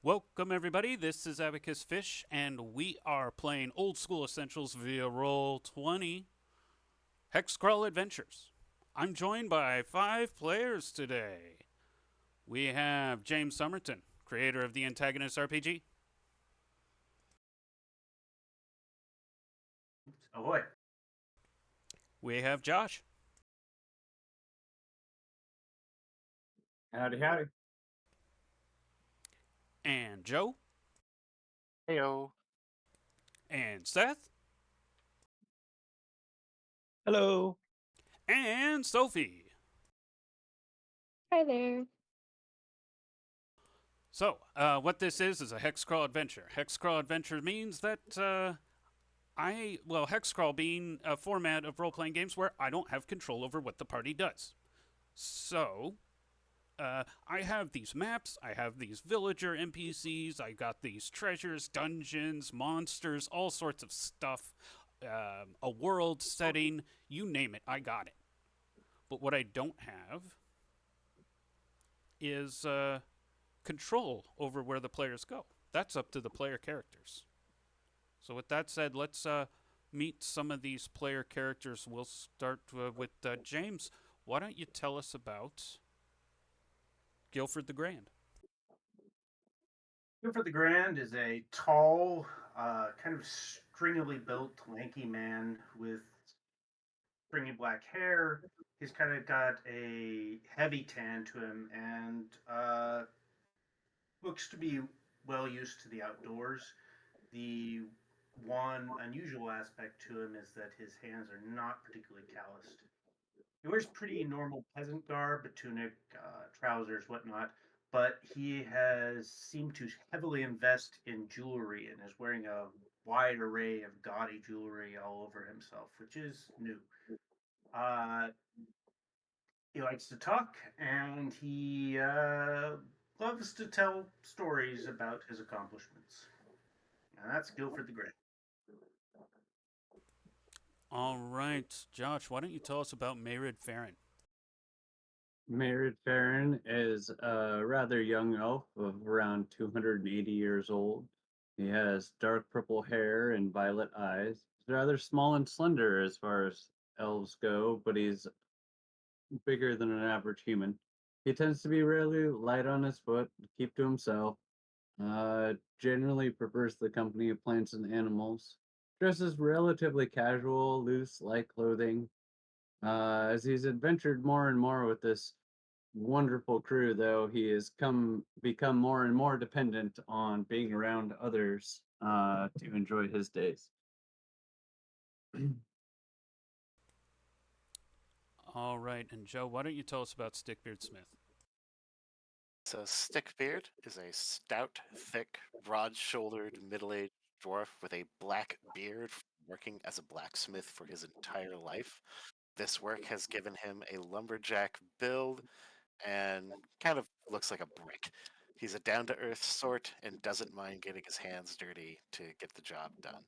Welcome, everybody. This is Abacus Fish, and we are playing Old School Essentials via Roll20 Hexcrawl Adventures. I'm joined by 5 players today. We have James Somerton, creator of the Antagonist RPG. Ahoy. We have Josh. Howdy, howdy. And Joe. Heyo. And Seth. Hello. And Sophie. Hi there. So, what this is a Hexcrawl Adventure. Hexcrawl Adventure means that Hexcrawl being a format of role playing games where I don't have control over what the party does. So, I have these maps, I have these villager NPCs, I got these treasures, dungeons, monsters, all sorts of stuff, a world setting, you name it, I got it. But what I don't have is control over where the players go. That's up to the player characters. So with that said, let's meet some of these player characters. We'll start with James. Why don't you tell us about Guilford the Grand? Guilford the Grand is a tall, kind of stringily built, lanky man with stringy black hair. He's kind of got a heavy tan to him and looks to be well used to the outdoors. The one unusual aspect to him is that his hands are not particularly calloused. He wears pretty normal peasant garb, a tunic, trousers, whatnot, but he has seemed to heavily invest in jewelry and is wearing a wide array of gaudy jewelry all over himself, which is new. Uh, he likes to talk, and he loves to tell stories about his accomplishments. And that's Guilford the Great. All right, Josh, why don't you tell us about Mayrid Farron? Mayrid Farron is a rather young elf of around 280 years old. He has dark purple hair and violet eyes. He's rather small and slender as far as elves go, but he's bigger than an average human. He tends to be really light on his foot, keep to himself, generally prefers the company of plants and animals, dresses relatively casual, loose, light clothing. As he's adventured more and more with this wonderful crew, though, he has become more and more dependent on being around others to enjoy his days. All right, and Joe, why don't you tell us about Stickbeard Smith? So Stickbeard is a stout, thick, broad-shouldered, middle-aged dwarf with a black beard, working as a blacksmith for his entire life. This work has given him a lumberjack build and kind of looks like a brick. He's a down-to-earth sort and doesn't mind getting his hands dirty to get the job done.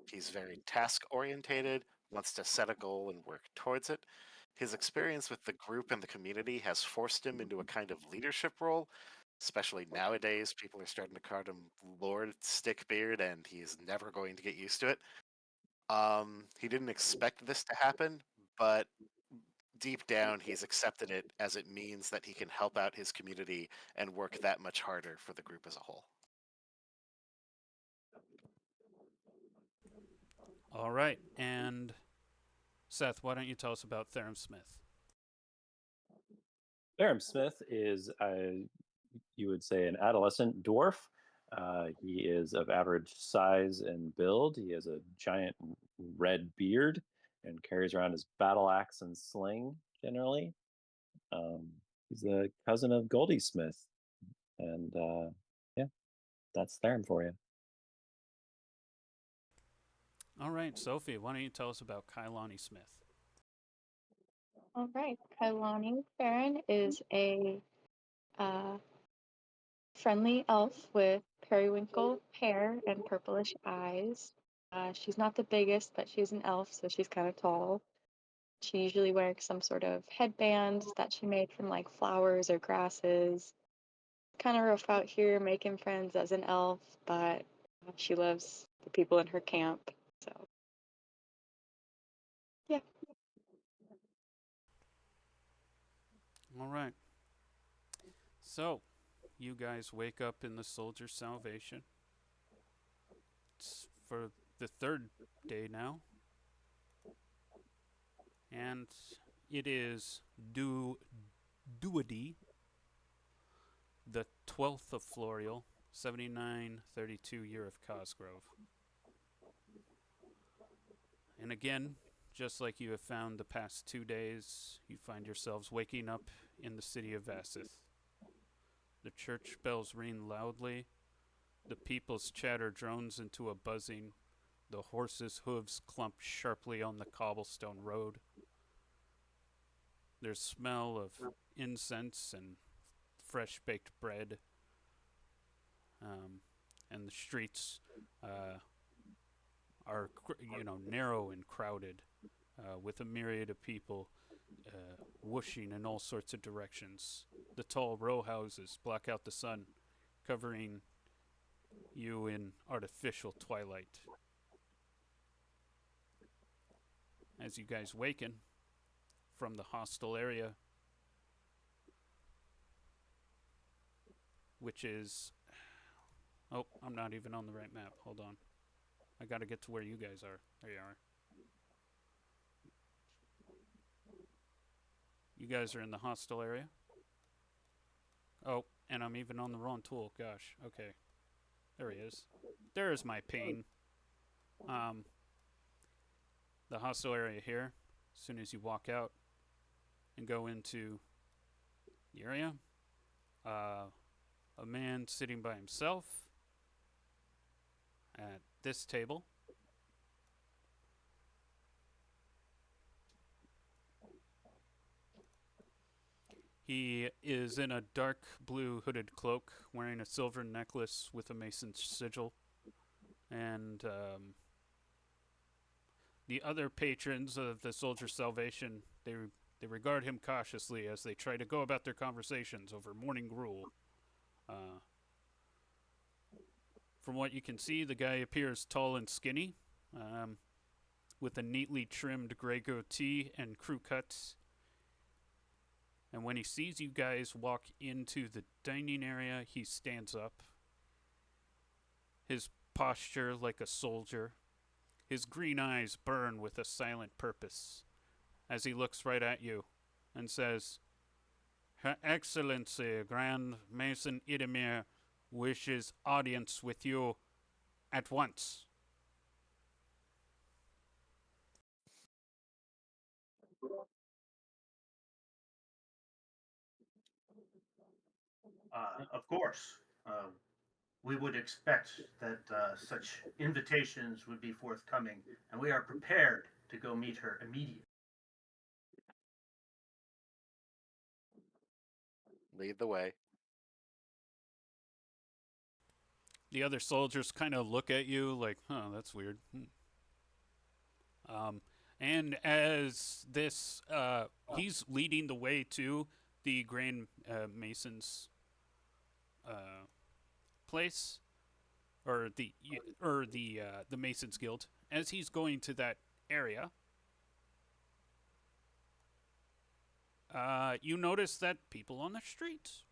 He's very task-orientated, wants to set a goal and work towards it. His experience with the group and the community has forced him into a kind of leadership role, especially nowadays. People are starting to call him Lord Stickbeard, and he's never going to get used to it. He didn't expect this to happen, but deep down, he's accepted it as it means that he can help out his community and work that much harder for the group as a whole. All right, and Seth, why don't you tell us about Theron Smith? Theron Smith is, you would say, an adolescent dwarf. He is of average size and build. He has a giant red beard and carries around his battle axe and sling generally. He's the cousin of Goldie Smith. And yeah, that's Theron for you. All right, Sophie, why don't you tell us about Kailani Smith? All right. Kailani Farron is a friendly elf with periwinkle hair and purplish eyes. She's not the biggest, but she's an elf, so she's kind of tall. She usually wears some sort of headband that she made from like flowers or grasses. kind of rough out here making friends as an elf, but she loves the people in her camp. So, yeah. All right. So, you guys wake up in the Soldier's Salvation. It's for the third day now. And it is Duody, the 12th of Florial, 7932 year of Cosgrove. And again, just like you have found the past 2 days, you find yourselves waking up in the city of Vassith. The church bells ring loudly, the people's chatter drones into a buzzing, the horses' hooves clump sharply on the cobblestone road. There's smell of incense and fresh baked bread, and the streets are narrow and crowded, with a myriad of people whooshing in all sorts of directions. The tall row houses block out the sun, covering you in artificial twilight. As you guys waken from the hostile area, which is... Oh, I'm not even on the right map. Hold on. I gotta get to where you guys are. There you are. You guys are in the hostile area. Oh, and I'm even on the wrong tool. Gosh. Okay. There he is. There is my pain. The hostile area here. As soon as you walk out and go into the area, a man sitting by himself at this table. He is in a dark blue hooded cloak, wearing a silver necklace with a mason's sigil. And the other patrons of the Soldier's Salvation, they regard him cautiously as they try to go about their conversations over morning gruel. From what you can see, the guy appears tall and skinny, with a neatly trimmed gray goatee and crew cuts. And when he sees you guys walk into the dining area, he stands up. His posture like a soldier. His green eyes burn with a silent purpose as he looks right at you and says, "Her Excellency, Grand Mason Idemir, wishes audience with you at once." Of course, we would expect that such invitations would be forthcoming, and we are prepared to go meet her immediately. Lead the way. The other soldiers kind of look at you like, huh, that's weird. And as this, he's leading the way to the Grand Mason's place, or the Masons Guild. As he's going to that area, you notice that people on the streets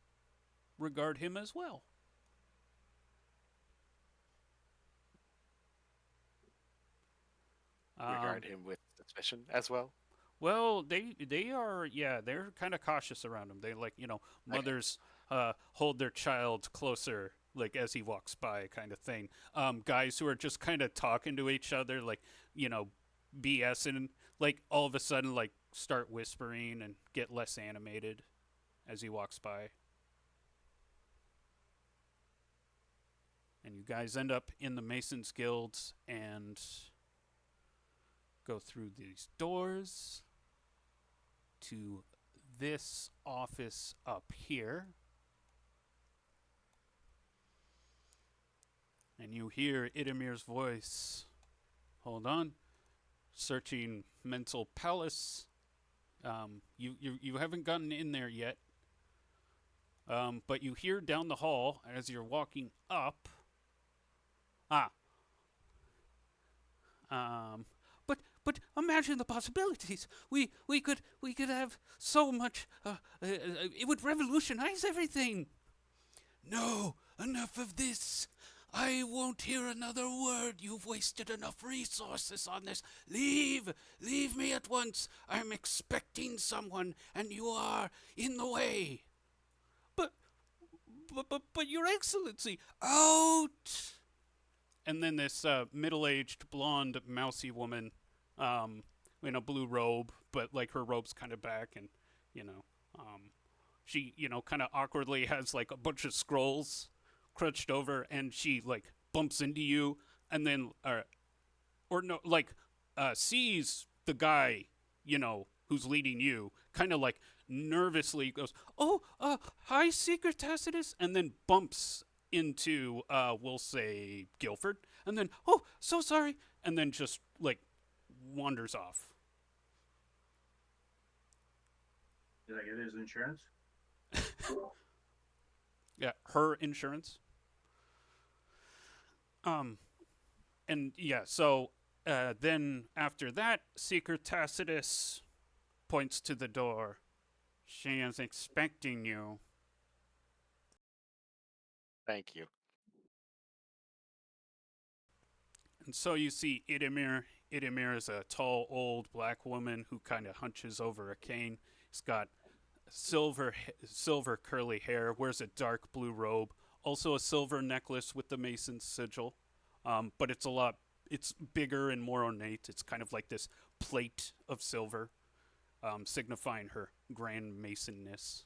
regard him as well. Regard him with suspicion as well. Well, they are, yeah, they're kind of cautious around him. They mothers hold their child closer, like as he walks by, kind of thing. Guys who are just kind of talking to each other, like BSing, like all of a sudden like start whispering and get less animated as he walks by. And you guys end up in the Masons Guilds and go through these doors to this office up here. And you hear Idamir's voice. Hold on. Searching mental palace. You haven't gotten in there yet. But you hear down the hall as you're walking up. Ah. But imagine the possibilities. We could have so much. It would revolutionize everything. No, enough of this. I won't hear another word. You've wasted enough resources on this. Leave! Leave me at once. I'm expecting someone, and you are in the way. But Your Excellency, out! And then this middle-aged, blonde, mousy woman in a blue robe, but like her robe's kind of back, and she kind of awkwardly has like a bunch of scrolls crouched over, and she like bumps into you, and then or no, like sees the guy who's leading you, kind of like nervously goes, "Oh, hi, Secret Tacitus," and then bumps into we'll say Guilford, and then, "Oh, so sorry," and then just like wanders off. Did I get his insurance? Yeah, her insurance. And yeah, so then after that, Secret Tacitus points to the door. She is expecting you. Thank you. And so you see Idemir. Idemir is a tall, old black woman who kind of hunches over a cane. He's got silver curly hair, wears a dark blue robe, also a silver necklace with the Mason's sigil. But it's bigger and more ornate. It's kind of like this plate of silver, signifying her grand Masonness.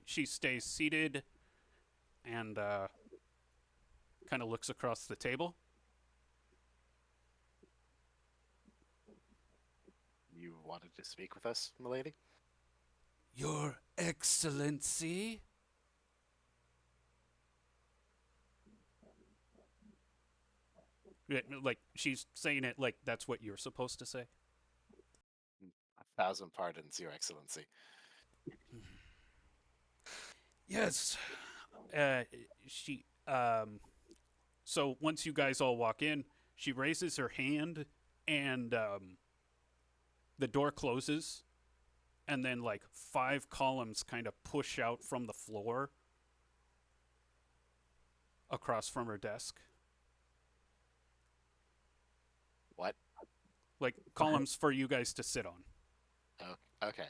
She stays seated and kind of looks across the table. You wanted to speak with us, milady? Your Excellency? Like, she's saying it like that's what you're supposed to say. 1,000 pardons, Your Excellency. Yes. She so once you guys all walk in, she raises her hand, and the door closes, and then like 5 columns kind of push out from the floor across from her desk. What? Like columns for you guys to sit on. Oh, okay.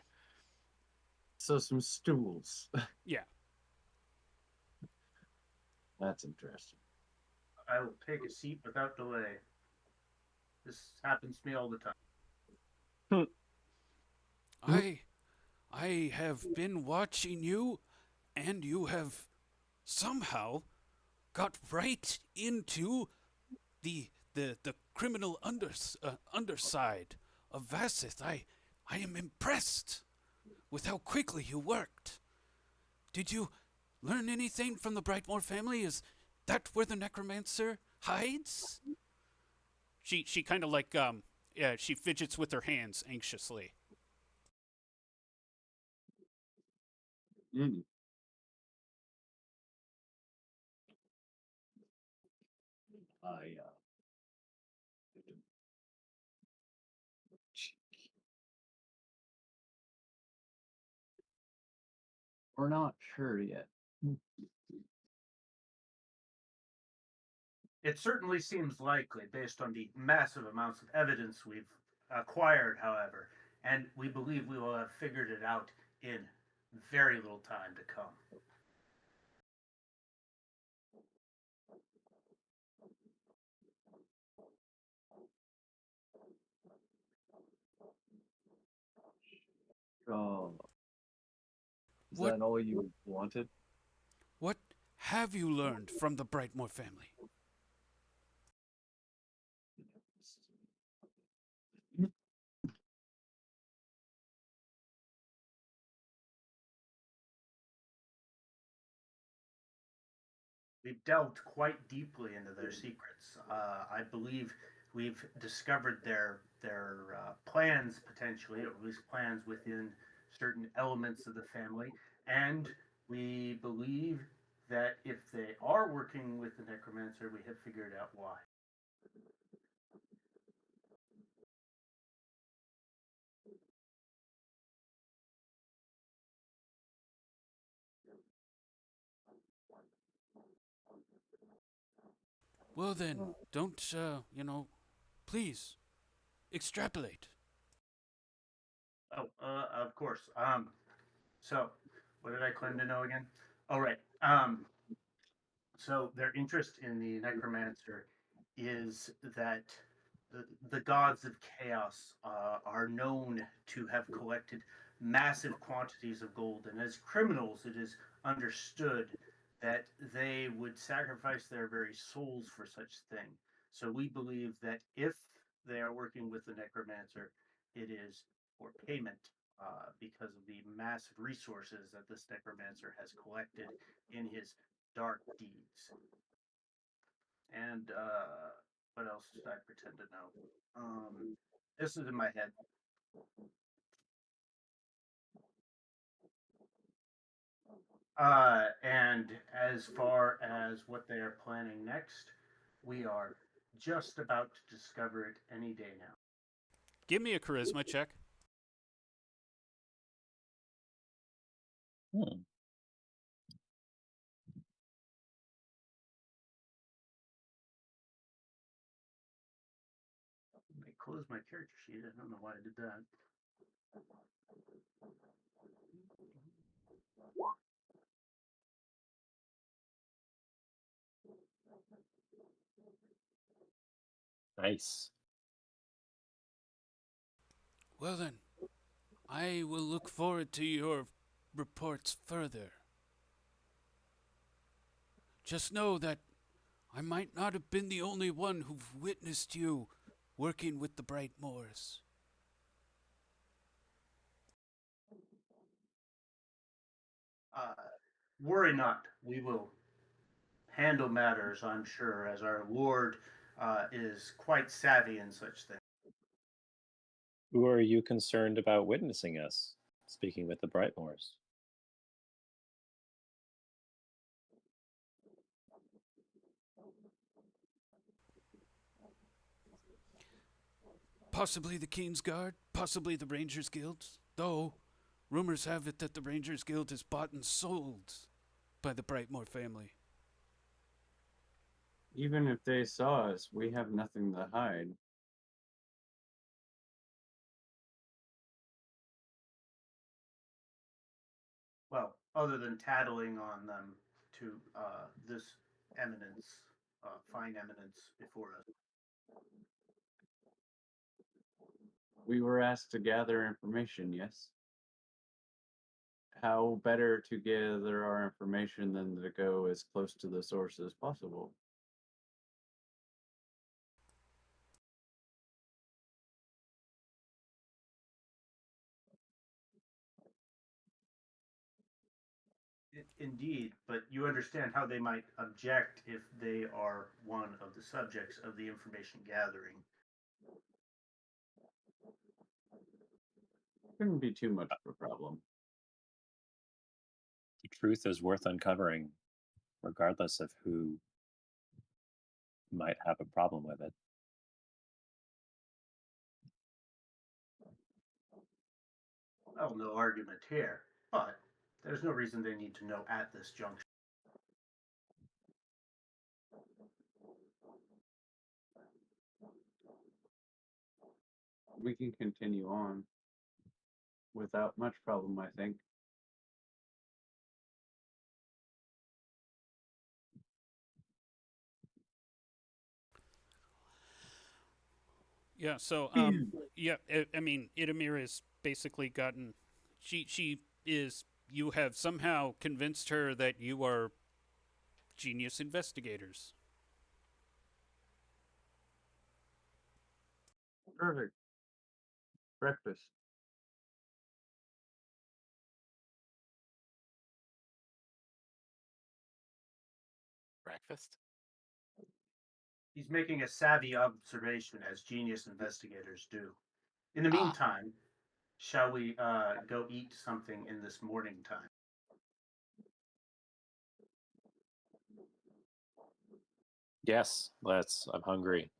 So some stools. Yeah. That's interesting. I will take a seat without delay. This happens to me all the time. I have been watching you, and you have somehow got right into the criminal underside of Vassith. I am impressed with how quickly you worked. Did you learn anything from the Brightmore family? Is that where the necromancer hides? She kind of like she fidgets with her hands anxiously. Mm. We're not sure yet. It certainly seems likely based on the massive amounts of evidence we've acquired, however, and we believe we will have figured it out in very little time to come. Oh. Is What- that all you wanted? What have you learned from the Brightmore family? We've delved quite deeply into their secrets. I believe we've discovered their plans potentially, or at least plans within certain elements of the family, and we believe that if they are working with the necromancer, we have figured out why. Well then, don't please extrapolate. Oh, of course. So what did I claim to know again? Oh, right. So their interest in the necromancer is that the gods of chaos are known to have collected massive quantities of gold, and as criminals, it is understood that they would sacrifice their very souls for such thing. So we believe that if they are working with the necromancer, it is for payment because of the massive resources that this necromancer has collected in his dark deeds. And what else did I pretend to know? This is in my head. And as far as what they are planning next, we are just about to discover it any day now. Give me a charisma check. Hmm. I closed my character sheet. I don't know why I did that. Nice. Well then, I will look forward to your reports further. Just know that I might not have been the only one who've witnessed you working with the Bright Moors. Uh, Worry not. We will handle matters, I'm sure, as our lord is quite savvy in such things. Who are you concerned about witnessing us speaking with the Brightmoors? Possibly the King's Guard, possibly the Rangers Guild, though rumors have it that the Rangers Guild is bought and sold by the Brightmoor family. Even if they saw us, we have nothing to hide. Well, other than tattling on them to this eminence, fine eminence before us. We were asked to gather information, yes? How better to gather our information than to go as close to the source as possible? Indeed, but you understand how they might object if they are one of the subjects of the information gathering. Couldn't be too much of a problem. The truth is worth uncovering, regardless of who might have a problem with it. Well, no argument here, but there's no reason they need to know at this juncture. We can continue on without much problem, I think. Yeah, so yeah, I mean, Idamir has basically gotten she is you have somehow convinced her that you are genius investigators. Perfect. Breakfast. Breakfast? He's making a savvy observation, as genius investigators do. In the Ah. meantime, shall we go eat something in this morning time? Yes, let's. I'm hungry.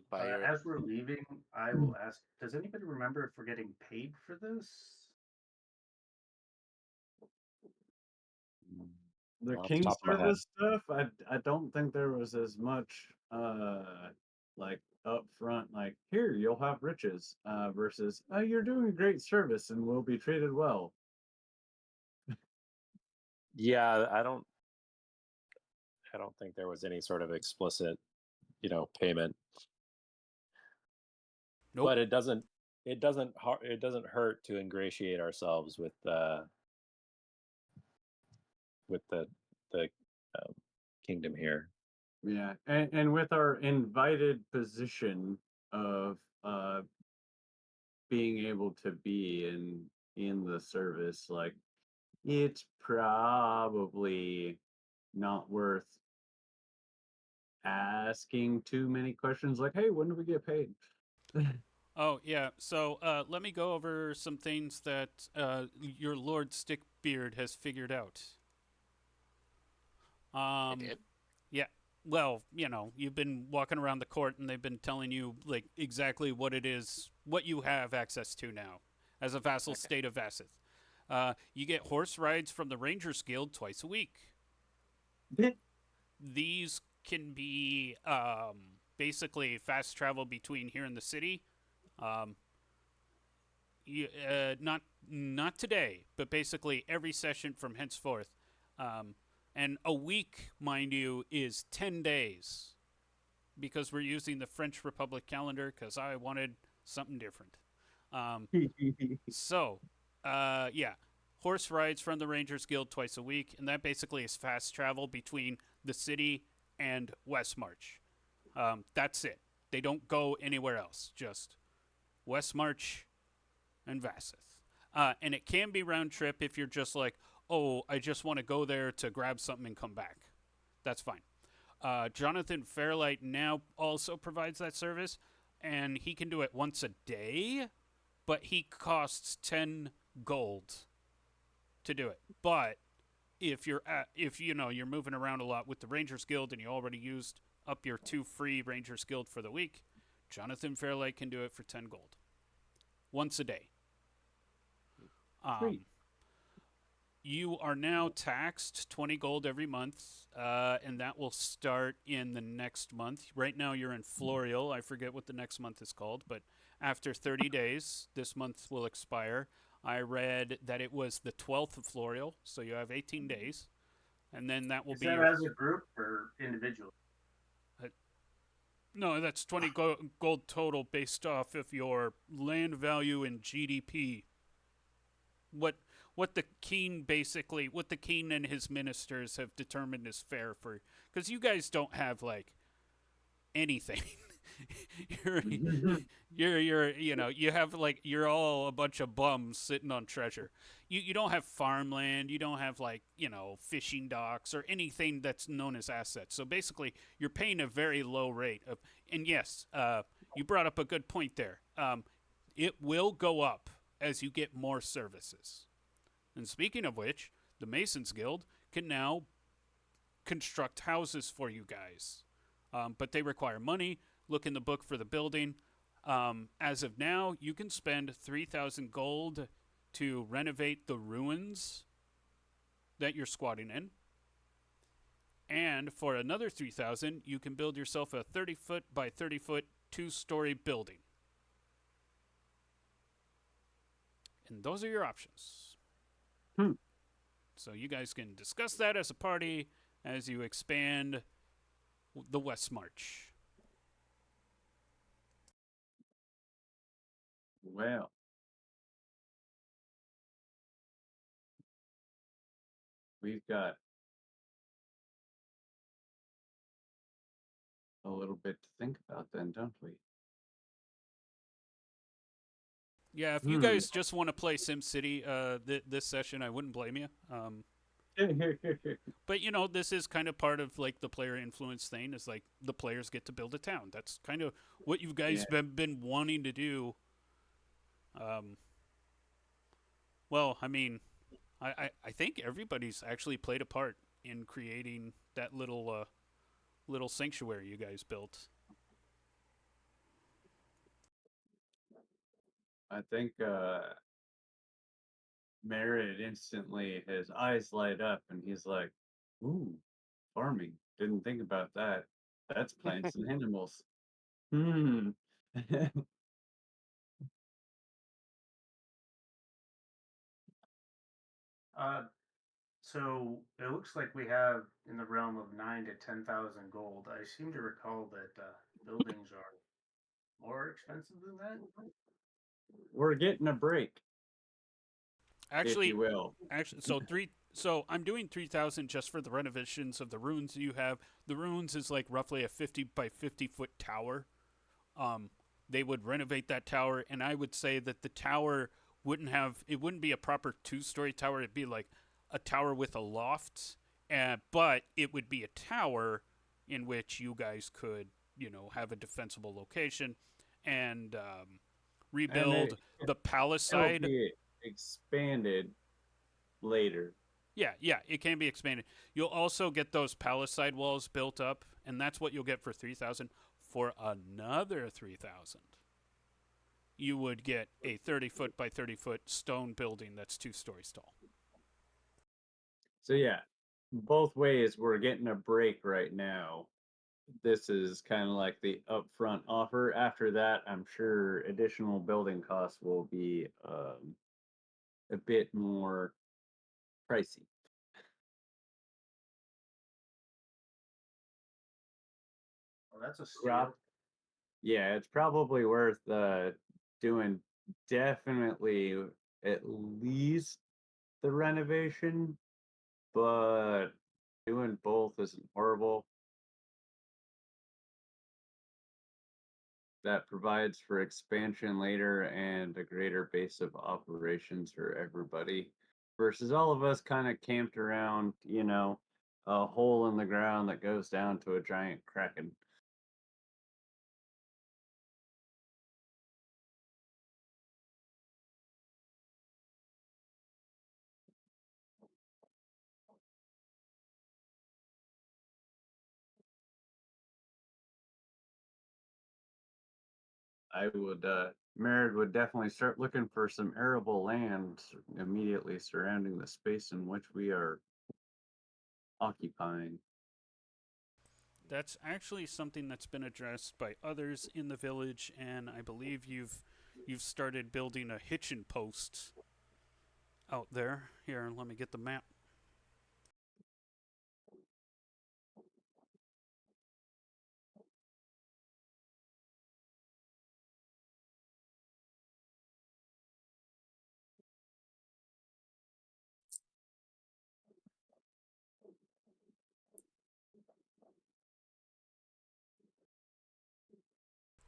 By your As we're leaving, I will ask, does anybody remember if we're getting paid for this? The Off the King top of my head. Service stuff, I don't think there was as much like upfront, like here you'll have riches, versus oh you're doing great service and will be treated well. Yeah, I don't think there was any sort of explicit, payment. Nope. But it doesn't hurt to ingratiate ourselves with the kingdom here. Yeah, and with our invited position of being able to be in the service, like it's probably not worth asking too many questions like, hey, when do we get paid? Oh yeah. So let me go over some things that your Lord Stickbeard has figured out. I did. Yeah. Well, you've been walking around the court and they've been telling you like exactly what it is, what you have access to now as a vassal Okay. state of Vassith. You get horse rides from the Rangers Guild twice a week. These can be basically fast travel between here and the city. Um, not today, but basically every session from henceforth. And a week, mind you, is 10 days because we're using the French Republic calendar because I wanted something different. So, yeah, horse rides from the Rangers Guild twice a week, and that basically is fast travel between the city and Westmarch. That's it. They don't go anywhere else, just Westmarch and Vassith. And it can be round trip if you're just like, oh, I just want to go there to grab something and come back. That's fine. Jonathan Fairlight now also provides that service, and he can do it once a day, but he costs 10 gold to do it. But if you're moving around a lot with the Rangers Guild and you already used up your 2 free Rangers Guild for the week, Jonathan Fairlight can do it for 10 gold once a day. Sweet. You are now taxed 20 gold every month, and that will start in the next month. Right now you're in Florial. I forget what the next month is called, but after 30 days, this month will expire. I read that it was the 12th of Florial, so you have 18 days, and then that will Is be that your... as a group or individual? No, that's 20 gold total based off of your land value and GDP. What the king and his ministers have determined is fair for, because you guys don't have like anything. You have like, you're all a bunch of bums sitting on treasure. You don't have farmland, you don't have like, fishing docks or anything that's known as assets. So basically you're paying a very low rate of, and yes, you brought up a good point there. It will go up as you get more services. And speaking of which, the Masons Guild can now construct houses for you guys. But they require money. Look in the book for the building. As of now, you can spend 3,000 gold to renovate the ruins that you're squatting in. And for another 3,000, you can build yourself a 30-foot by 30-foot 2-story building. And those are your options. So you guys can discuss that as a party as you expand the West March. Well, we've got a little bit to think about then, don't we? Yeah, if you guys just want to play SimCity this session, I wouldn't blame you. But you know, this is kind of part of like the player influence thing. Is like the players get to build a town. That's kind of what you guys been wanting to do. Well, I mean, I think everybody's actually played a part in creating that little sanctuary you guys built. I think Merritt instantly, his eyes light up and he's like, ooh, farming. Didn't think about that. That's plants and animals. Hmm. So it looks like we have in the realm of 9 to 10,000 gold. I seem to recall that buildings are more expensive than that. We're getting a break, if Actually, you will. So I'm doing 3,000 just for the renovations of the ruins you have. The ruins is like roughly a 50 by 50-foot tower. They would renovate that tower, and I would say that the tower wouldn't be a proper 2-story tower. It'd be like a tower with a loft, but it would be a tower in which you guys could, have a defensible location and rebuild the palace It'll side. be expanded later. Yeah, it can be expanded. You'll also get those palace side walls built up, and that's what you'll get for 3,000. For another 3,000, you would get a 30-foot by 30-foot stone building that's 2 stories tall. So yeah, both ways we're getting a break right now. This is kind of like the upfront offer. After that, I'm sure additional building costs will be a bit more pricey. Well, that's a steal. Yeah, it's probably worth doing definitely at least the renovation, but doing both isn't horrible. That provides for expansion later and a greater base of operations for everybody. Versus all of us kind of camped around, a hole in the ground that goes down to a giant kraken. Merritt would definitely start looking for some arable land immediately surrounding the space in which we are occupying. That's actually something that's been addressed by others in the village, and I believe you've started building a hitching post out there. Here, let me get the map.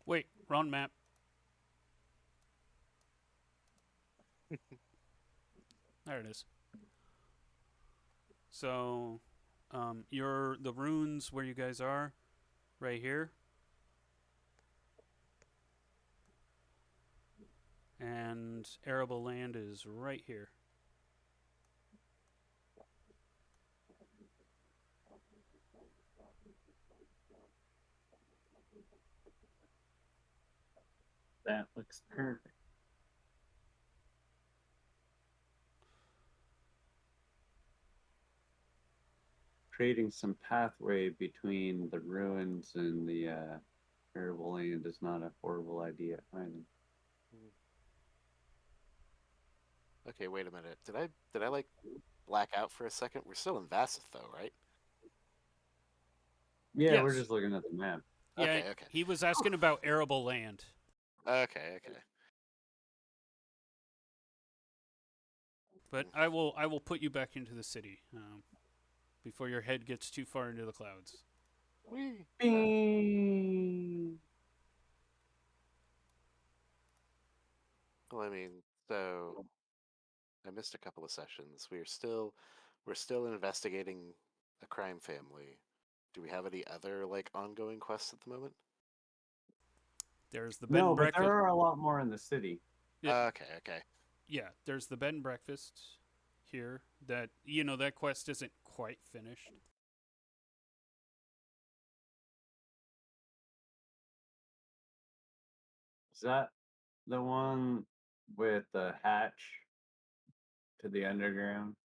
Wait, wrong map. There it is. So, the ruins where you guys are, right here, and arable land is right here. That looks perfect. Creating some pathway between the ruins and the arable land is not a horrible idea either. Okay, wait a minute. Did I like black out for a second? We're still in Vassith though, right? Yeah, we're Yes. just looking at the map. Yeah, Okay. he was asking about arable land. Okay. But I will put you back into the city before your head gets too far into the clouds. Whee! Bing! Well, I mean, so I missed a couple of sessions. We're still investigating a crime family. Do we have any other like ongoing quests at the moment? There's the bed No, and but there breakfast. are a lot more in the city. Yeah. Okay. Yeah, there's the bed and breakfast here. That that quest isn't quite finished. Is that the one with the hatch to the underground?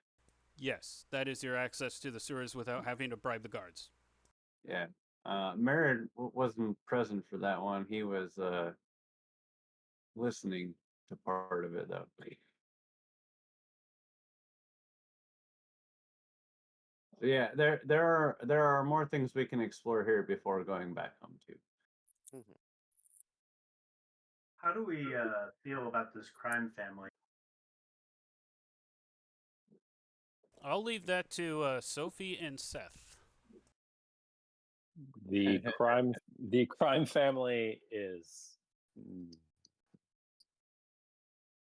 Yes, that is your access to the sewers without having to bribe the guards. Yeah. Merritt wasn't present for that one. He was listening to part of it though. So yeah, there are more things we can explore here before going back home too. Mhm. How do we feel about this crime family? I'll leave that to Sophie and Seth. The crime family is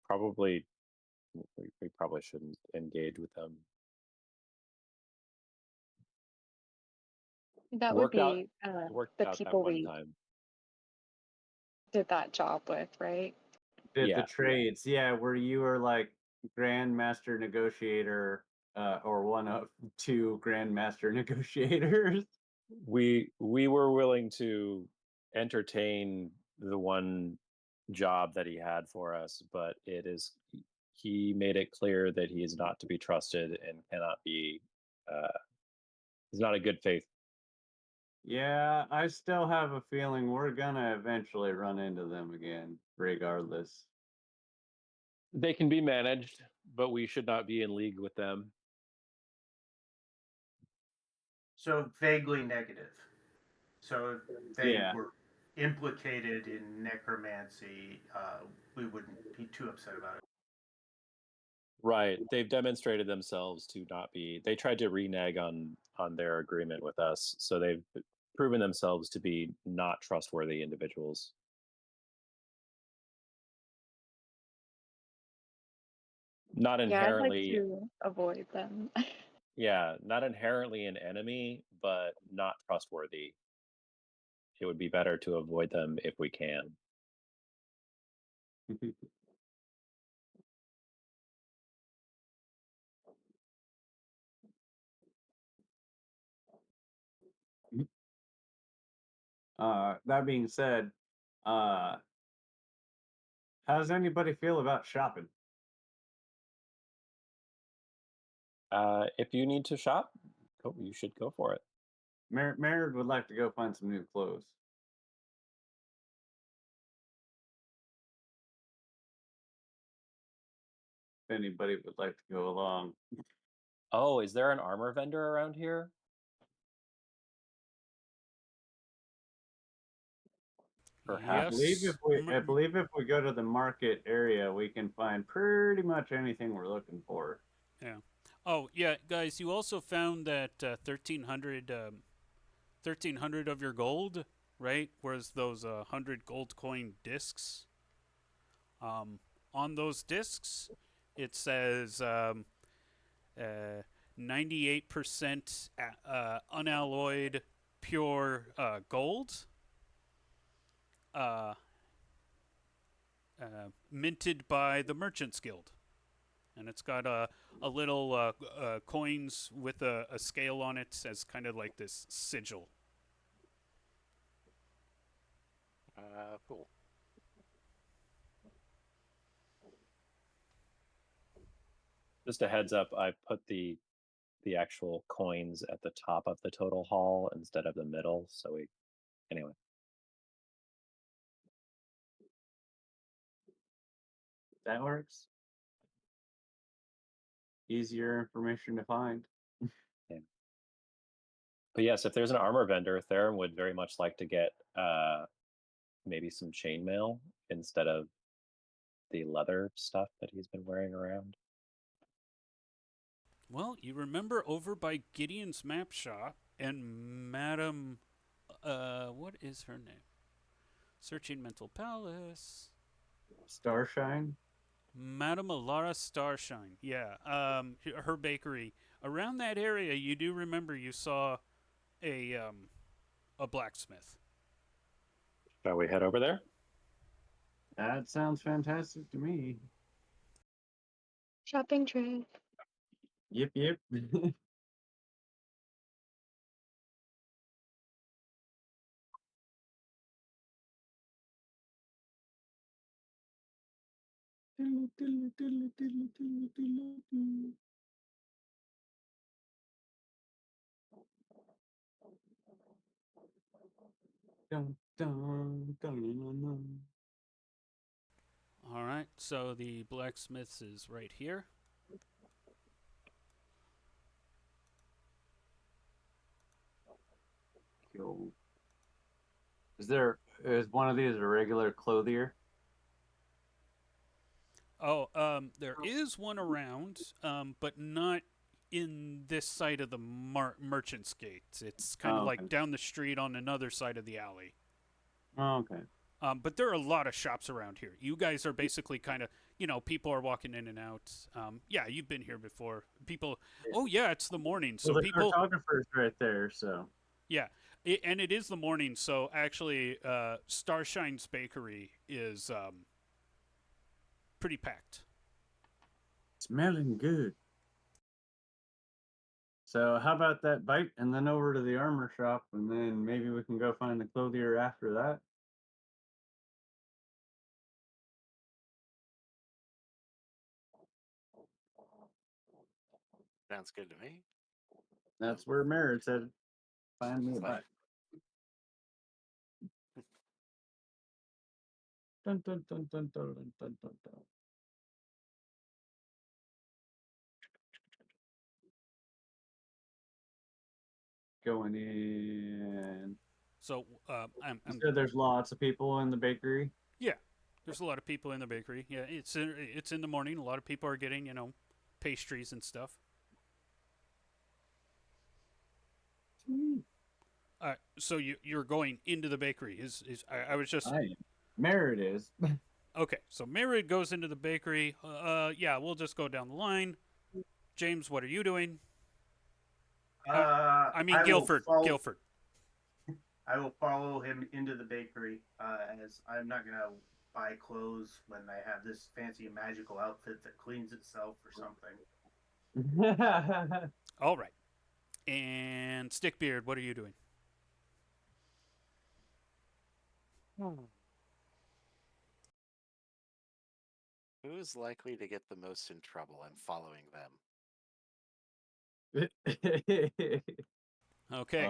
probably we probably shouldn't engage with them. That would Worked out be worked the out that people one we time. did that job with, right? Did the Yeah. trades, yeah, where you were like grandmaster negotiator, or one of two grandmaster negotiators. We were willing to entertain the one job that he had for us, but he made it clear that he is not to be trusted and cannot be he's not a good faith. Yeah, I still have a feeling we're gonna eventually run into them again, regardless. They can be managed, but we should not be in league with them. So vaguely negative. So if they Yeah. were implicated in necromancy, we wouldn't be too upset about it. Right. They've demonstrated themselves to not be. They tried to renege on their agreement with us, so they've proven themselves to be not trustworthy individuals. Not Yeah, I'd like inherently, to avoid them. yeah, not inherently an enemy, but not trustworthy. It would be better to avoid them if we can. That being said, uh, how does anybody feel about shopping? If you need to shop, you should go for it. Merritt would like to go find some new clothes. If anybody would like to go along. Oh, is there an armor vendor around here? I Perhaps. believe Yes. if we go to the market area, we can find pretty much anything we're looking for. Yeah. Oh, yeah, guys, you also found that 1,300 of your gold, right? Whereas those 100 gold coin discs. On those discs, it says 98% unalloyed pure gold. Minted by the Merchants Guild. And it's got a little coins with a scale on it as kind of like this sigil. Cool. Just a heads up, I put the actual coins at the top of the total haul instead of the middle. So anyway. That works. Easier information to find. Yeah. But yes, if there's an armor vendor, Theron would very much like to get maybe some chainmail instead of the leather stuff that he's been wearing around. Well, you remember over by Gideon's map shop and Madam, what is her name? Searching Mental Palace. Starshine. Madame Alara Starshine. Yeah. Her bakery. Around that area, you do remember you saw a blacksmith. Shall we head over there? That sounds fantastic to me. Shopping trip. Yep, yep. Dun, dun, dun, dun, dun. All right. So the blacksmith's is right here. Cool. Is one of these a regular clothier? Oh, there is one around, but not in this side of the merchant's gate. It's kind of Oh, like okay. down the street on another side of the alley. Oh, okay. But there are a lot of shops around here. You guys are basically kind of, people are walking in and out. Yeah, you've been here before. People, oh yeah, it's the morning, so Well, the people, cartographer's right there, so. yeah, and it is the morning. So actually, Starshine's Bakery is pretty packed. Smelling good. So how about that bite and then over to the armor shop, and then maybe we can go find the clothier after that? Sounds good to me. That's where Merritt said, find me a bite. Dun, dun, dun, dun, dun, dun, dun, dun, dun. Going in. So You said there's lots of people in the bakery. yeah, there's a lot of people in the bakery. Yeah, it's in the morning. A lot of people are getting pastries and stuff. Sweet. So you're going into the bakery. I was just I am. Merritt is. okay. So Mary goes into the bakery. Yeah, we'll just go down the line. James, what are you doing? I mean will Guilford. follow- Guilford. I will follow him into the bakery, as I'm not gonna buy clothes when I have this fancy magical outfit that cleans itself or something. All right. And Stickbeard, what are you doing? Who's likely to get the most in trouble? I'm following them. Okay.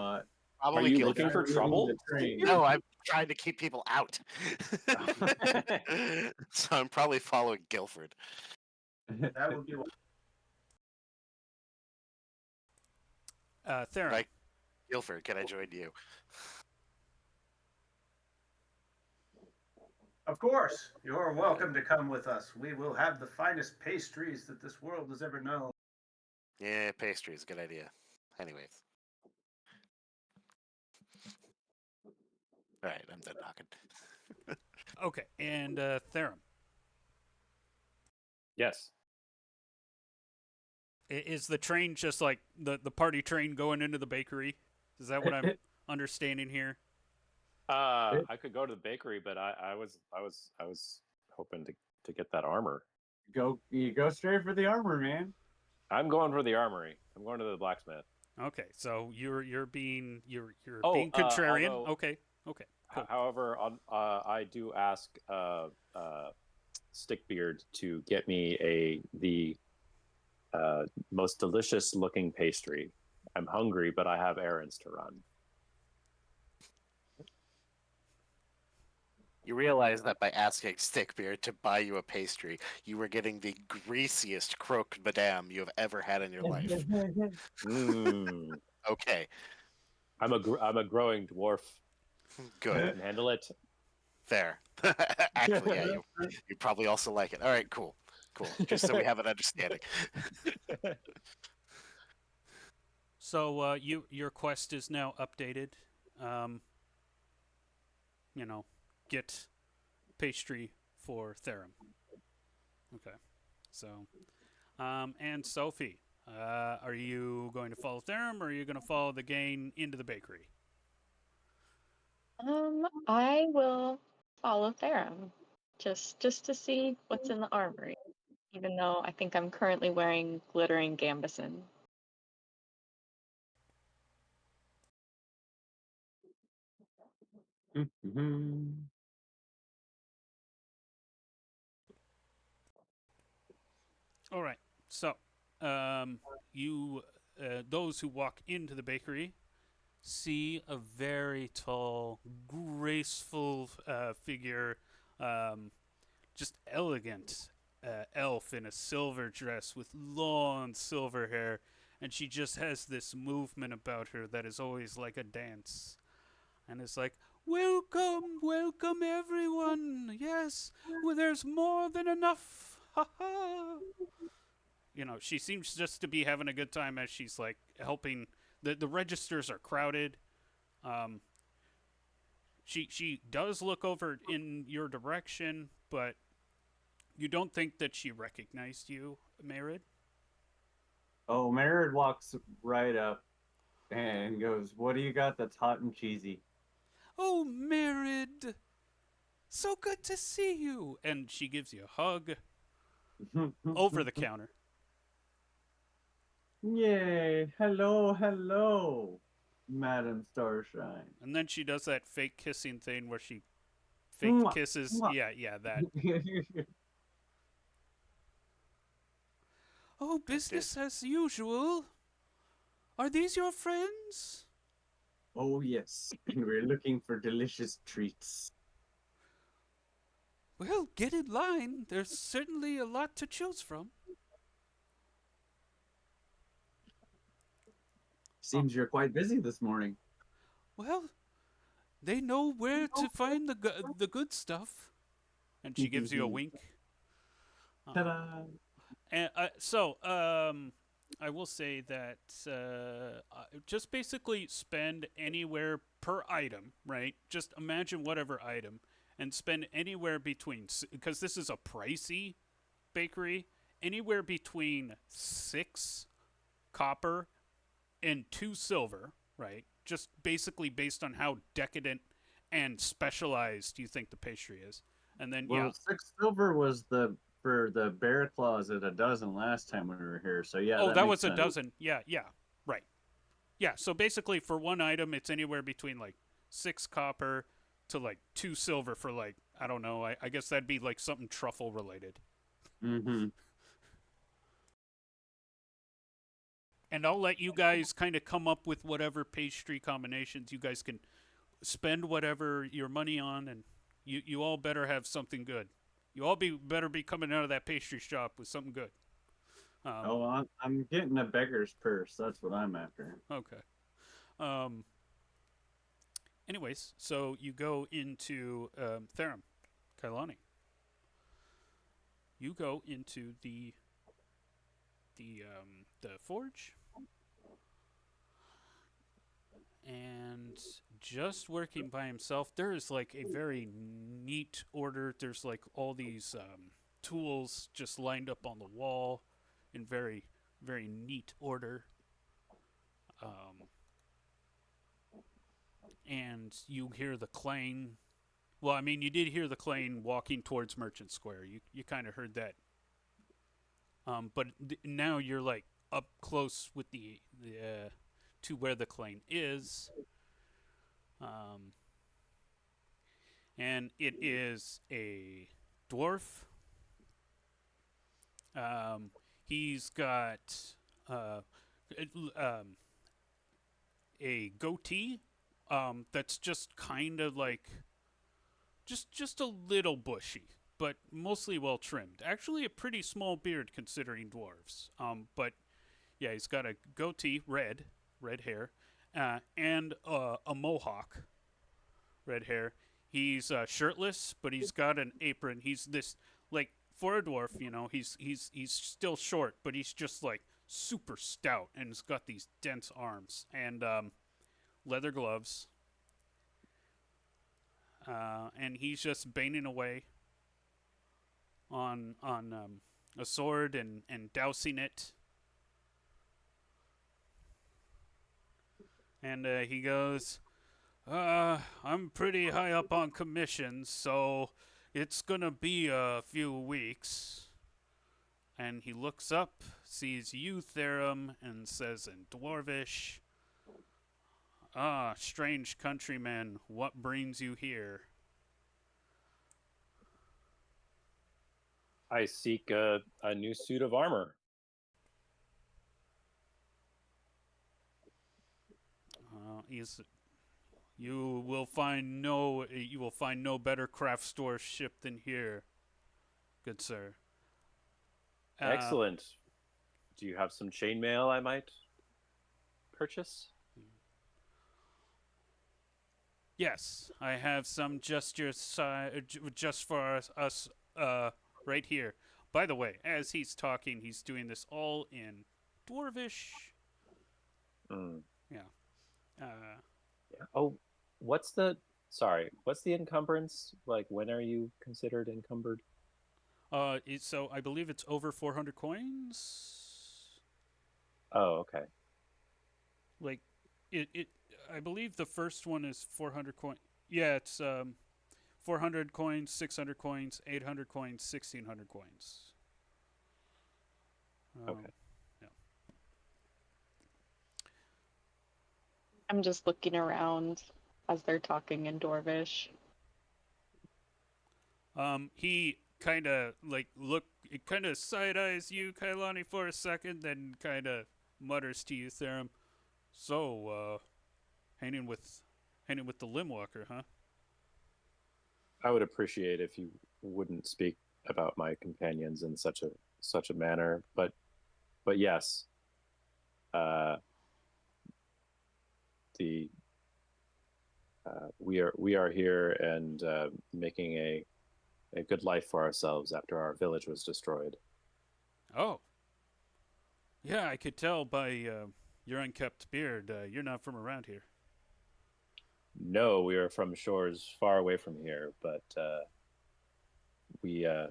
Probably Are you Guilford. looking for trouble? No, I'm trying to keep people out. So I'm probably following Guilford. That would be Theron. Right. Guilford, can I join you? Of course, you're welcome to come with us. We will have the finest pastries that this world has ever known. Yeah, pastries, good idea. Anyways. All right, I'm done talking. Okay. And Theron. Yes. Is the train just like the party train going into the bakery? Is that what I'm understanding here? I could go to the bakery, but I was hoping to get that armor. You go straight for the armor, man. I'm going for the armory. I'm going to the blacksmith. Okay, so you're being being contrarian. Okay. Cool. However, I do ask Stickbeard to get me the most delicious looking pastry. I'm hungry, but I have errands to run. You realize that by asking Stickbeard to buy you a pastry, you were getting the greasiest croque madame you have ever had in your life. Okay. I'm a growing dwarf. Good. I can handle it. Fair. Actually, yeah, you probably also like it. All right, cool. Just so we have an understanding. So your quest is now updated. Get pastry for Therum. Okay. So, and Sophie, are you going to follow Therum, or are you going to follow the gang into the bakery? I will follow Therum, just to see what's in the armory, even though I think I'm currently wearing glittering gambeson. Mhm. All right. So, you, those who walk into the bakery see a very tall, graceful figure, just elegant elf in a silver dress with long silver hair, and she just has this movement about her that is always like a dance, and it's like, "Welcome, welcome everyone. Yes, well, there's more than enough. Ha ha." She seems just to be having a good time as she's like helping. The registers are crowded. Um, she does look over in your direction, but you don't think that she recognized you, Merid? Oh, Merritt walks right up and goes, "What do you got that's hot and cheesy?" Oh, Merid! So good to see you! And she gives you a hug over the counter. Yay! Hello, hello, Madam Starshine. And then she does that fake kissing thing where she fake Mwah, kisses. mwah. Yeah, that. Oh, business as usual. Are these your friends? Oh yes, and we're looking for delicious treats. Well, get in line. There's certainly a lot to choose from. Seems you're quite busy this morning. Well, they know where to find the good stuff. And she gives you a wink. Ta-da! And I will say that just basically spend anywhere per item, right? Just imagine whatever item and spend anywhere between, because this is a pricey bakery, anywhere between 6 copper and 2 silver, right? Just basically based on how decadent and specialized you think the pastry is. And then, Well, yeah. 6 silver was for the bear claws at a dozen last time we were here. So yeah, Oh, that that makes was a sense. dozen. Yeah, right. Yeah, so basically for one item, it's anywhere between like 6 copper to like 2 silver for like, I don't know, I guess that'd be like something truffle related. Mm-hmm. And I'll let you guys kind of come up with whatever pastry combinations you guys can spend whatever your money on, and you all better have something good. You all better be coming out of that pastry shop with something good. Oh, I'm getting a beggar's purse. That's what I'm after. Okay. Um, anyways, so you go into Therum, Kailani. You go into the forge, and just working by himself, there is like a very neat order. There's like all these tools just lined up on the wall in very, very neat order. And you hear the clang. Well, I mean, you did hear the clang walking towards Merchant Square. You kind of heard that. But now you're like up close with the to where the clang is. And it is a dwarf. He's got uh, a goatee that's just kind of like just a little bushy, but mostly well trimmed. Actually, a pretty small beard considering dwarves. But yeah, he's got a goatee, red hair, and a mohawk, red hair. He's shirtless, but he's got an apron. He's this like for a dwarf, he's still short, but he's just like super stout, and he's got these dense arms and leather gloves. And he's just banging away. on a sword and dousing it. And he goes, I'm pretty high up on commissions, so it's gonna be a few weeks. And he looks up, sees you, Therum, and says in Dwarvish, Ah, strange countryman, what brings you here? I seek a new suit of armor. You will find no better craft store ship than here, good sir. Excellent. Do you have some chainmail I might purchase? Yes, I have some just for us right here. By the way, as he's talking, he's doing this all in Dwarvish. Mm. Yeah. Yeah. Oh, what's the encumbrance? Like, when are you considered encumbered? So I believe it's over 400 coins. Oh, okay. Like, I believe the first one is 400 coins. Yeah, it's 400 coins, 600 coins, 800 coins, 1600 coins. Okay. Yeah. I'm just looking around as they're talking in Dwarvish. He kind of it kind of side eyes you, Kailani, for a second, then kind of mutters to you, Therum. So, hanging with the Limwalker, huh? I would appreciate if you wouldn't speak about my companions in such a manner, but yes, we are here and making a good life for ourselves after our village was destroyed. Oh. Yeah, I could tell by your unkept beard. You're not from around here. No, we are from shores far away from here, but we're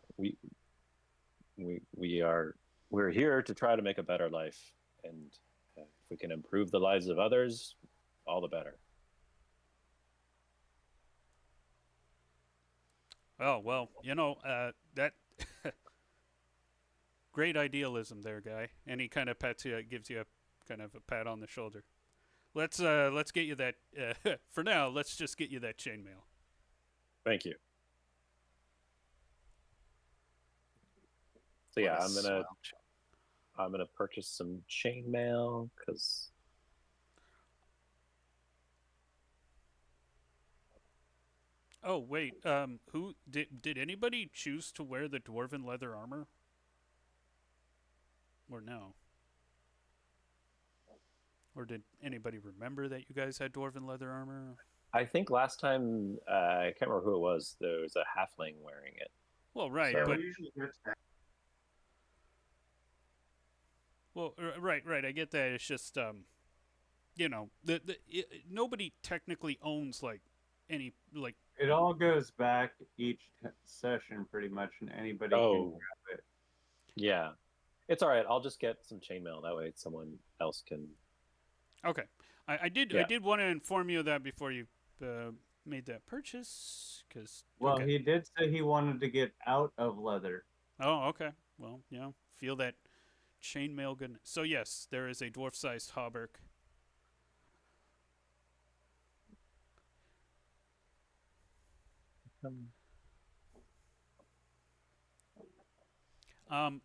here to try to make a better life, and if we can improve the lives of others, all the better. Oh, well, that great idealism there, guy. And he kind of gives you a kind of a pat on the shoulder. Let's get you that. For now, let's just get you that chainmail. Thank you. So yeah, I'm gonna purchase some chainmail because. Oh wait, who did anybody choose to wear the dwarven leather armor? Or no? Or did anybody remember that you guys had dwarven leather armor? I think last time, I can't remember who it was, there was a halfling wearing it. Well, right, So- but we usually get that. well, right. I get that. It's just nobody technically owns like any like. It all goes back each session pretty much, and anybody can Oh. grab it. Yeah. It's all right. I'll just get some chainmail. That way someone else can. Okay, I did want to inform you of that before you made that purchase, because Well, he did say he wanted to get out of leather. Oh, okay. Well, feel that chainmail goodness. So yes, there is a dwarf-sized hauberk.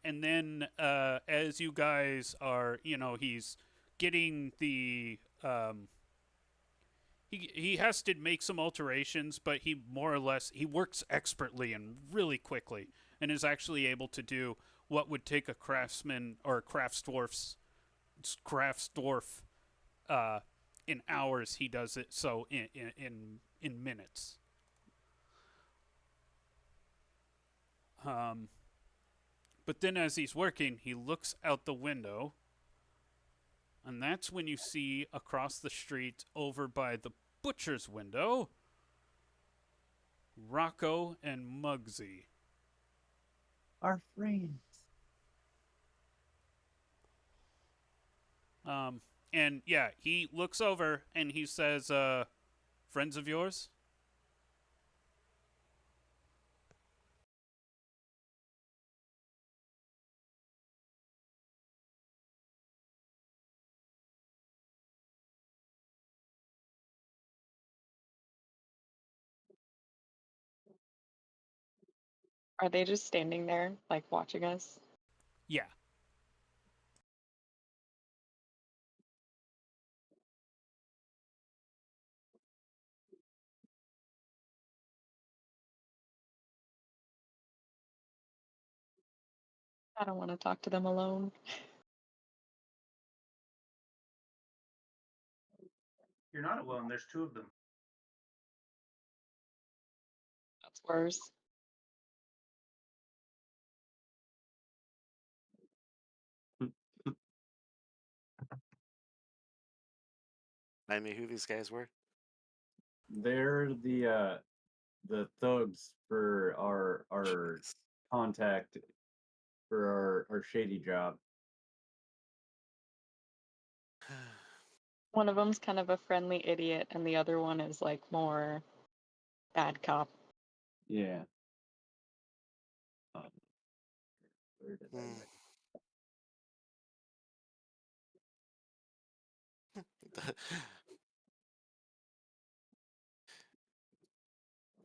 And then as you guys are, he's getting the he has to make some alterations, but he more or less he works expertly and really quickly, and is actually able to do what would take a craftsman or a craftsdwarf in hours. He does it so in minutes. But then as he's working, he looks out the window, and that's when you see across the street over by the butcher's window, Rocco and Muggsy. Our friends. And yeah, he looks over and he says, friends of yours? Are they just standing there, like watching us? Yeah. I don't want to talk to them alone. You're not alone. There's two of them. That's worse. Remind me who these guys were? They're the thugs for our Jeez. contact for our shady job. One of them's kind of a friendly idiot, and the other one is like more bad cop. Yeah. Where did I Hmm. write?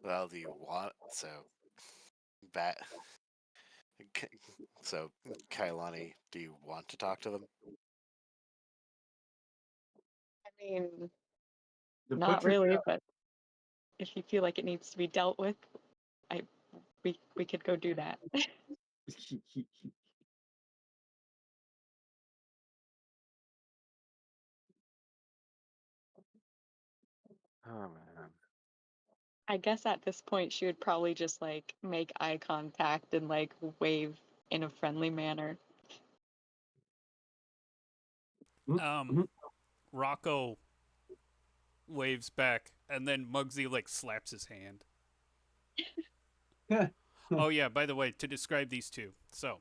Well, do you want bat? So, Kailani, do you want to talk to them? I mean, The not butcher really, but if you feel like it needs to be dealt with, we could go do that. shop. Oh man. I guess at this point she would probably just like make eye contact and like wave in a friendly manner. Rocco waves back, and then Muggsy like slaps his hand. Oh yeah, by the way, to describe these two, so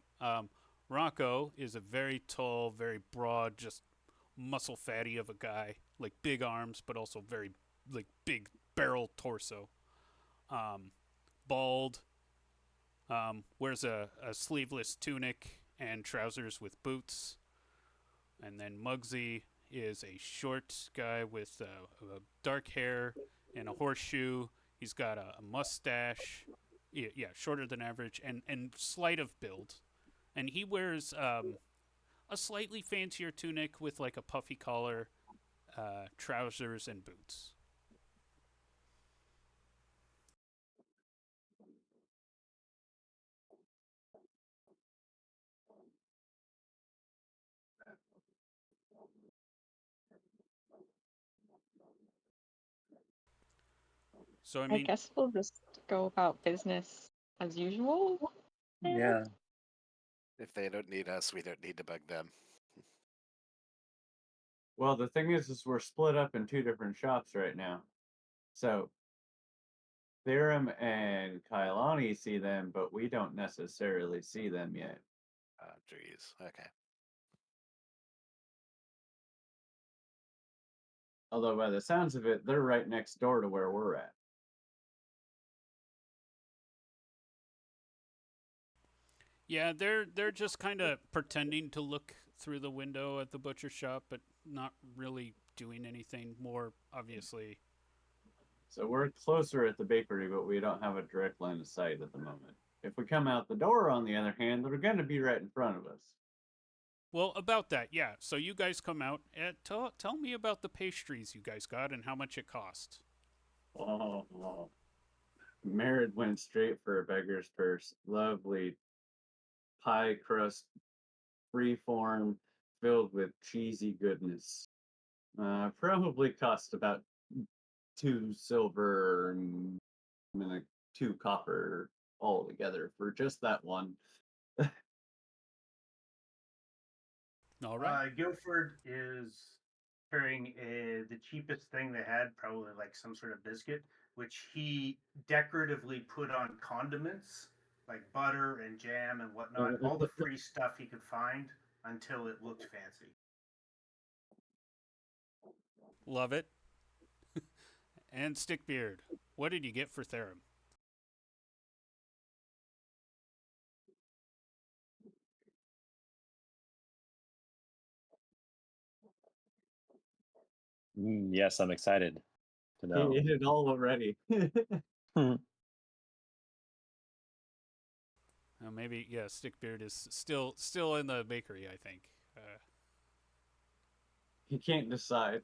Rocco is a very tall, very broad, just muscle fatty of a guy, like big arms, but also very like big barrel torso. Um, Bald, wears a sleeveless tunic and trousers with boots. And then Muggsy is a short guy with dark hair and a horseshoe. He's got a mustache. Yeah, shorter than average and slight of build. And he wears a slightly fancier tunic with like a puffy collar, trousers, and boots. So I I mean, guess we'll just go about business as usual. Yeah. If they don't need us, we don't need to bug them. Well, the thing is we're split up in two different shops right now. So Theorem and Kailani see them, but we don't necessarily see them yet. Jeez. Okay. Although by the sounds of it, they're right next door to where we're at. yeah, they're just kind of pretending to look through the window at the butcher shop, but not really doing anything more. Obviously, So we're closer at the bakery, but we don't have a direct line of sight at the moment. If we come out the door, on the other hand, they're going to be right in front of us. well, about that, yeah. So you guys come out and tell me about the pastries you guys got and how much it cost. Oh, Merritt went straight for a beggar's purse. Lovely pie crust, freeform, filled with cheesy goodness. Probably cost about 2 silver and 2 copper altogether for just that one. All right. Guilford is carrying the cheapest thing they had, probably like some sort of biscuit, which he decoratively put on condiments like butter and jam and whatnot, all the free stuff he could find until it looked fancy. Love it. And Stickbeard, what did you get for Therum? Yes, I'm excited to He know. ate it all already. Maybe Stickbeard is still in the bakery, I think. He can't decide.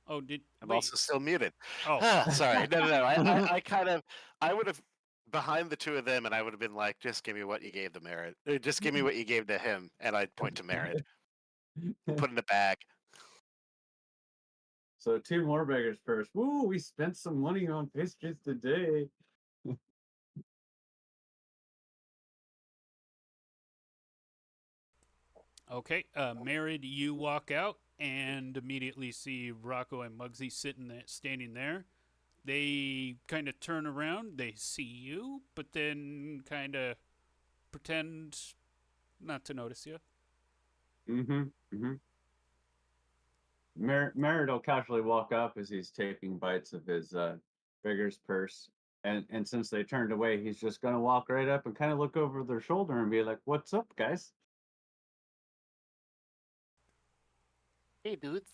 Oh, did I'm wait? also still muted. Oh, Sorry. No. I would have behind the two of them, and I would have been like, just give me what you gave the Merit. Just give me what you gave to him, and I'd point to Merit. Put in the bag. So 2 more beggars first. Woo, we spent some money on pastries today. okay. Married, you walk out and immediately see Rocco and Muggsy standing there. They kind of turn around. They see you, but then kind of pretend not to notice you. Merritt will casually walk up as he's taking bites of his beggar's purse. And since they turned away, he's just gonna walk right up and kind of look over their shoulder and be like, "What's up, guys?" Hey, dudes.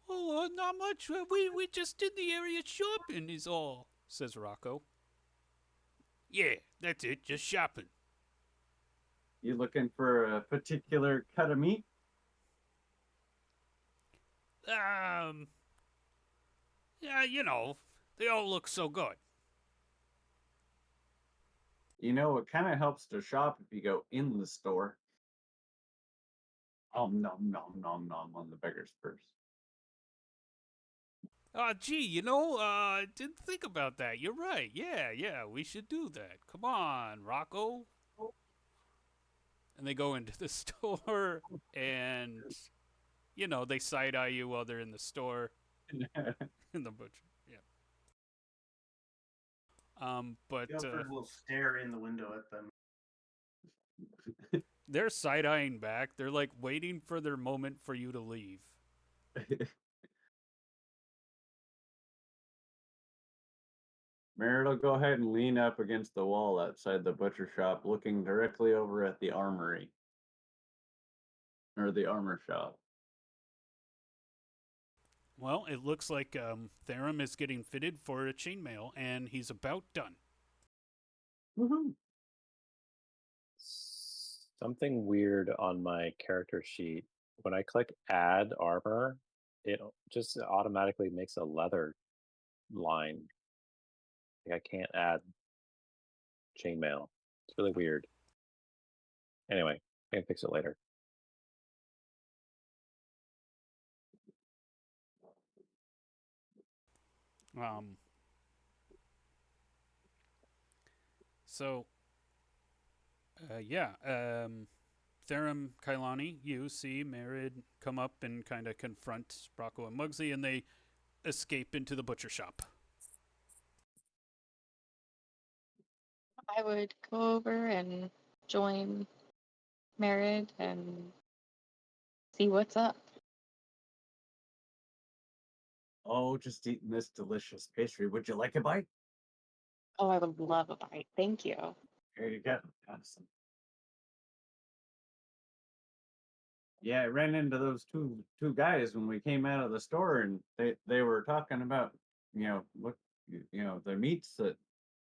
Oh, not much. We just did the area shopping, is all, says Rocco. Yeah, that's it. Just shopping. You looking for a particular cut of meat? Yeah, they all look so good. You know, it kind of helps to shop if you go in the store. Nom nom nom nom on the beggar's purse. Gee, didn't think about that. You're right. Yeah, we should do that. Come on, Rocco. And they go into the store and, they side eye you while they're in the store. In the butcher. Yeah. But Guilford will stare in the window at them. they're side eyeing back. They're like waiting for their moment for you to leave. Merritt will go ahead and lean up against the wall outside the butcher shop, looking directly over at the armory. Or the armor shop. Well, it looks like Therum is getting fitted for a chainmail, and he's about done. Woohoo! Something weird on my character sheet. When I click add armor, it just automatically makes a leather line. Like I can't add chainmail. It's really weird. Anyway, I can fix it later. So, Therum, Kailani, you see Merid come up and kind of confront Rocco and Muggsy, and they escape into the butcher shop. I would go over and join Merid and see what's up. Oh, just eating this delicious pastry. Would you like a bite? Oh, I would love a bite. Thank you. Here you go. Have some. Yeah, I ran into those two guys when we came out of the store, and they were talking about what the meats that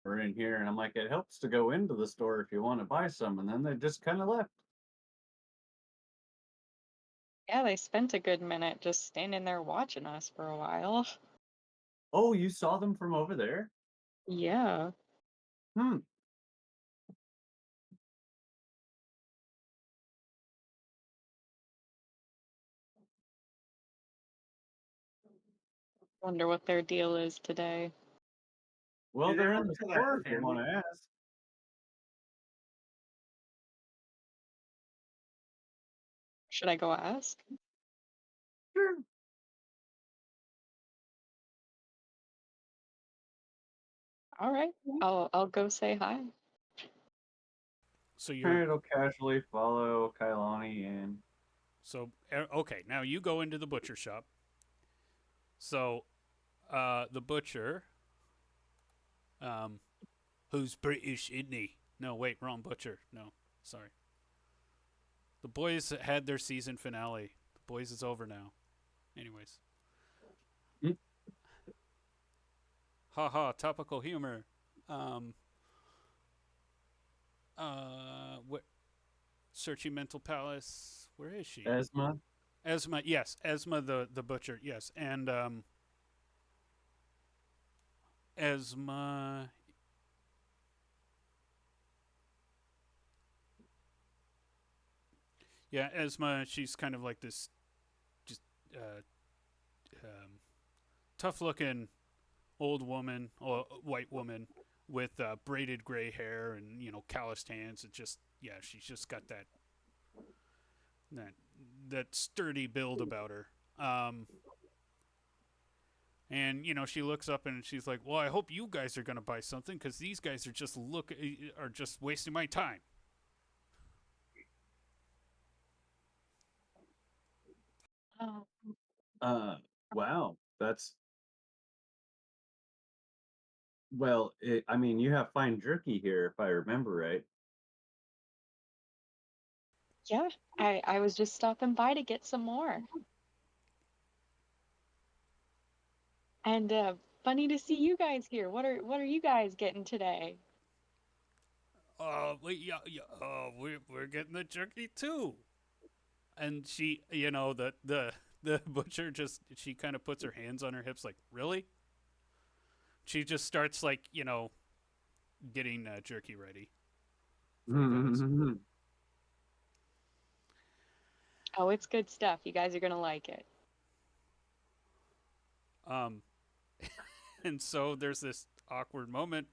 were in here, and I'm like, it helps to go into the store if you want to buy some, and then they just kind of left. Yeah, they spent a good minute just standing there watching us for a while. Oh, you saw them from over there? Yeah. Hmm. Wonder what their deal is today. Well, Do they they're in work the for that store if you want family? to ask. Should I go ask? Sure. All right, I'll go say hi. So you're Merritt will casually follow Kailani in. okay. Now you go into the butcher shop. So, the butcher, um, who's British, isn't he? No, wait, wrong butcher. No, sorry. The boys had their season finale. The boys is over now. Anyways, Mm. haha, topical humor. Um, what? Searching Mental Palace. Where is she? Esma. Esma, yes, Esma the butcher, yes, and Esma. Yeah, Esma. She's kind of like this, just uh, tough-looking old woman, or white woman, with braided gray hair and calloused hands. And just she's just got that that sturdy build about her. And she looks up and she's like, "Well, I hope you guys are gonna buy something because these guys are just wasting my time." Oh, Wow. That's well. I mean, you have fine jerky here, if I remember right. yeah, I was just stopping by to get some more. And funny to see you guys here. What are you guys getting today? We're getting the jerky too. And she, the butcher she kind of puts her hands on her hips, like, really? She just starts like getting jerky ready for you guys. Oh, it's good stuff. You guys are gonna like it. Um, and so there's this awkward moment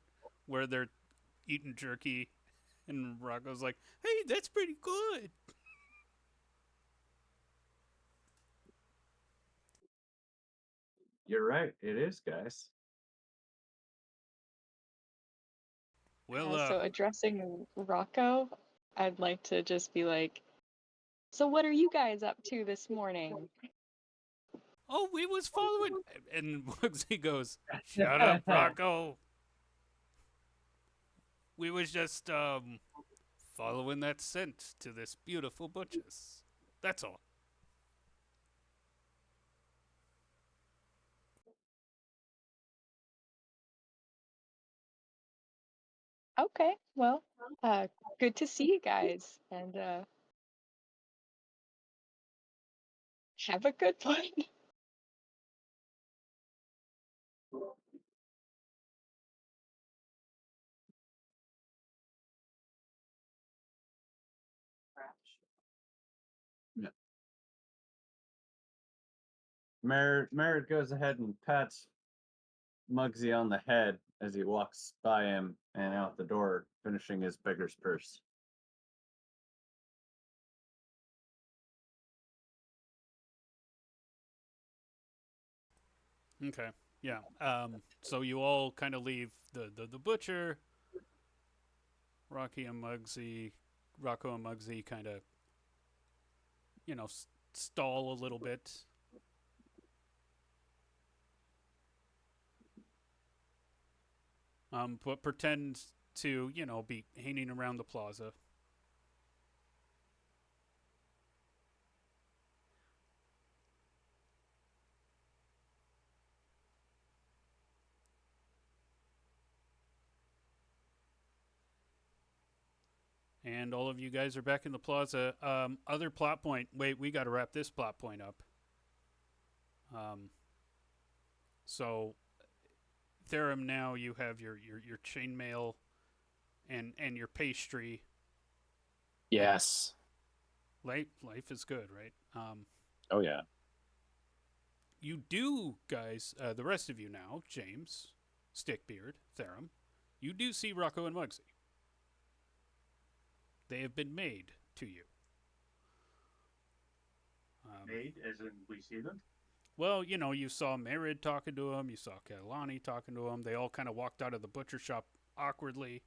where they're eating jerky, and Rocco's like, "Hey, that's pretty good." You're right. It is, guys. Well, So addressing Rocco, I'd like to just be like, so what are you guys up to this morning? oh, we was following, and Bugsy goes, "Shut up, Rocco. We was just following that scent to this beautiful butchess. That's all." Okay, well, good to see you guys, and have a good one. Yeah. Merritt goes ahead and pats Muggsy on the head as he walks by him and out the door, finishing his beggar's purse. Okay. Yeah. So you all kind of leave the butcher. Rocky and Muggsy, Rocco and Muggsy kind of, stall a little bit. But pretend to, be hanging around the plaza. And all of you guys are back in the plaza. Other plot point. Wait, we got to wrap this plot point up. So, Therum, now you have your chainmail and your pastry. Yes. Life is good, right? Oh yeah. You do, guys, the rest of you now, James, Stickbeard, Therum, you do see Rocco and Muggsy. They have been made to you. Made, as in we see them. Well, you know, you saw Merid talking to him, you saw Kailani talking to him. They all kind of walked out of the butcher shop awkwardly.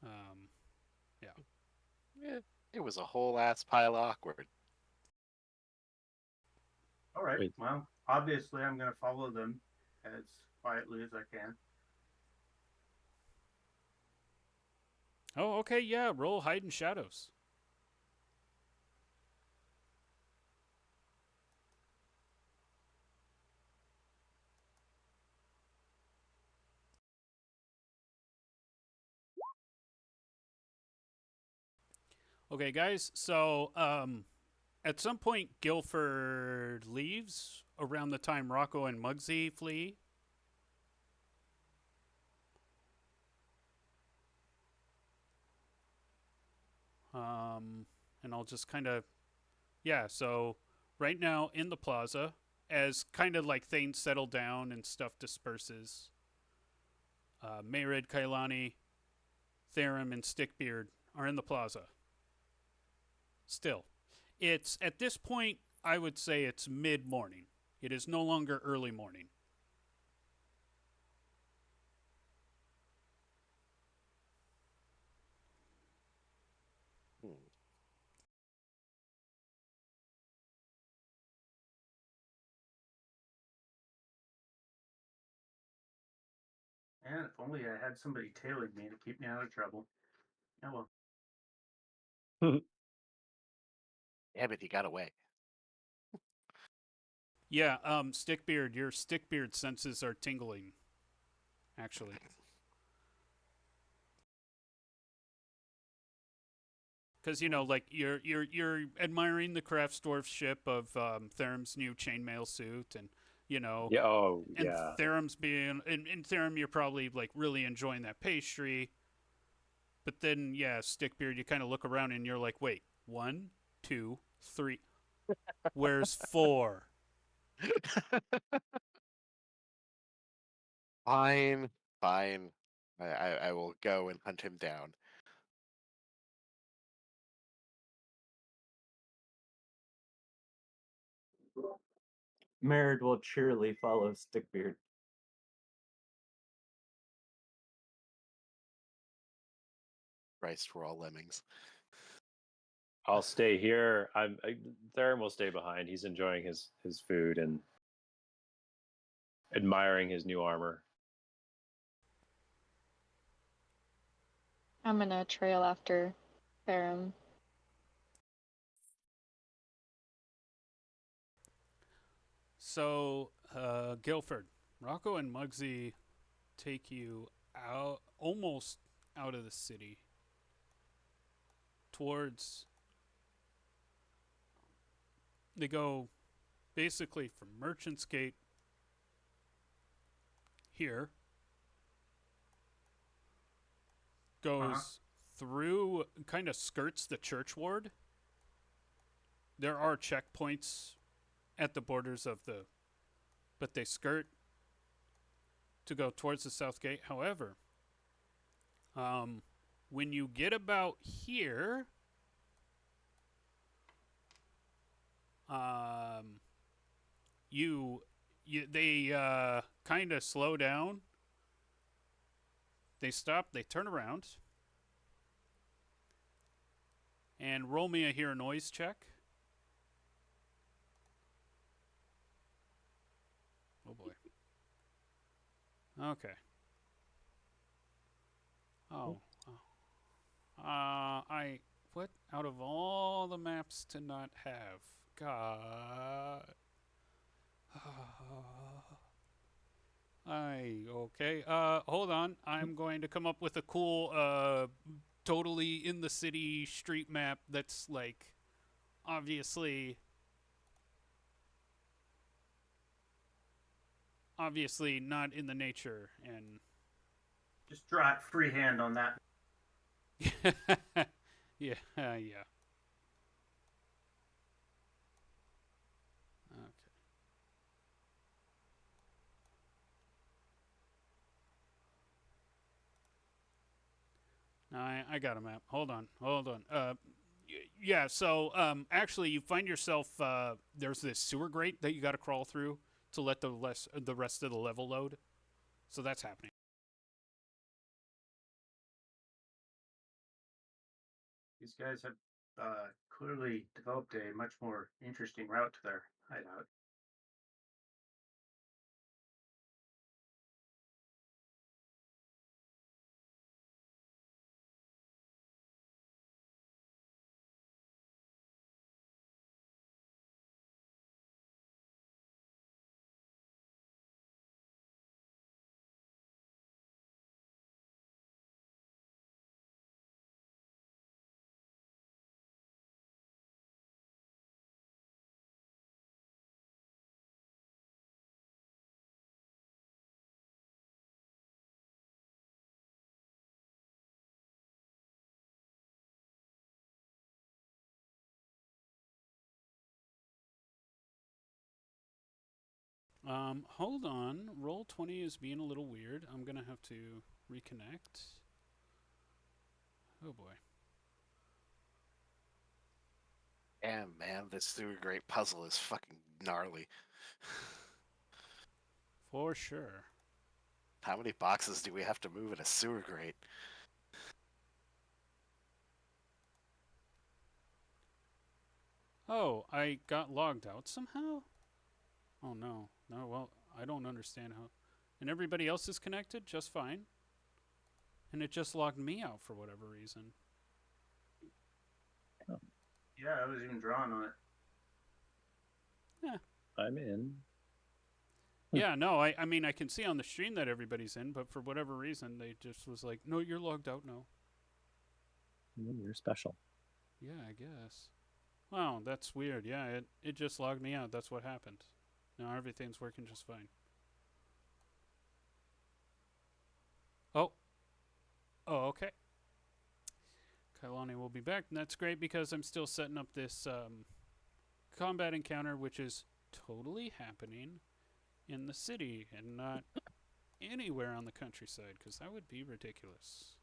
Yeah. Yeah, it was a whole ass pile of awkward. All right. Wait. Well, obviously, I'm going to follow them as quietly as I can. Oh, okay, yeah. Roll hide in shadows. Okay, guys. So, at some point, Guilford leaves around the time Rocco and Muggsy flee. And I'll just kind of, yeah. So, right now in the plaza, as kind of like things settle down and stuff disperses, Mayrid, Kailani, Therum, and Stickbeard are in the plaza. Still, it's at this point, I would say it's mid morning. It is no longer early morning. Hmm. And if only I had somebody tailing me to keep me out of trouble. Oh well. Damn it, he got away. Yeah, Stickbeard, your Stickbeard senses are tingling. Actually, because you know, like you're admiring the Kraftsdorf ship of Therum's new chainmail suit, and you know, Yeah. Oh, and yeah. Therum's being in Therum, you're probably like really enjoying that pastry. But then, yeah, Stickbeard, you kind of look around and you're like, wait, 1, 2, 3. Where's 4? Fine, fine. I will go and hunt him down. Merritt will cheerily follow Stickbeard. Christ, we're all lemmings. I'll stay here. Theron will stay behind. He's enjoying his food and admiring his new armor. I'm gonna trail after Farum. So, Guilford, Rocco and Muggsy take you out, almost out of the city, towards. They go basically from Merchant's Gate here, goes through, kind of skirts the church ward. There are checkpoints at the borders of the, but they skirt to go towards the south gate. However, when you get about here, they kind of slow down. They stop. They turn around and roll me a hear noise check. Oh boy. Okay. Oh. What out of all the maps to not have? God. Okay. Hold on. I'm going to come up with a cool totally in the city street map that's like obviously not in the nature and Just draw it freehand on that. yeah. Okay. I got a map. Hold on. Yeah, so actually, you find yourself there's this sewer grate that you got to crawl through to let the rest of the level load. So that's happening. These guys have clearly developed a much more interesting route to their hideout. Hold on. Roll 20 is being a little weird. I'm gonna have to reconnect. Oh boy. Damn, man, this sewer grate puzzle is fucking gnarly. For sure. How many boxes do we have to move in a sewer grate? Oh, I got logged out somehow? Oh no. No, well, I don't understand how. And everybody else is connected just fine. And it just logged me out for whatever reason. Yeah, I was even drawing on it. I'm in. Yeah, no, I mean, I can see on the stream that everybody's in, but for whatever reason, they just was like, no, you're logged out now. You're special. Yeah, I guess. Wow, that's weird. Yeah, it just logged me out. That's what happened. Now everything's working just fine. Oh. Oh, okay. Kailani will be back, and that's great because I'm still setting up this combat encounter, which is totally happening in the city and not anywhere on the countryside, because that would be ridiculous.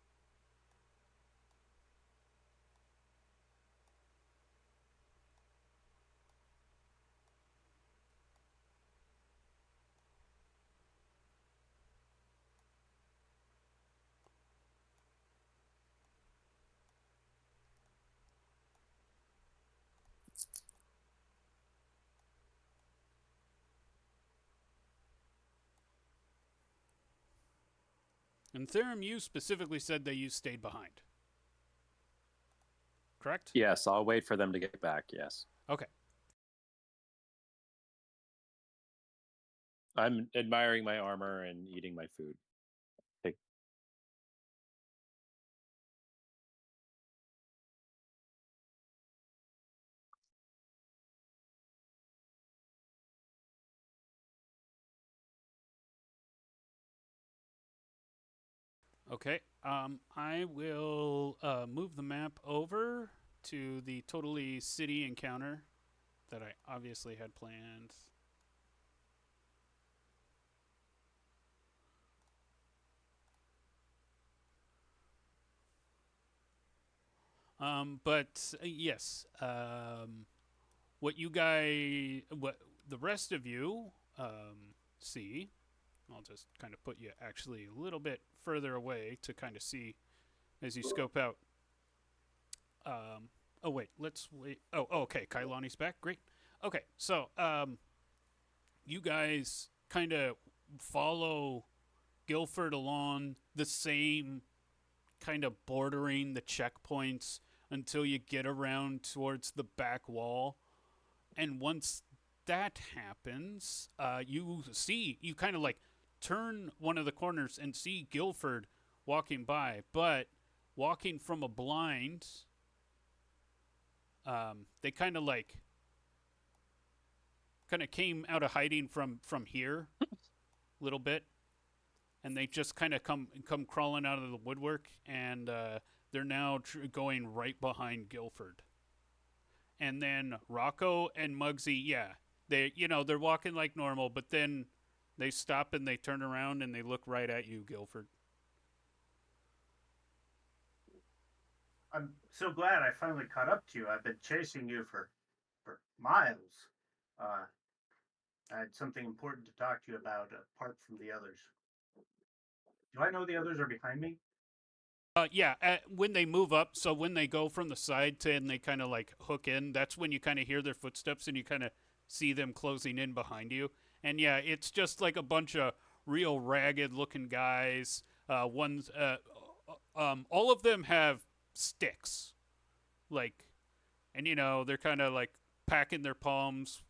And Therum, you specifically said that you stayed behind. Correct? Yes, I'll wait for them to get back. Yes. Okay. I'm admiring my armor and eating my food. Okay. I will move the map over to the totally city encounter that I obviously had planned. But yes, what the rest of you see, I'll just kind of put you actually a little bit further away to kind of see as you scope out. Oh wait, let's wait. Oh, okay, Kailani's back. Great. Okay, so you guys kind of follow Guilford along the same kind of bordering the checkpoints until you get around towards the back wall. And once that happens, you kind of like turn one of the corners and see Guilford walking by, but walking from a blind. They kind of came out of hiding from here a little bit, and they just kind of come crawling out of the woodwork, and they're now going right behind Guilford. And then Rocco and Muggsy, yeah, they're walking like normal, but then they stop and they turn around and they look right at you, Guilford. I'm so glad I finally caught up to you. I've been chasing you for miles. Uh, I had something important to talk to you about apart from the others. Do I know the others are behind me? Yeah, when they move up, so when they go from the side to and they kind of like hook in, that's when you kind of hear their footsteps and you kind of see them closing in behind you. And yeah, it's just like a bunch of real ragged looking guys. All of them have sticks, like, and they're kind of like packing their palms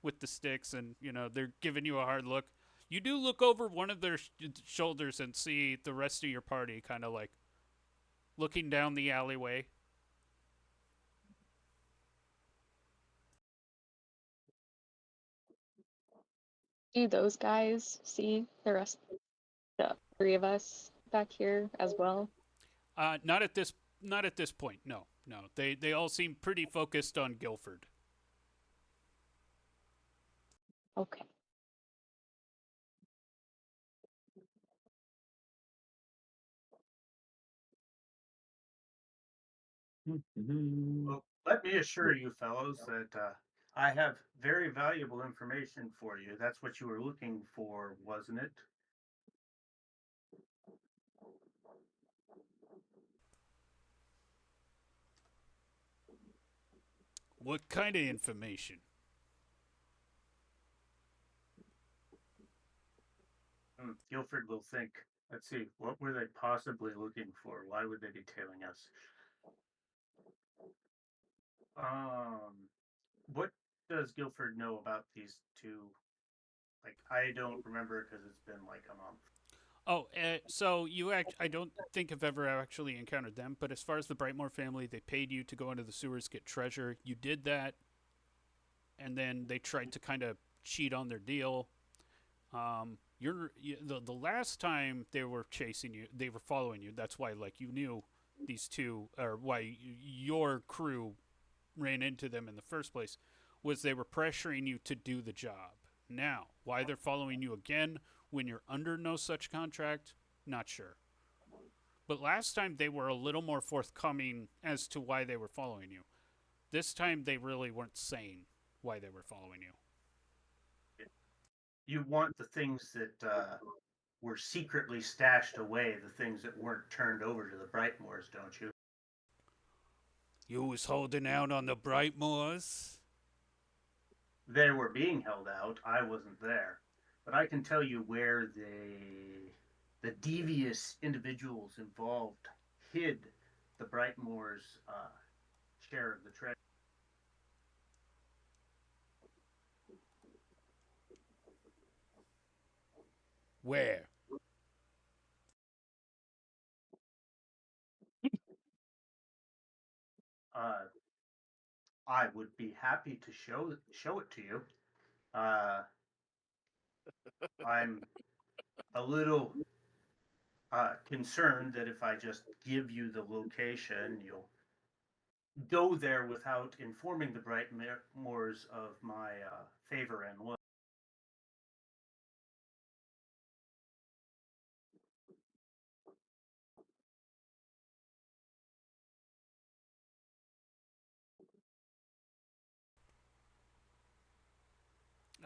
with the sticks, and they're giving you a hard look. You do look over one of their shoulders and see the rest of your party kind of like looking down the alleyway. Do those guys see the three of us back here as well? Not at this point. No, no. They all seem pretty focused on Guilford. Okay. Well, let me assure you, fellows, that I have very valuable information for you. That's what you were looking for, wasn't it? What kind of information? Guilford will think. Let's see, what were they possibly looking for? Why would they be tailing us? What does Guilford know about these two? Like, I don't remember because it's been like a month. Oh, so I don't think I've ever actually encountered them, but as far as the Brightmore family, they paid you to go into the sewers, get treasure. You did that, and then they tried to kind of cheat on their deal. The last time they were chasing you, they were following you. That's why, like, you knew these two, or why your crew ran into them in the first place, was they were pressuring you to do the job. Now, why they're following you again when you're under no such contract, not sure. But last time they were a little more forthcoming as to why they were following you. This time they really weren't saying why they were following you. You want the things that were secretly stashed away, the things that weren't turned over to the Brightmoors, don't you? You was holding out on the Brightmoors? They were being held out. I wasn't there, but I can tell you where the devious individuals involved hid the Brightmoors' share of the treasure. Where? Uh, I would be happy to show it to you. Uh, I'm a little concerned that if I just give you the location, you'll go there without informing the Brightmoors of my favor and look.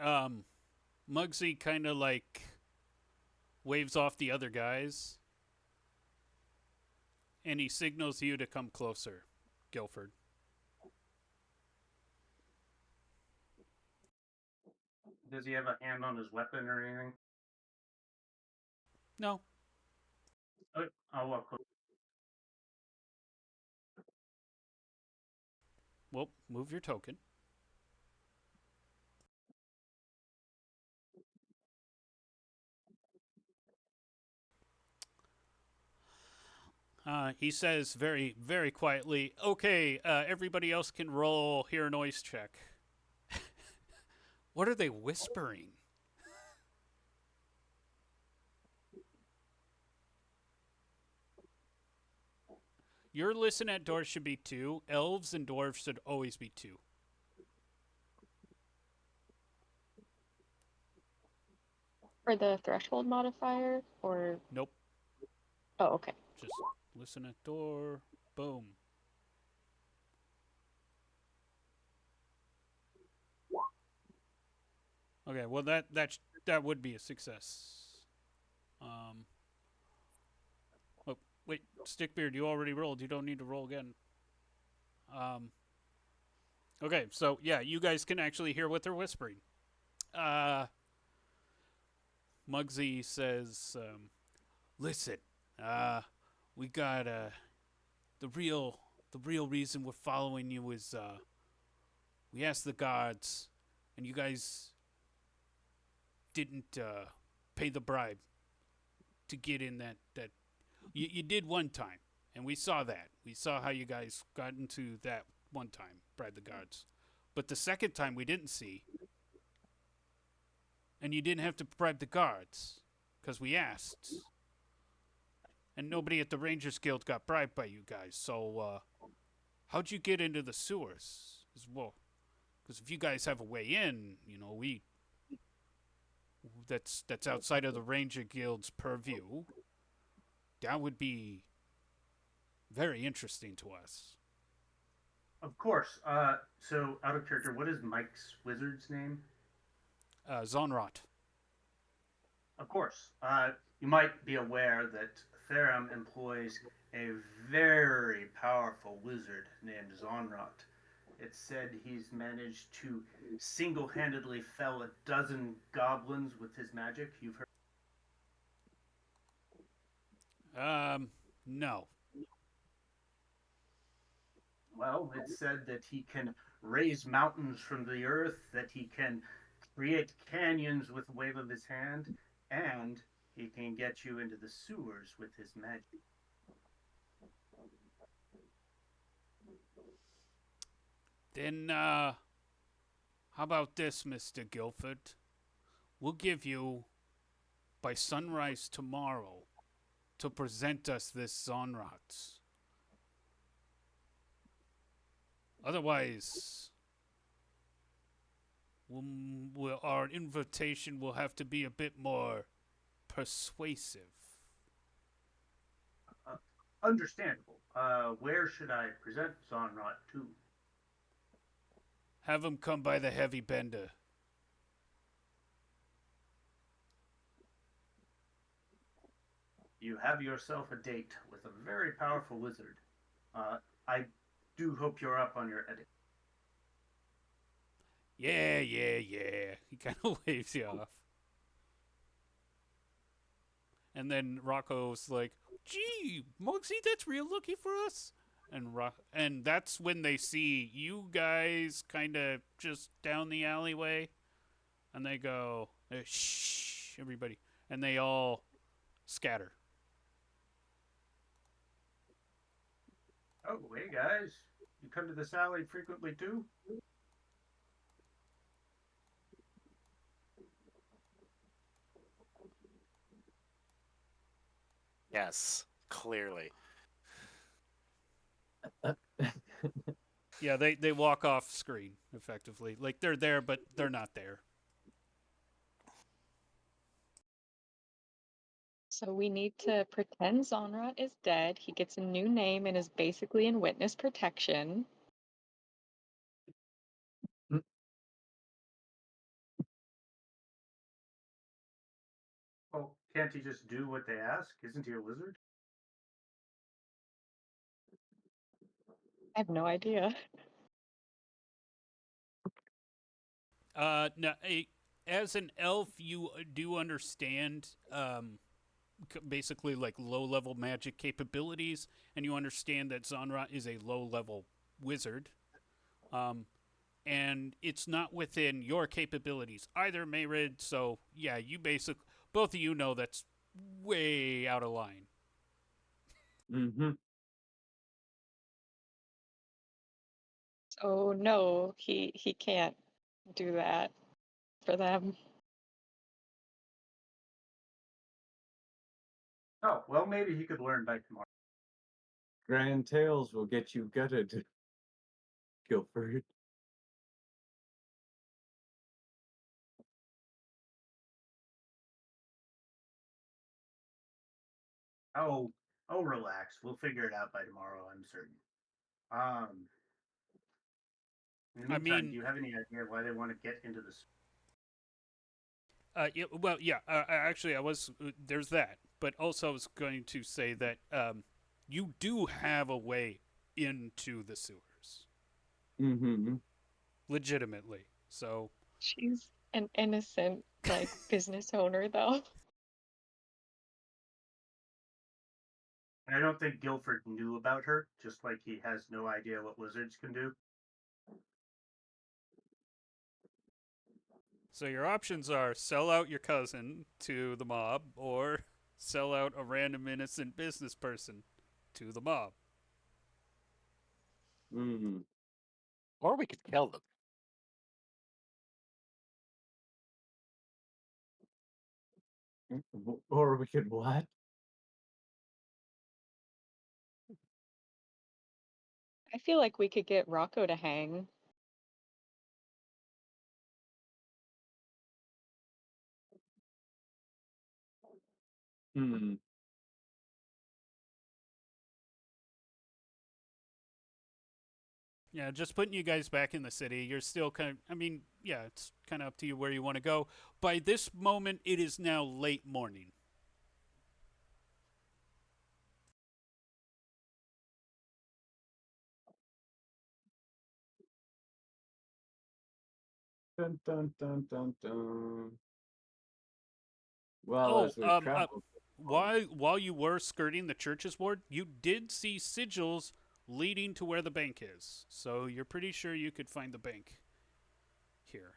Um, Muggsy kind of like waves off the other guys and he signals you to come closer, Guilford. Does he have a hand on his weapon or anything? No. Okay, I'll walk close. Well, move your token. He says very, very quietly, okay, everybody else can roll hear a noise check. What are they whispering? Your listen at doors should be 2. Elves and dwarves should always be 2. For the threshold modifier, or Nope. oh, okay. Just listen at door. Boom. Okay, well that would be a success. Um, oh, wait, Stickbeard, you already rolled. You don't need to roll again. Okay, so yeah, you guys can actually hear what they're whispering. Muggsy says, "Listen, we got the real reason we're following you is we asked the guards, and you guys didn't pay the bribe to get in that you did one time, and we saw that. We saw how you guys got into that one time, bribed the guards. But the second time we didn't see, and you didn't have to bribe the guards because we asked, and nobody at the Rangers Guild got bribed by you guys. So how'd you get into the sewers? Because if you guys have a way in, we that's outside of the Ranger Guild's purview. That would be very interesting to us." Of course. So out of character, what is Mike's wizard's name? Zonrot. Of course. You might be aware that Therum employs a very powerful wizard named Zonrot. It's said he's managed to single-handedly fell a dozen goblins with his magic. You've heard. No. Well, it's said that he can raise mountains from the earth, that he can create canyons with a wave of his hand, and he can get you into the sewers with his magic. Then, how about this, Mr. Guilford? We'll give you, by sunrise tomorrow, to present us this Zonrot. Otherwise, our invitation will have to be a bit more persuasive. Understandable. Where should I present Zonrot to? Have him come by the Heavy Bender. You have yourself a date with a very powerful wizard. I do hope you're up on your etiquette. Yeah. He kind of waves you off. And then Rocco's like, "Gee, Muggsy, that's real lucky for us." And that's when they see you guys kind of just down the alleyway. And they go, "Shh, everybody." And they all scatter. Oh, hey guys. You come to this alley frequently too? Yes, clearly. Yeah, they walk off screen, effectively. Like, they're there, but they're not there. So we need to pretend Zonrot is dead. He gets a new name and is basically in witness protection. Well, can't he just do what they ask? Isn't he a wizard? I have no idea. No, as an elf, you do understand basically like low-level magic capabilities, and you understand that Zonra is a low-level wizard. And it's not within your capabilities either, Mayrid. So yeah, both of you know that's way out of line. Mm-hmm. So no, he can't do that for them. Oh, well, maybe he could learn by tomorrow. Grand Tales will get you gutted, Guilford. How Oh, relax. We'll figure it out by tomorrow, I'm certain. Um, in the I meantime, do mean, you have any idea why they want to get into this? yeah, well, yeah. Actually, I was there's that, but also I was going to say that you do have a way into the sewers, Mm-hmm. legitimately. So, She's an innocent, like, business owner, though. And I don't think Guilford knew about her, just like he has no idea what wizards can do. so your options are sell out your cousin to the mob, or sell out a random innocent business person to the mob. Mm-hmm. Or we could kill them. Or we could what? I feel like we could get Rocco to hang. Hmm. Yeah, just putting you guys back in the city. You're still kind of, I mean, yeah, it's kind of up to you where you want to go. By this moment, it is now late morning. Dun dun dun dun dun. Well, Oh, as we travel, while you were skirting the church's ward, you did see sigils leading to where the bank is. So you're pretty sure you could find the bank here.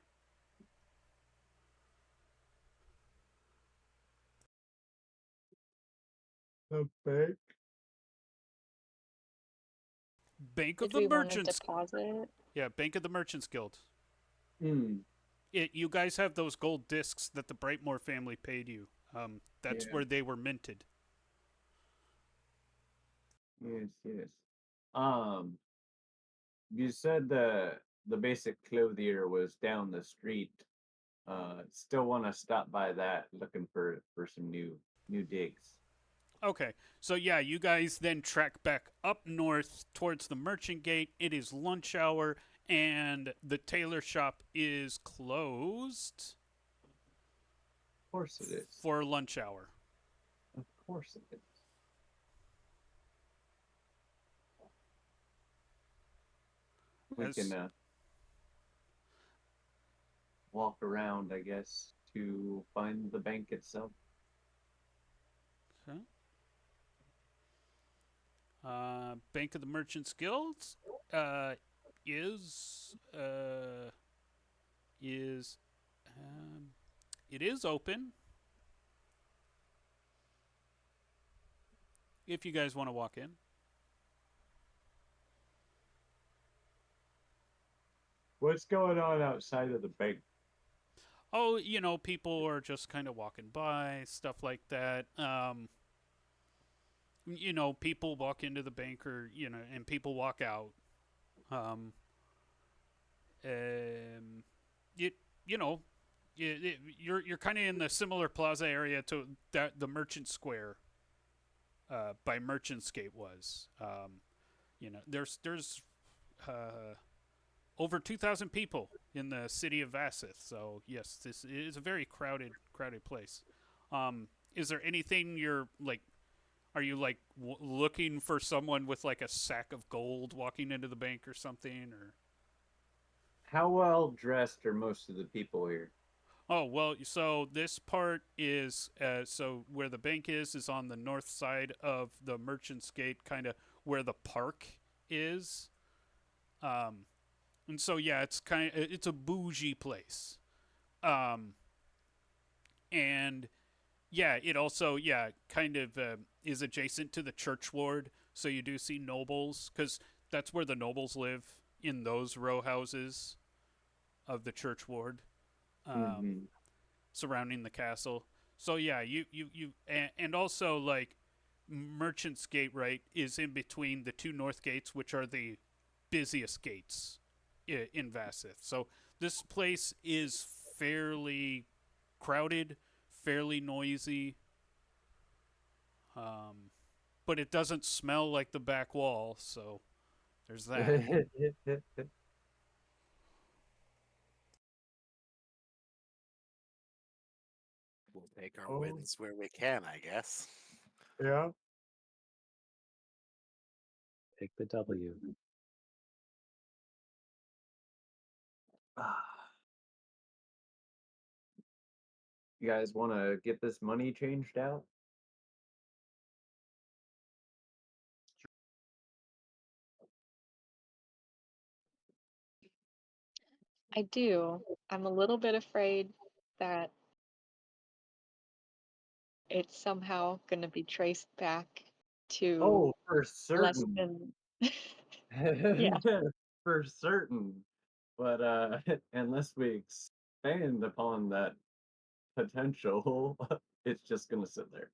the bank. Bank of Did the we want to Merchants. deposit? Yeah, Bank of the Merchants Guild. Hmm. You guys have those gold discs that the Brightmore family paid you. That's Yeah. where they were minted. Yes. Yes. Um. You said the basic clothier was down the street. Still want to stop by that, looking for some new digs. Okay, so yeah, you guys then track back up north towards the merchant gate. It is lunch hour, and the tailor shop is closed Of course it is. for lunch hour. Of course it is. We can As walk around, I guess, to find the bank itself. okay. Bank of the Merchants Guild uh, is uh, is um, it is open if you guys want to walk in. What's going on outside of the bank? Oh, people are just kind of walking by, stuff like that. People walk into the bank, or and people walk out. Um, um, it, you know, you're kind of in the similar plaza area to that the Merchant Square, by Merchant's Gate was. There's over 2,000 people in the city of Vassith. So yes, this is a very crowded place. Is there anything you're like? Are you like looking for someone with like a sack of gold walking into the bank or something? Or How well dressed are most of the people here? oh well, so this part is so where the bank is on the north side of the Merchant's Gate, kind of where the park is. Um, and so yeah, it's a bougie place. Um, and yeah, it also kind of is adjacent to the church ward, so you do see nobles because that's where the nobles live, in those row houses of the church ward, um, Mm-hmm. surrounding the castle. So yeah, and also like Merchant's Gate, right, is in between the two north gates, which are the busiest gates in Vassith. So this place is fairly crowded, fairly noisy. Um, but it doesn't smell like the back wall, so there's that. We'll take our Oh. wins where we can, I guess. Yeah. Take the W. You guys want to get this money changed out? I do. I'm a little bit afraid that it's somehow going to be traced back to Oh, for less certain. than. Yeah. For certain. But unless we expand upon that potential, it's just gonna sit there.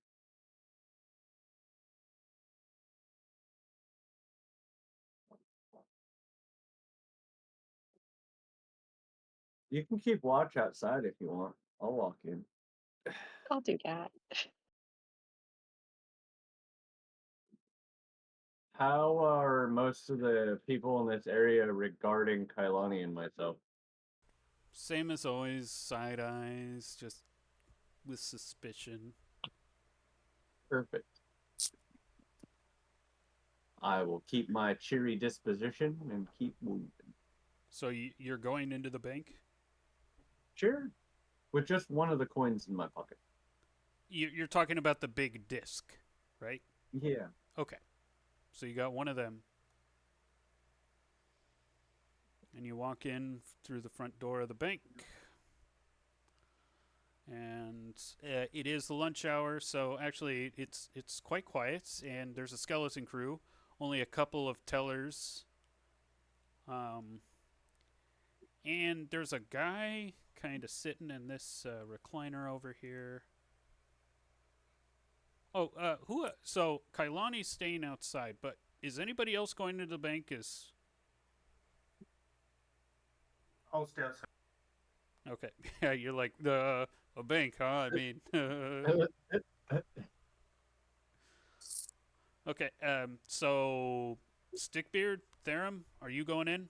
You can keep watch outside if you want. I'll walk in. I'll do that. How are most of the people in this area regarding Kailani and myself? Same as always, side eyes, just with suspicion. Perfect. I will keep my cheery disposition and keep moving. So you're going into the bank? Sure. With just one of the coins in my pocket. You're talking about the big disc, right? Yeah. Okay. So you got one of them. And you walk in through the front door of the bank. And it is the lunch hour, so actually it's quite quiet, and there's a skeleton crew, only a couple of tellers. And there's a guy kind of sitting in this recliner over here. Oh, so Kailani's staying outside, but is anybody else going to the bank? I'll stay outside. Okay. Yeah, you're like a bank, huh? I mean, okay. So Stickbeard, Therum, are you going in?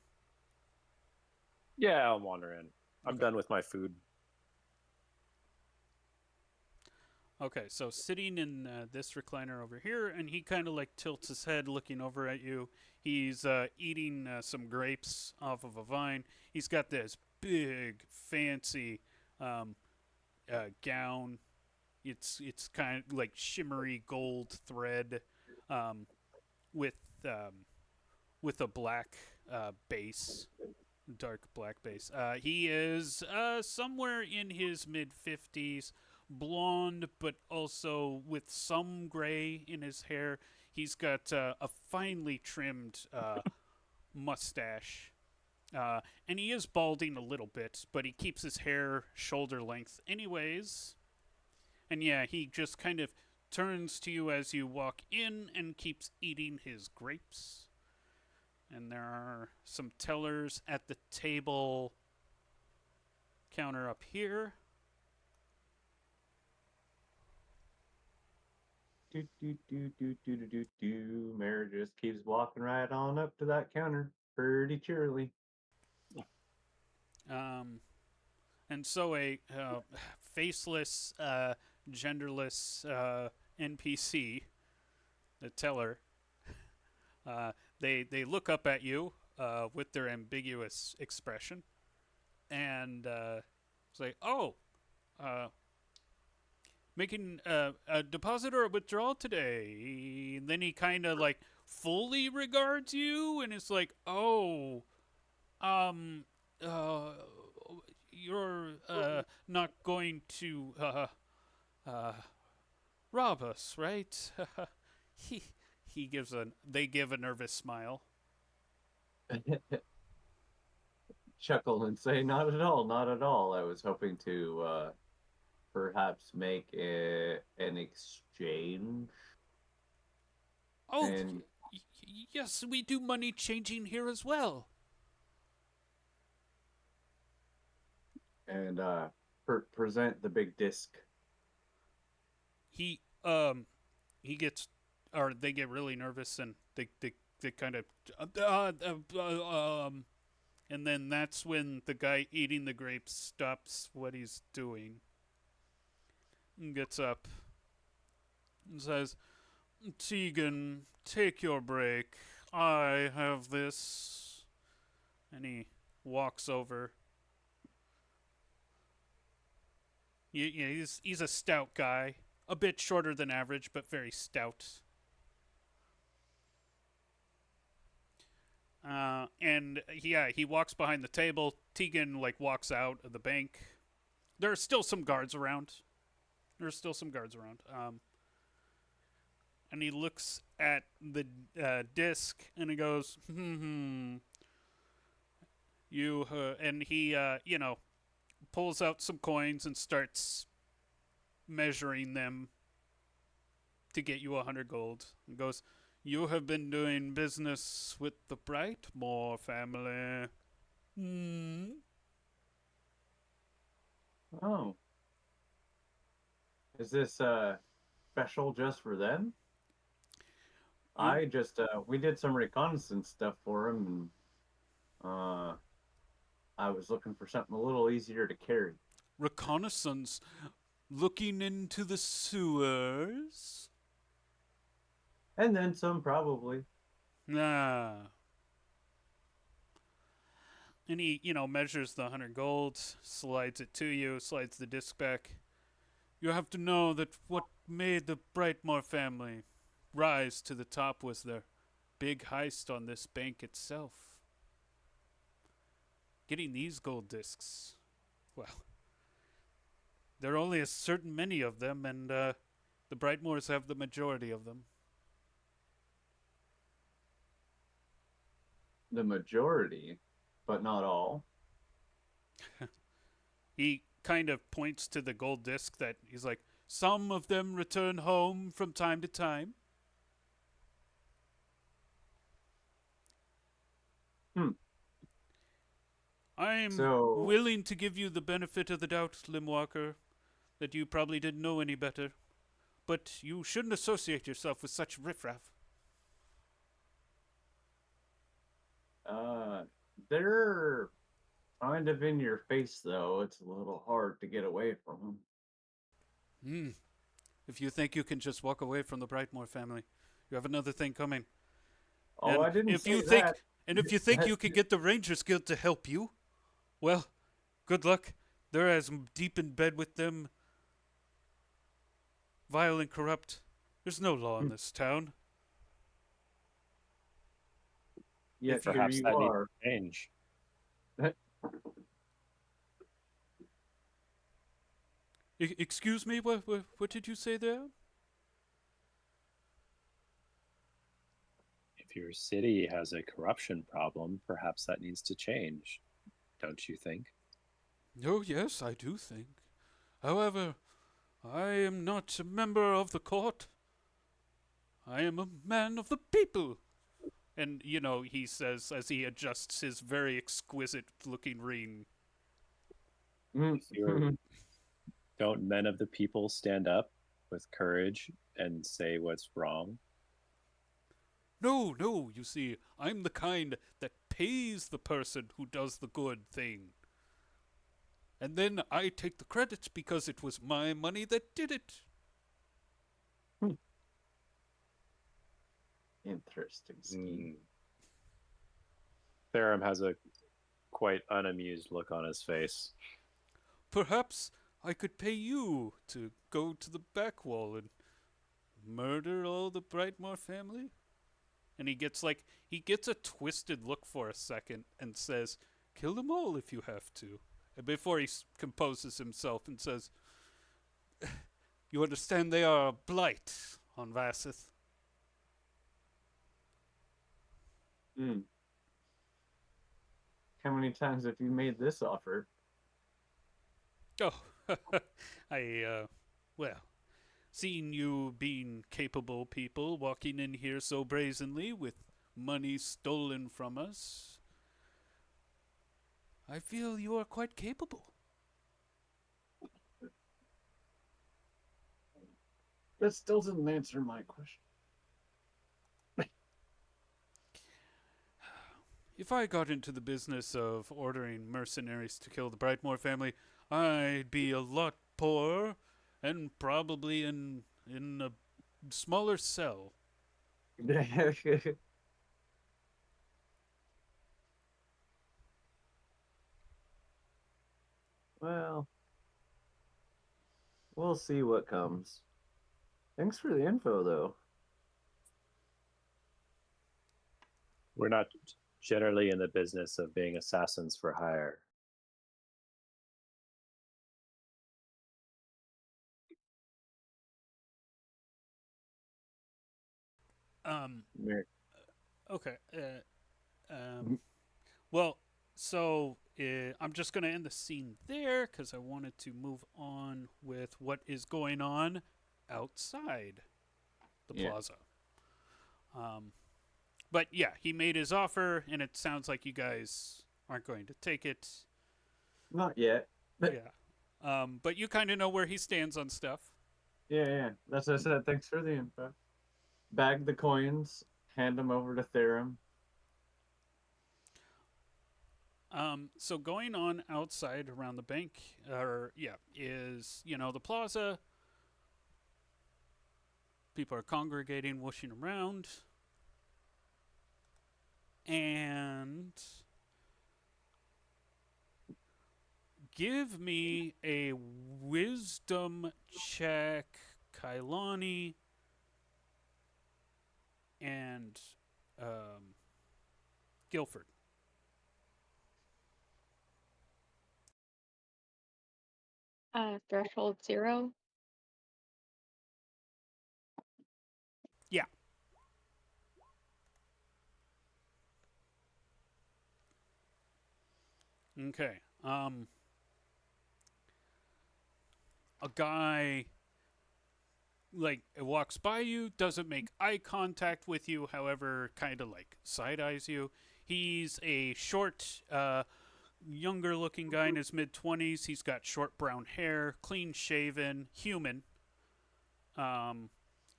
Yeah, I'll wander in. I'm Okay. done with my food. Okay, so sitting in this recliner over here, and he kind of like tilts his head looking over at you. He's eating some grapes off of a vine. He's got this big, fancy gown. It's kind of like shimmery gold thread um, with with a black base, dark black base. He is somewhere in his mid 50s, blonde, but also with some gray in his hair. He's got a finely trimmed mustache. And he is balding a little bit, but he keeps his hair shoulder length, anyways. And yeah, he just kind of turns to you as you walk in and keeps eating his grapes. And there are some tellers at the table counter up here. Mary just keeps walking right on up to that counter pretty cheerily. And so a faceless, genderless NPC, the teller, they look up at you with their ambiguous expression, and say, "Oh, making a deposit or a withdrawal today." And then he kind of like fully regards you, and it's like, "Oh, um, uh, you're not going to rob us, right?" he they give a nervous smile. Chuckle and say, "Not at all, not at all. I was hoping to perhaps make an exchange." Oh, And yes, we do money changing here as well. and present the big disc. He um he gets or they get really nervous and they kind of and then that's when the guy eating the grapes stops what he's doing and gets up and says, Tegan, take your break. I have this. And he walks over. He's a stout guy. A bit shorter than average, but very stout. And yeah, he walks behind the table. Tegan like walks out of the bank. There are still some guards around. And he looks at the disc and he goes, you and he pulls out some coins and starts measuring them to get you 100 gold. And goes, you have been doing business with the Brightmore family. Oh. Is this special just for them? I just we did some reconnaissance stuff for him, and I was looking for something a little easier to carry. Reconnaissance? Looking into the sewers? And then some, probably. Nah. And he, measures the 100 gold, slides it to you, slides the disc back. You have to know that what made the Brightmore family rise to the top was their big heist on this bank itself. Getting these gold discs, well, there are only a certain many of them, and the Brightmores have the majority of them. The majority, but not all. He kind of points to the gold disc that he's like, some of them return home from time to time. I'm willing to give you the benefit of the doubt, Limwalker, that you probably didn't know any better. But you shouldn't associate yourself with such riffraff. They're kind of in your face, though. It's a little hard to get away from them. If you think you can just walk away from the Brightmore family, you have another thing coming. Oh, and I didn't if say you that. think, and if you think you can get the Rangers Guild to help you, well, good luck. They're as deep in bed with them, vile and corrupt. There's no law in this town. Yet here Perhaps you that needs are. to change. Excuse me, what did you say there? If your city has a corruption problem, perhaps that needs to change, don't you think? Oh, yes, I do think. However, I am not a member of the court. I am a man of the people. And, he says as he adjusts his very exquisite-looking ring. Don't men of the people stand up with courage and say what's wrong? No, you see, I'm the kind that pays the person who does the good thing. And then I take the credit because it was my money that did it. Interesting scheme. Therum has a quite unamused look on his face. Perhaps I could pay you to go to the back wall and murder all the Brightmore family? And he gets a twisted look for a second and says, kill them all if you have to. And before he composes himself and says, you understand they are a blight on Vassith. How many times have you made this offer? Oh, seeing you being capable people walking in here so brazenly with money stolen from us, I feel you are quite capable. That still doesn't answer my question. if I got into the business of ordering mercenaries to kill the Brightmore family, I'd be a lot poorer and probably in a smaller cell. Well, we'll see what comes. Thanks for the info, though. We're not generally in the business of being assassins for hire. Mer- Okay. Well, so I'm just going to end the scene there because I wanted to move on with what is going on outside the Yeah. plaza. But yeah, he made his offer, and it sounds like you guys aren't going to take it. Not yet. Yeah. But you kind of know where he stands on stuff. Yeah. That's what I said. Thanks for the info. Bag the coins, hand them over to Therum. So going on outside around the bank, is the plaza. People are congregating, whooshing around, and give me a wisdom check, Kailani, and Guilford. Threshold 0. Yeah. Okay. A guy walks by you, doesn't make eye contact with you, however, kind of like side eyes you. He's a short, younger looking guy in his mid 20s. He's got short brown hair, clean shaven, human.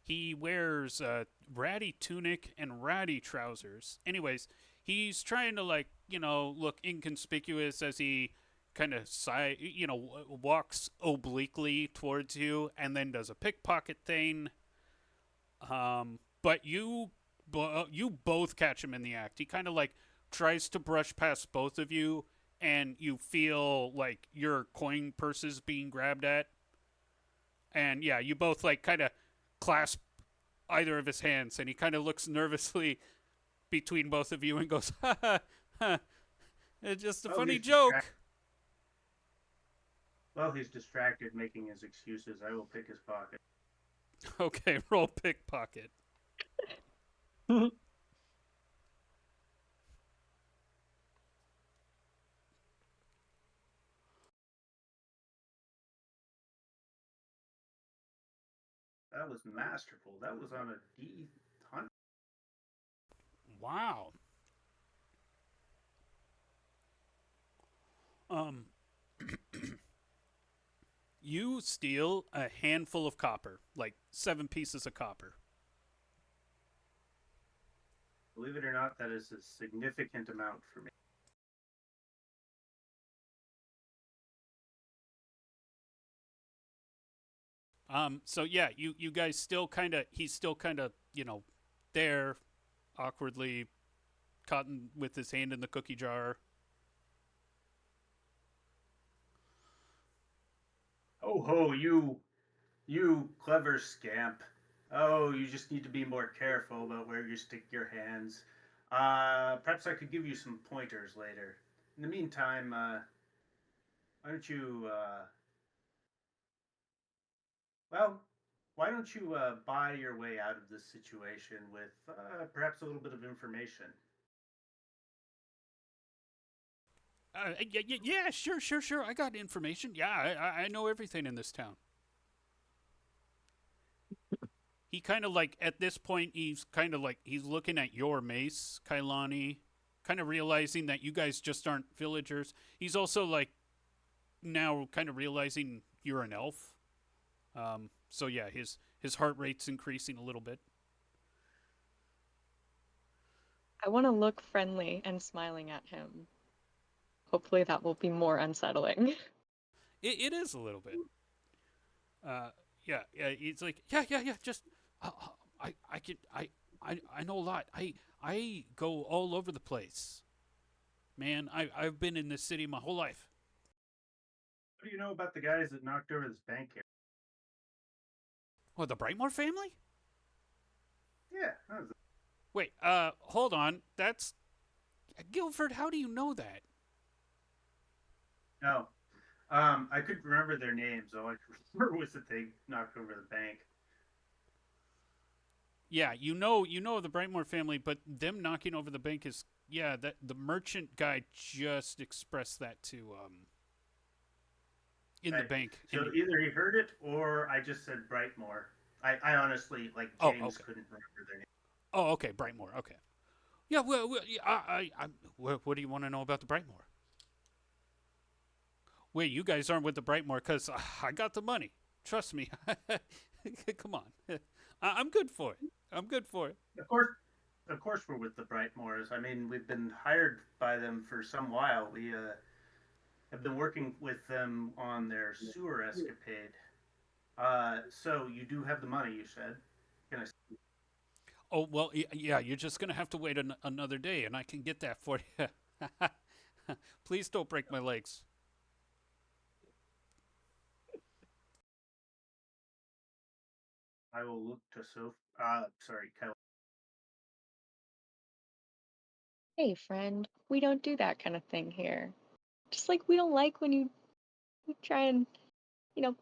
He wears a ratty tunic and ratty trousers. Anyways, he's trying to look inconspicuous as he kind of walks obliquely towards you and then does a pickpocket thing. But you both catch him in the act. He kind of tries to brush past both of you, and you feel like your coin purse is being grabbed at. And yeah, you both kind of clasp either of his hands, and he kind of looks nervously between both of you and goes, "Ha ha ha! It's just a funny he's joke." Well, he's distracted making his excuses. I will pick his pocket. Okay, roll pickpocket. That was masterful. That was on a D100. Wow. You steal a handful of copper, like 7 pieces of copper. Believe it or not, that is a significant amount for me. So yeah, you guys still he's still there, awkwardly caught with his hand in the cookie jar. Oh ho, you clever scamp. Oh, you just need to be more careful about where you stick your hands. Perhaps I could give you some pointers later. In the meantime, why don't you, well, why don't you buy your way out of this situation with perhaps a little bit of information? Yeah, sure. I got information. Yeah, I know everything in this town. He kind of at this point, he's kind of he's looking at your mace, Kailani, kind of realizing that you guys just aren't villagers. He's also now kind of realizing you're an elf. So yeah, his heart rate's increasing a little bit. I want to look friendly and smiling at him. Hopefully that will be more unsettling. It is a little bit. Uh, yeah, yeah. It's like, yeah. Just, I can, I know a lot. I go all over the place, man. I've been in this city my whole life. What do you know about the guys that knocked over this bank here? What, the Brightmore family? Yeah, that was Wait, hold on. That's Guilford. How do you know that? no. I couldn't remember their names. All I could remember was that they knocked over the bank. Yeah, you know the Brightmore family, but them knocking over the bank is that the merchant guy just expressed that to in the Right. bank. So And either he heard it or I just said Brightmore. I honestly, like, oh, James okay. couldn't remember their name. Oh, okay, Brightmore. Okay. Yeah, well yeah, what do you want to know about the Brightmore? Wait, you guys aren't with the Brightmore because I got the money. Trust me. Come on. I'm good for it. I'm good for it. Of course, we're with the Brightmores. I mean, we've been hired by them for some while. We have been working with them on their sewer escapade. So you do have the money, you said. Can I? Oh, well, yeah, you're just going to have to wait another day, and I can get that for you. Please don't break my legs. I will look to sorry, Kyle. Hey, friend, we don't do that kind of thing here. Just like we don't like when you try and, you know,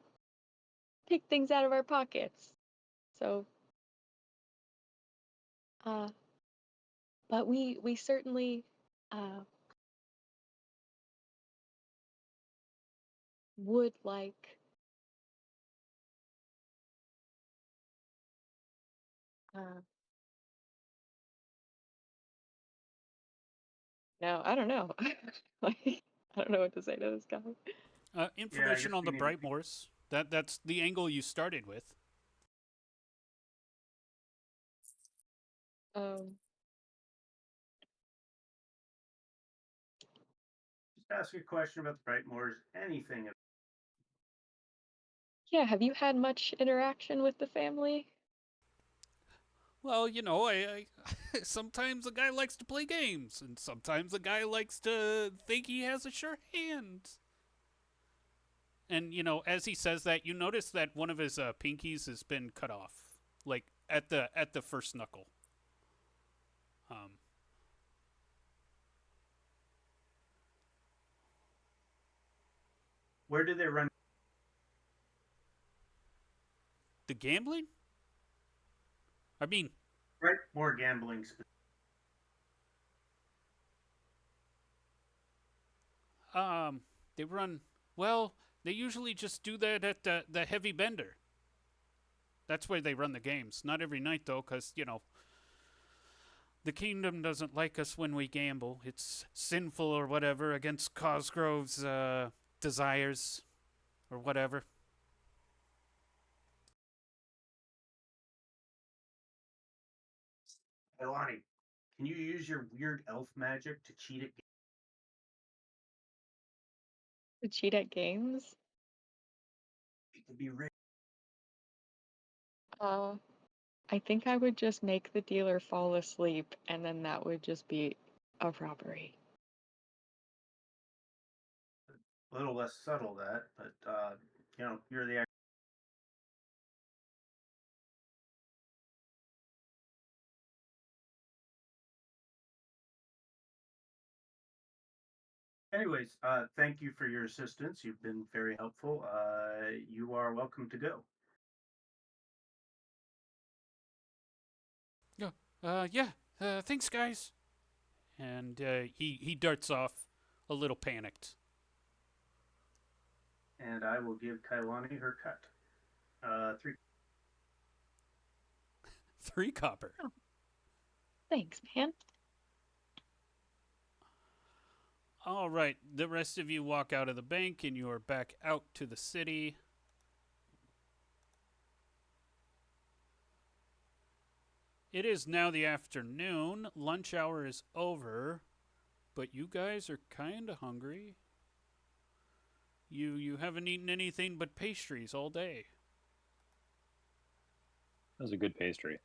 pick things out of our pockets. So, uh, but we certainly uh would like uh no, I don't know. Like, I don't know what to say to this guy. Yeah, I Information guess on we the need. Brightmores. That's the angle you started with. Um, Just ask a question about the Brightmores. Anything. yeah, have you had much interaction with the family? Well, I sometimes a guy likes to play games, and sometimes a guy likes to think he has a sure hand. And as he says that, you notice that one of his pinkies has been cut off, like at the first knuckle. Um, Where do they run? the gambling. I mean, More gambling. um, they run. Well, they usually just do that at the heavy bender. That's where they run the games. Not every night though, because the kingdom doesn't like us when we gamble. It's sinful or whatever against Cosgrove's desires or whatever. Elani, can you use your weird elf magic to cheat at? To cheat at games? It could be rich. Uh, I think I would just make the dealer fall asleep, and then that would just be a robbery. A little less subtle that, but you're the. Anyways, thank you for your assistance. You've been very helpful. You are welcome to go. Yeah. Yeah. Thanks, guys. And he darts off, a little panicked. And I will give Kailani her cut. 3. 3 copper. Thanks, man. All right. The rest of you walk out of the bank, and you are back out to the city. It is now the afternoon. Lunch hour is over, but you guys are kind of hungry. You haven't eaten anything but pastries all day. That was a good pastry.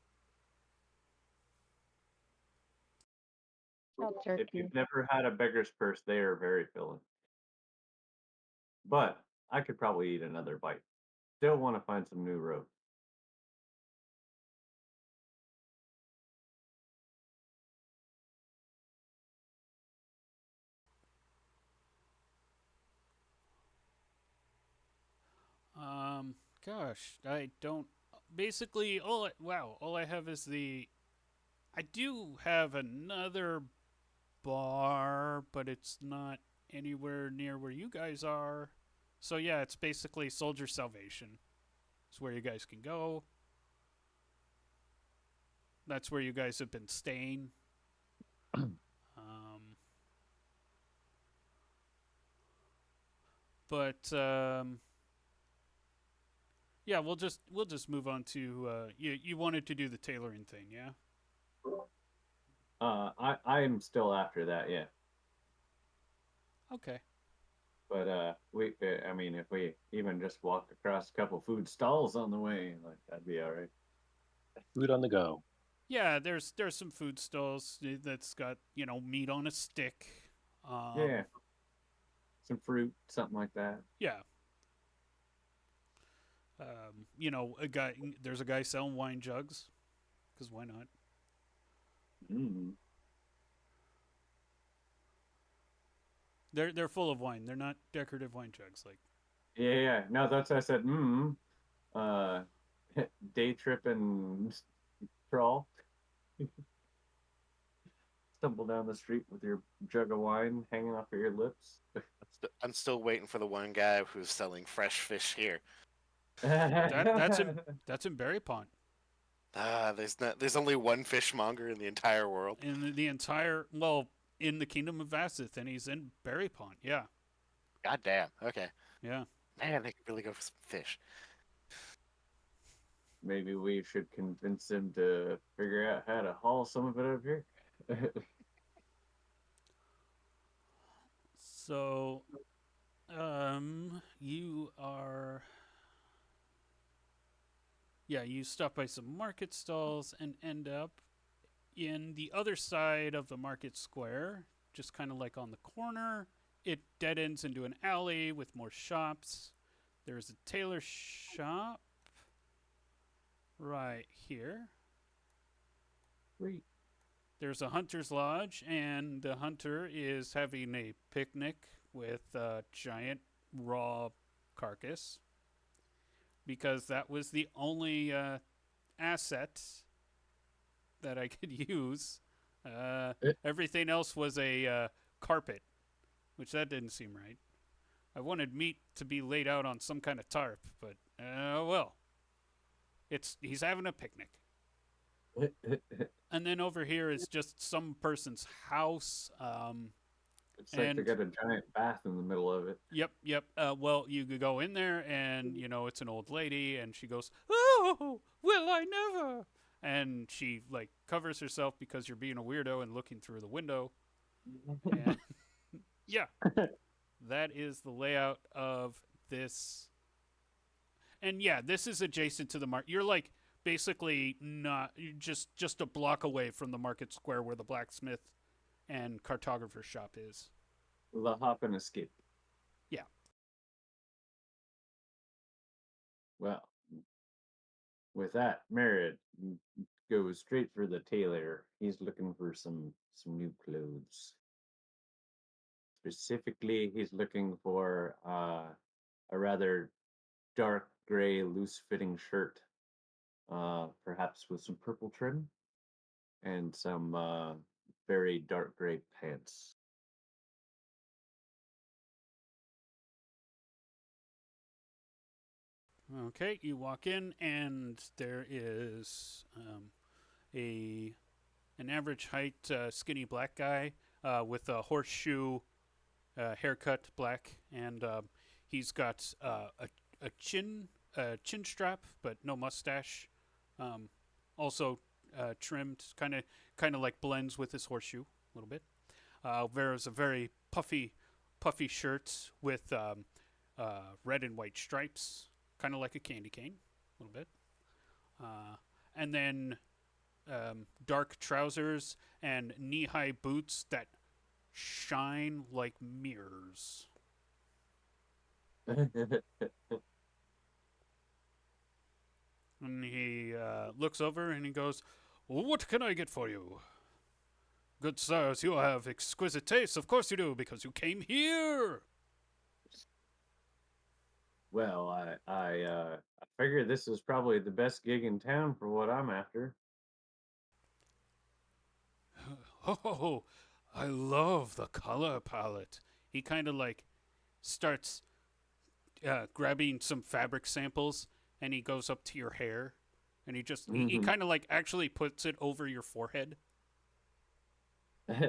All If jerky. you've never had a beggar's purse, they are very filling. But I could probably eat another bite. Still want to find some new rope. Gosh, I don't. Basically, all I have is the. I do have another bar, but it's not anywhere near where you guys are. So yeah, it's basically Soldier Salvation. It's where you guys can go. That's where you guys have been staying. But yeah, we'll just move on to you wanted to do the tailoring thing, yeah? I'm still after that, yeah. Okay. But I mean, if we even just walked across a couple food stalls on the way, like that'd be all right. Food on the go. Yeah, there's some food stalls that's got, meat on a stick. Yeah, some fruit, something like that. Yeah. There's a guy selling wine jugs, because why not? Mm. They're full of wine. They're not decorative wine jugs. Like, Yeah. No, that's what I said. Uh, day trip and crawl. Stumble down the street with your jug of wine hanging off of your lips. I'm still waiting for the one guy who's selling fresh fish here. that's in Berry Pond. There's only one fishmonger in the entire world. In in the Kingdom of Vassith, and he's in Berry Pond. Yeah. God damn. Okay. Yeah. Man, they could really go for some fish. Maybe we should convince him to figure out how to haul some of it up here. So, you are. Yeah, you stop by some market stalls and end up in the other side of the market square, just kind of like on the corner. It dead ends into an alley with more shops. There's a tailor shop right here. Sweet. There's a hunter's lodge, and the hunter is having a picnic with a giant raw carcass, because that was the only asset that I could use. Everything else was a carpet, which that didn't seem right. I wanted meat to be laid out on some kind of tarp, but well, he's having a picnic. And then over here is just some person's house. It's like they got a giant bath in the middle of it. Yep. Well, you could go in there, and it's an old lady, and she goes, "Oh, will I never!" And she like covers herself because you're being a weirdo and looking through the window. And yeah, that is the layout of this. And yeah, this is adjacent to the market. You're like basically you're just a block away from the market square where the blacksmith and cartographer shop is. The hop and escape. Yeah. Well, with that, Merritt goes straight for the tailor. He's looking for some new clothes. Specifically, he's looking for a rather dark gray, loose-fitting shirt, perhaps with some purple trim, and some very dark gray pants. Okay, you walk in, and there is an average height, skinny black guy with a horseshoe haircut, black, and he's got a chin strap, but no mustache. Also, trimmed, kind of like blends with his horseshoe a little bit. Wears a very puffy shirt with red and white stripes, kind of like a candy cane, a little bit. And then dark trousers and knee-high boots that shine like mirrors. And he looks over and he goes, "What can I get for you? Good sirs, you have exquisite taste. Of course you do, because you came here." Well, I figure this is probably the best gig in town for what I'm after. Oh, I love the color palette. He kind of like starts grabbing some fabric samples and he goes up to your hair and he Mhm. kind of like actually puts it over your forehead,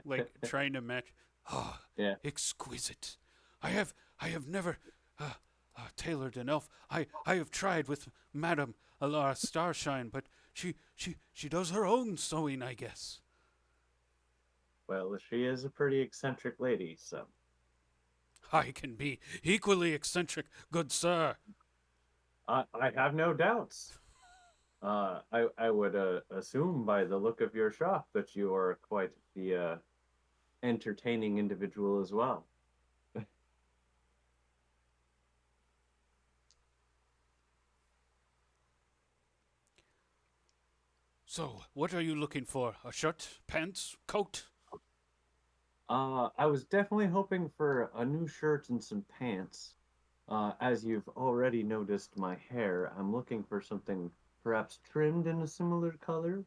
like trying to match. Oh, Yeah. exquisite. I have never tailored an elf. I have tried with Madame Alara Starshine, but she does her own sewing, I guess. Well, she is a pretty eccentric lady, so I can be equally eccentric, good sir. I have no doubts. I would assume by the look of your shop that you are quite the entertaining individual as well. So, what are you looking for? A shirt, pants, coat? I was definitely hoping for a new shirt and some pants. As you've already noticed my hair, I'm looking for something perhaps trimmed in a similar color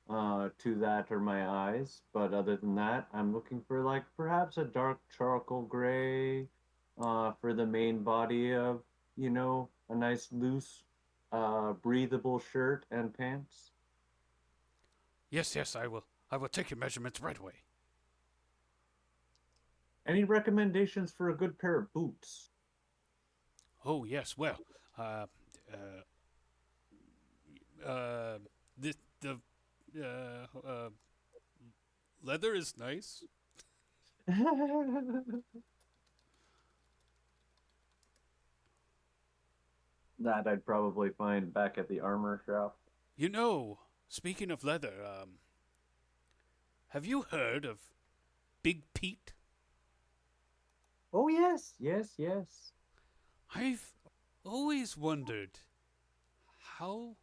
to that or my eyes. But other than that, I'm looking for like perhaps a dark charcoal gray for the main body of, a nice loose, breathable shirt and pants. Yes, yes, I will. I will take your measurements right away. Any recommendations for a good pair of boots? Oh, yes, well, uh, uh, the leather is nice. That I'd probably find back at the armor shop. You know, speaking of leather, have you heard of Big Pete? Oh, yes, yes, yes. I've always wondered how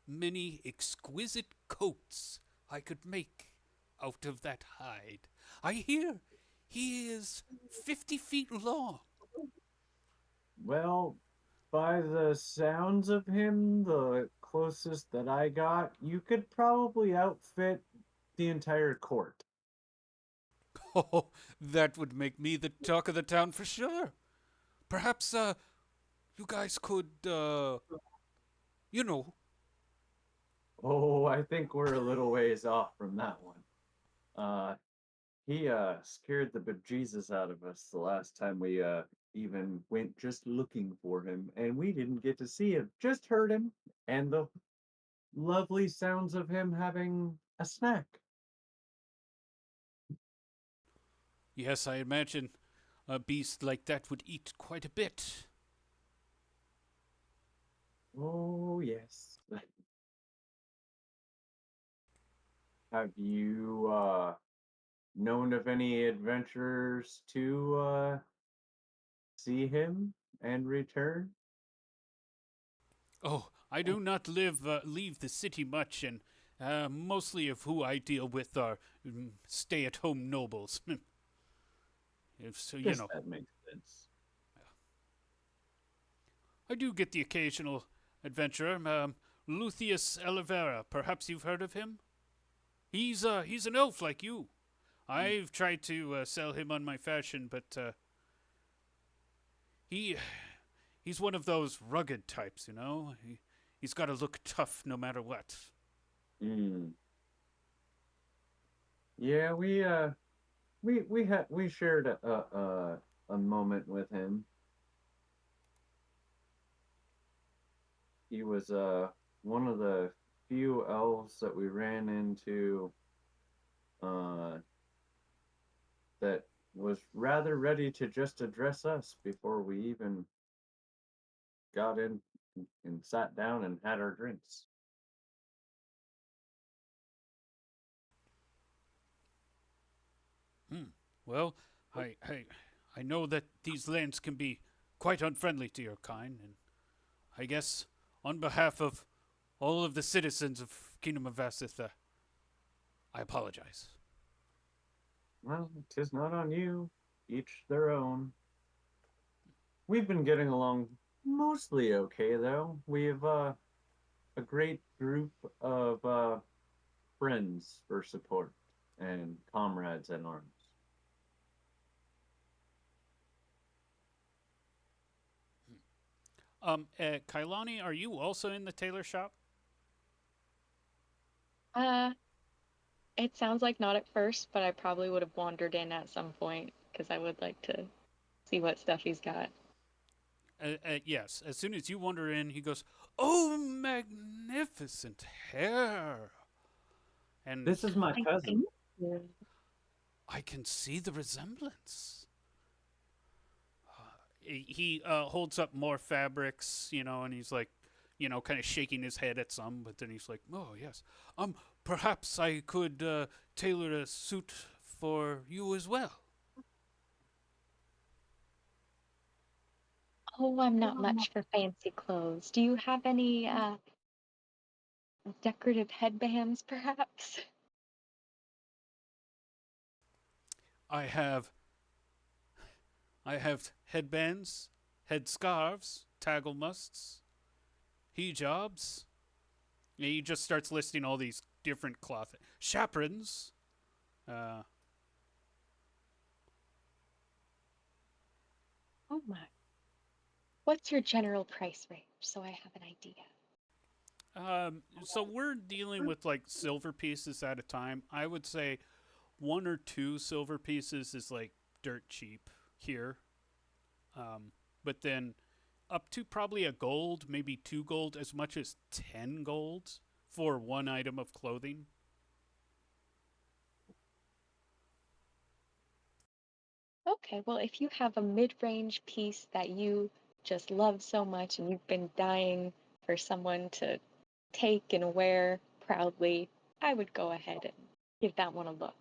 many exquisite coats I could make out of that hide. I hear he is 50 feet long. Well, by the sounds of him, the closest that I got, you could probably outfit the entire court. Oh, that would make me the talk of the town for sure. Perhaps, you guys could, you know. Oh, I think we're a little ways off from that one. Uh, he scared the bejesus out of us the last time we even went just looking for him, and we didn't get to see him, just heard him, and the lovely sounds of him having a snack. Yes, I imagine a beast like that would eat quite a bit. Oh, yes. Have you known of any adventurers to see him and return? Oh, I do not leave the city much, and mostly of who I deal with are stay-at-home nobles. If so, you Guess know, that makes sense. I do get the occasional adventurer. Lucius Oliveira, perhaps you've heard of him? He's an elf like you. I've tried to sell him on my fashion, but he he's one of those rugged types, you know. He's got to look tough no matter what. Mm. Yeah, we shared a moment with him. He was one of the few elves that we ran into that was rather ready to just address us before we even got in and sat down and had our drinks. Well, I know that these lands can be quite unfriendly to your kind, and I guess on behalf of all of the citizens of Kingdom of Vassith, I apologize. Well, 'tis not on you. Each their own. We've been getting along mostly okay, though. We have a great group of friends for support and comrades in arms. Kailani, are you also in the tailor shop? Uh, it sounds like not at first, but I probably would have wandered in at some point because I would like to see what stuff he's got. Yes. As soon as you wander in, he goes, "Oh, magnificent hair!" And This is my I cousin. think you. I can see the resemblance. He holds up more fabrics, and he's like, kind of shaking his head at some, but then he's like, "Oh yes, perhaps I could tailor a suit for you as well." Oh, I'm not much for fancy clothes. Do you have any decorative headbands, perhaps? I have I have headbands, headscarves, tagelmusts, hijabs. And he just starts listing all these different cloth chaperons. Uh, Oh my. What's your general price range so I have an idea? so we're dealing with like silver pieces at a time. I would say one or two silver pieces is like dirt cheap here. But then up to probably a gold, maybe 2 gold, as much as 10 gold for one item of clothing. Okay, well, if you have a mid-range piece that you just love so much and you've been dying for someone to take and wear proudly, I would go ahead and give that one a look.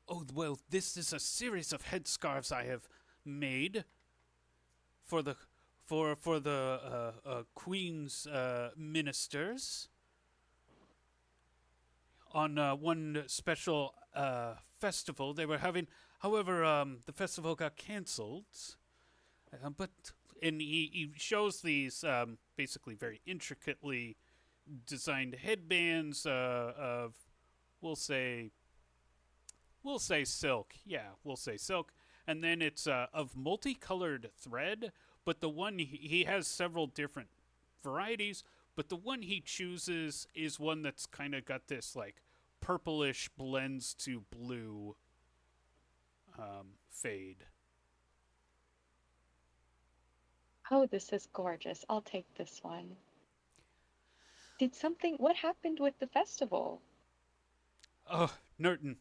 Oh, well, this is a series of headscarves I have made for the queen's ministers on one special festival they were having. However, the festival got cancelled. But and he shows these basically very intricately designed headbands of we'll say silk. Yeah, we'll say silk. And then it's of multicolored thread, but the one he has several different varieties, but the one he chooses is one that's kind of got this like purplish blends to blue fade. Oh, this is gorgeous. I'll take this one. What happened with the festival? Oh, Nerton.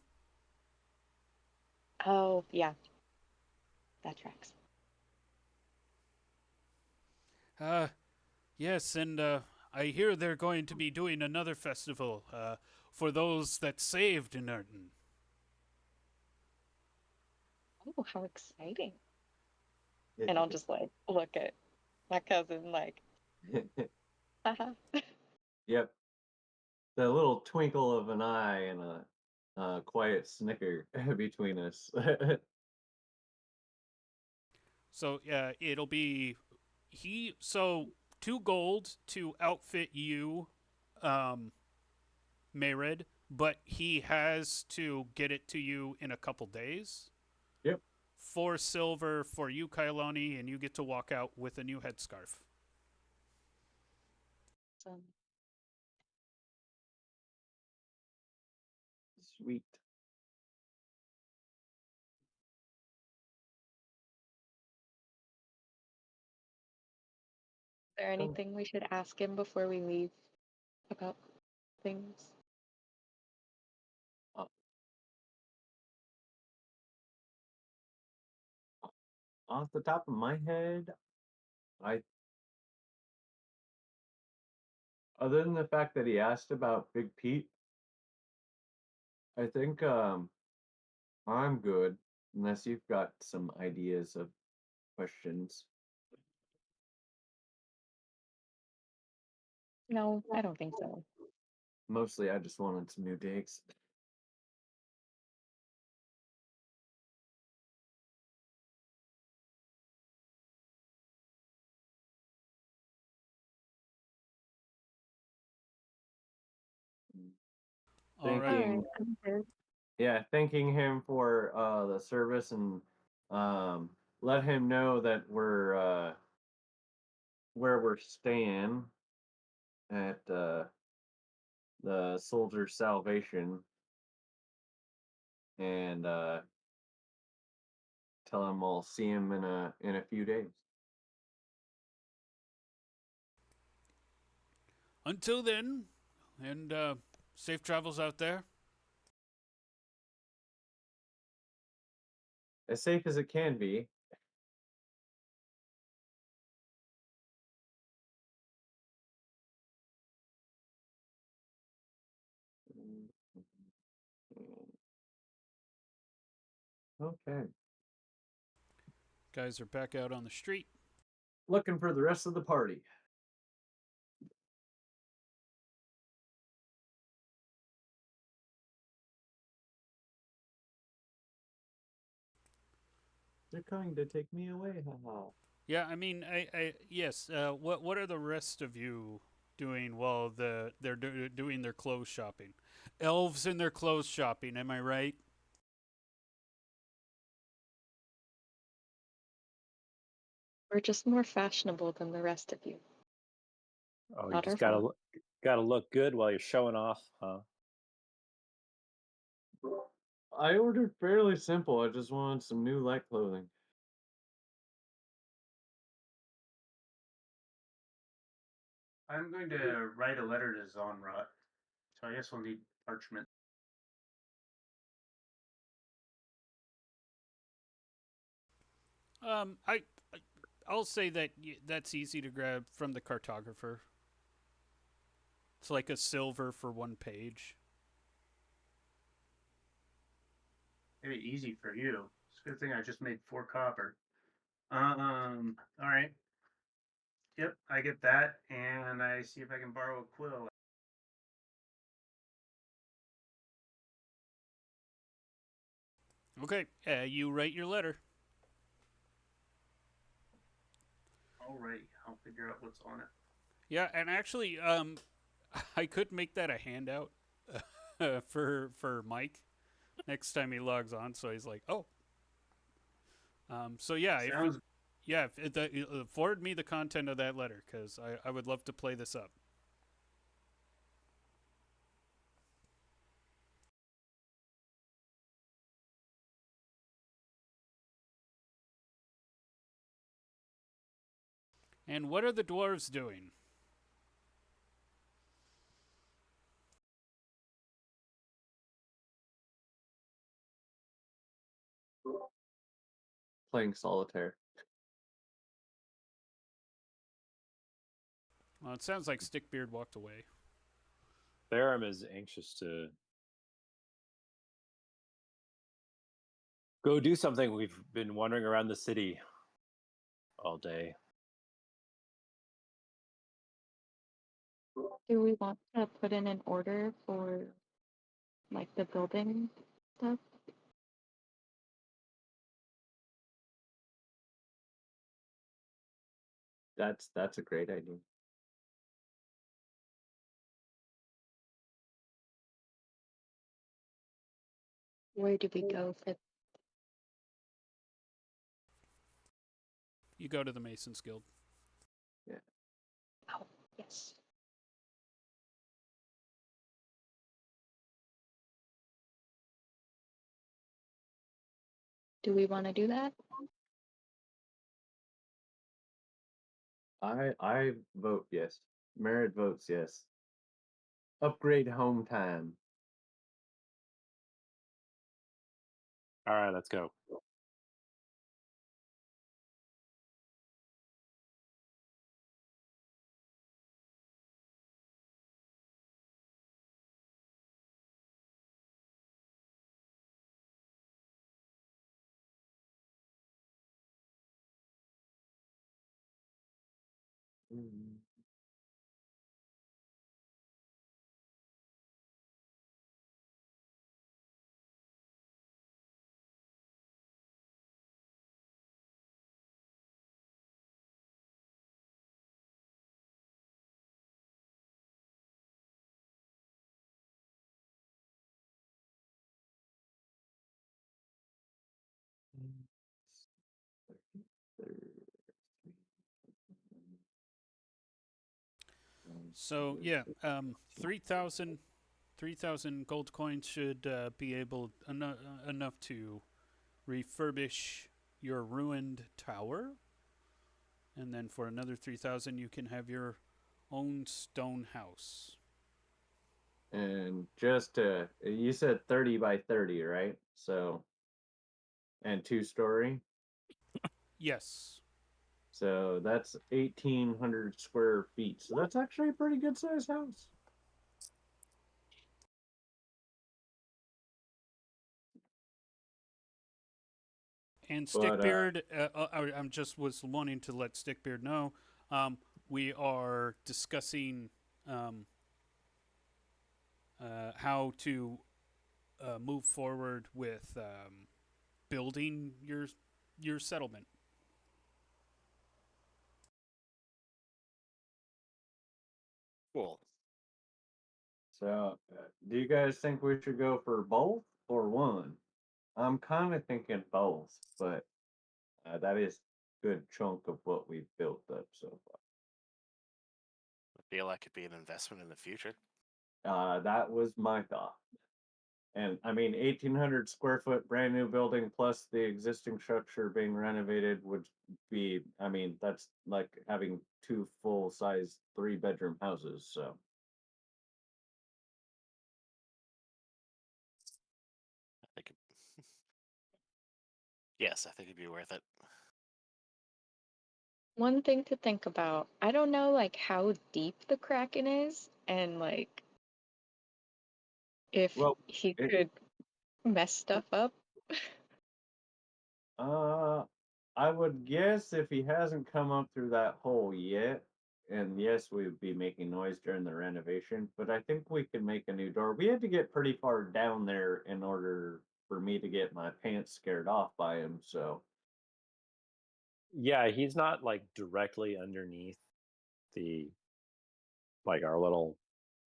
Oh, yeah, that tracks. Uh, yes, and I hear they're going to be doing another festival for those that saved Nerton. Oh, how exciting. And I'll just like look at my cousin like, haha. Yep. The little twinkle of an eye and a quiet snicker between us. So it'll be so 2 gold to outfit you, Mayred, but he has to get it to you in a couple days. Yep. 4 silver for you, Kailani, and you get to walk out with a new headscarf. So, Sweet. is there anything we should ask him before we leave? about things? Off the top of my head, I other than the fact that he asked about Big Pete, I think I'm good unless you've got some ideas of questions. No, I don't think so. Mostly I just wanted some new digs. All right. Thanking Alright, I'm good. yeah, thanking him for the service and let him know that we're where we're staying at the Soldier's Salvation and tell him I'll see him in a few days. Until then, and safe travels out there. As safe as it can be. Okay. Guys are back out on the street. Looking for the rest of the party. They're coming to take me away, haha. Yeah, I mean, yes. What are the rest of you doing while they're doing their clothes shopping? Elves in their clothes shopping. Am I right? We're just more fashionable than the rest of you. Oh, you Not our just gotta fault. gotta look good while you're showing off, huh? I ordered fairly simple. I just wanted some new light clothing. I'm going to write a letter to Zonrot, so I guess we'll need parchment. I I'll say that that's easy to grab from the cartographer. It's like a silver for one page. Maybe easy for you. It's a good thing I just made 4 copper. All right. Yep, I get that, and I see if I can borrow a quill. Okay, you write your letter. Alrighty, I'll figure out what's on it. Yeah, and actually, I could make that a handout for Mike next time he logs on. So he's like, oh. So yeah, Sounds forward me the content of that letter because I would love to play this up. And what are the dwarves doing? Playing solitaire. Well, it sounds like Stickbeard walked away. Therum is anxious to go do something. We've been wandering around the city all day. Do we want to put in an order for like the building stuff? That's a great idea. Where do we go for You go to the Masons Guild. oh, yes. Do we want to do that? I vote yes. Merit votes yes. Upgrade home time. All right, let's go. Mm. So yeah, 3,000 gold coins should be able enough to refurbish your ruined tower, and then for another 3,000 you can have your own stone house. And just you said 30 by 30, right? So, and 2-story. Yes. So that's 1,800 square feet. So that's actually a pretty good sized house. And But Stickbeard, I'm just was wanting to let Stickbeard know, we are discussing um, how to move forward with building your settlement. Cool. so, do you guys think we should go for both or one? I'm kind of thinking both, but that is a good chunk of what we've built up so I feel like it'd be an investment in the future. far. That was my thought. And I mean, 1,800 square foot brand new building plus the existing structure being renovated would be, I mean, that's like having two full size 3-bedroom houses. So, I think. Yes, I think it'd be worth it. One thing to think about. I don't know like how deep the Kraken is and like if well, he it, could mess stuff up. uh, I would guess if he hasn't come up through that hole yet, and yes, we would be making noise during the renovation, but I think we can make a new door. We had to get pretty far down there in order for me to get my pants scared off by him. So, Yeah, he's not like directly underneath the like our little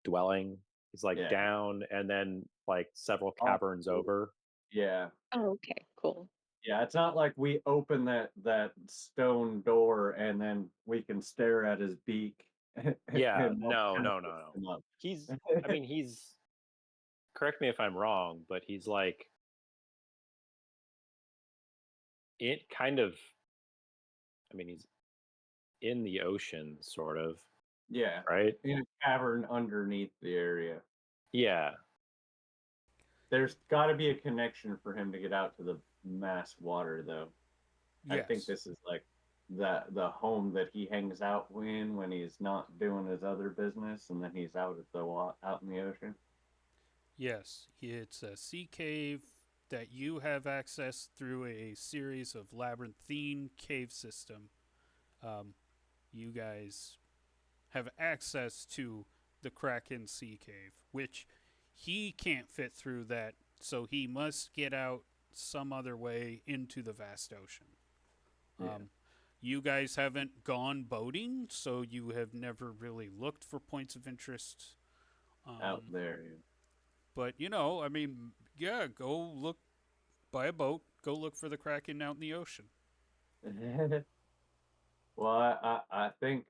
dwelling. He's like yeah. down and then like several Off caverns the- over. Yeah. Oh, okay, cool. Yeah, it's not like we open that stone door and then we can stare at his beak Yeah, and no, kind of no, no, lift no. him up. He's I mean, he's correct me if I'm wrong, but he's like it kind of I mean, he's in the ocean sort of, Yeah, right? in a cavern underneath the area. Yeah. There's got to be a connection for him to get out to the mass water, though. I think Yes. this is like the home that he hangs out in when he's not doing his other business, and then he's out at out in the ocean. Yes. It's a sea cave that you have access through a series of labyrinthine cave system. Um, you guys have access to the Kraken Sea Cave, which he can't fit through that, so he must get out some other way into the vast ocean. Yeah. You guys haven't gone boating, so you have never really looked for points of interest. Out Um, there. but you know, I mean, yeah, go look, buy a boat, go look for the Kraken out in the ocean. Yeah. Well, I think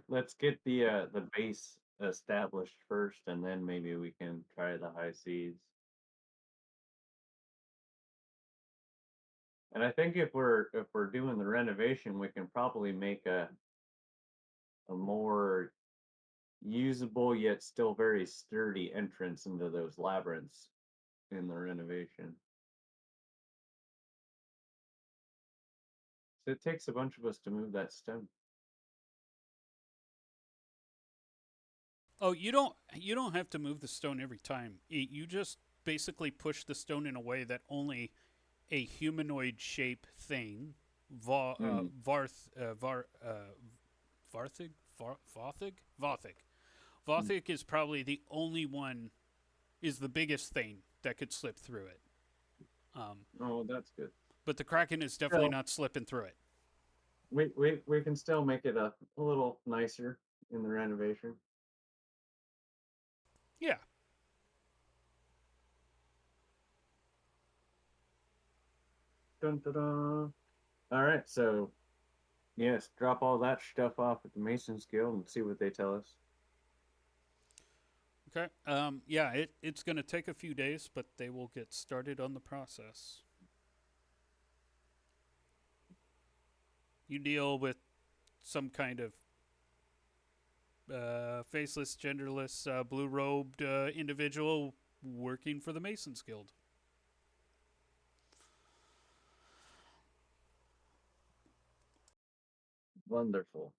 let's get the base established first, and then maybe we can try the high seas. And I think if we're doing the renovation, we can probably make a more usable yet still very sturdy entrance into those labyrinths in the renovation. So it takes a bunch of us to move that stone. Oh, you don't have to move the stone every time. You just basically push the stone in a way that only a humanoid shape thing, Varth, Varthig, Vothig, Vothig is probably the only one, is the biggest thing that could slip through it. Oh, that's good. But the Kraken is definitely Still, not slipping through it. we can still make it a little nicer in the renovation. Yeah. Dun, dun, dun. All right, so yes, drop all that stuff off at the Mason's Guild and see what they tell us. Okay. Yeah, it's going to take a few days, but they will get started on the process. You deal with some kind of faceless, genderless, blue robed individual working for the Masons Guild. Wonderful.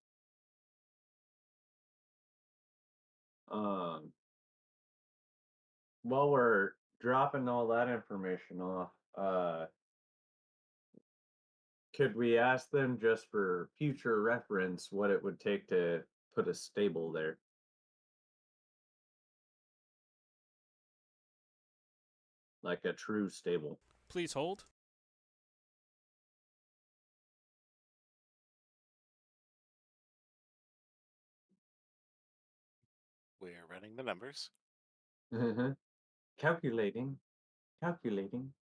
While we're dropping all that information off, could we ask them just for future reference what it would take to put a stable there? Like a true stable. Please hold. We're running the numbers. Calculating. Calculating.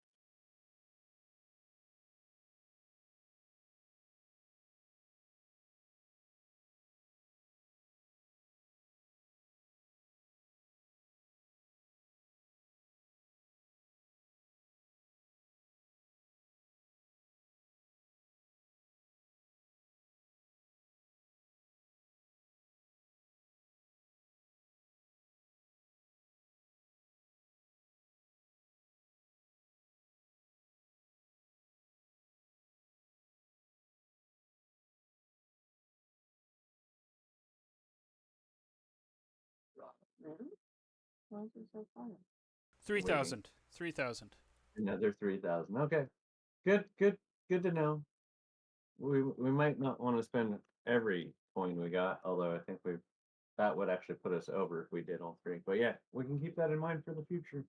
Why is it so fun? 3,000. 3,000. Another 3,000. Okay. Good to know. We might not want to spend every coin we got, although I think that would actually put us over if we did all three. But yeah, we can keep that in mind for the future.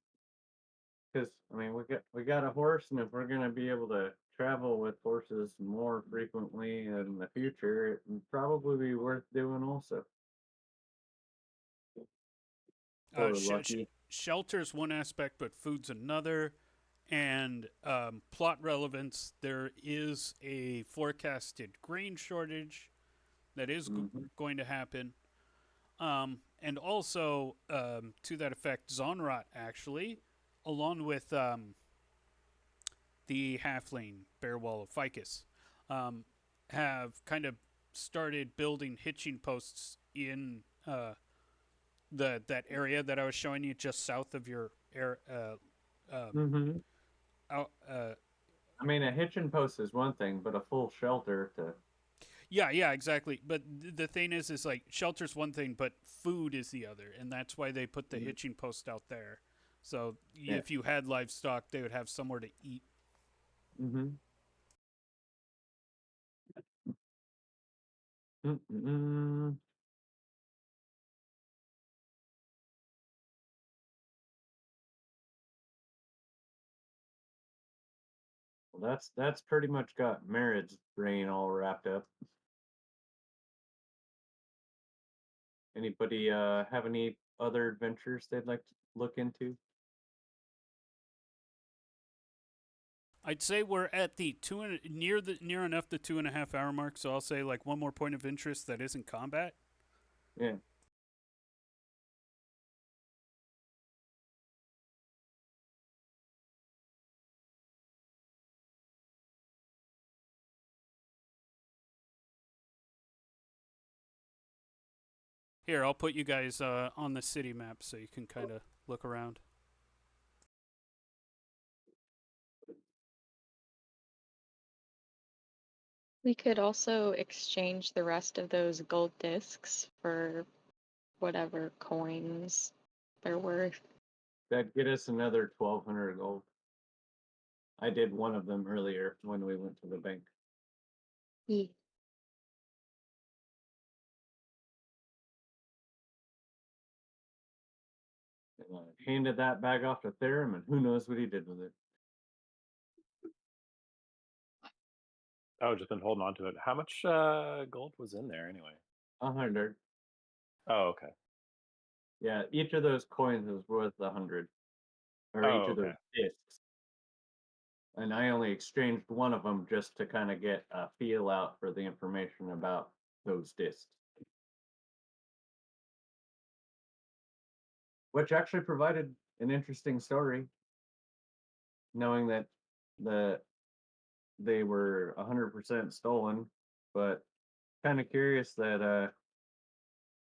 Because I mean, we got a horse, and if we're gonna be able to travel with horses more frequently in the future, it would probably be worth doing also. Poor Lucky. Shelter's one aspect, but food's another. And plot relevance, there is a forecasted grain shortage that is going to happen. And also, to that effect, Zonrot actually, along with the halfling Bearwall of Ficus, have kind of started building hitching posts in that area that I was showing you just south of your air. Out, I mean, a hitching post is one thing, but a full shelter to. yeah, exactly. But the thing is like shelter's one thing, but food is the other, and that's why they put the hitching post out there. So if you had livestock, they would have somewhere to eat. Well, that's pretty much got Merritt's brain all wrapped up. Anybody have any other adventures they'd like to look into? I'd say we're at the near enough the 2.5 hour mark. So I'll say like one more point of interest that isn't combat. Yeah. Here, I'll put you guys on the city map so you can kind of look around. We could also exchange the rest of those gold discs for whatever coins they're worth. That'd get us another 1,200 gold. I did one of them earlier when we went to the bank. Yeah. And I handed that bag off to Therum, and who knows what he did with it. Oh, just been holding on to it. How much gold was in there anyway? 100. Oh, okay. Yeah, each of those coins is worth 100. Or Oh, each of those okay. discs. And I only exchanged one of them just to kind of get a feel out for the information about those discs. Which actually provided an interesting story, knowing that they were 100% stolen, but kind of curious that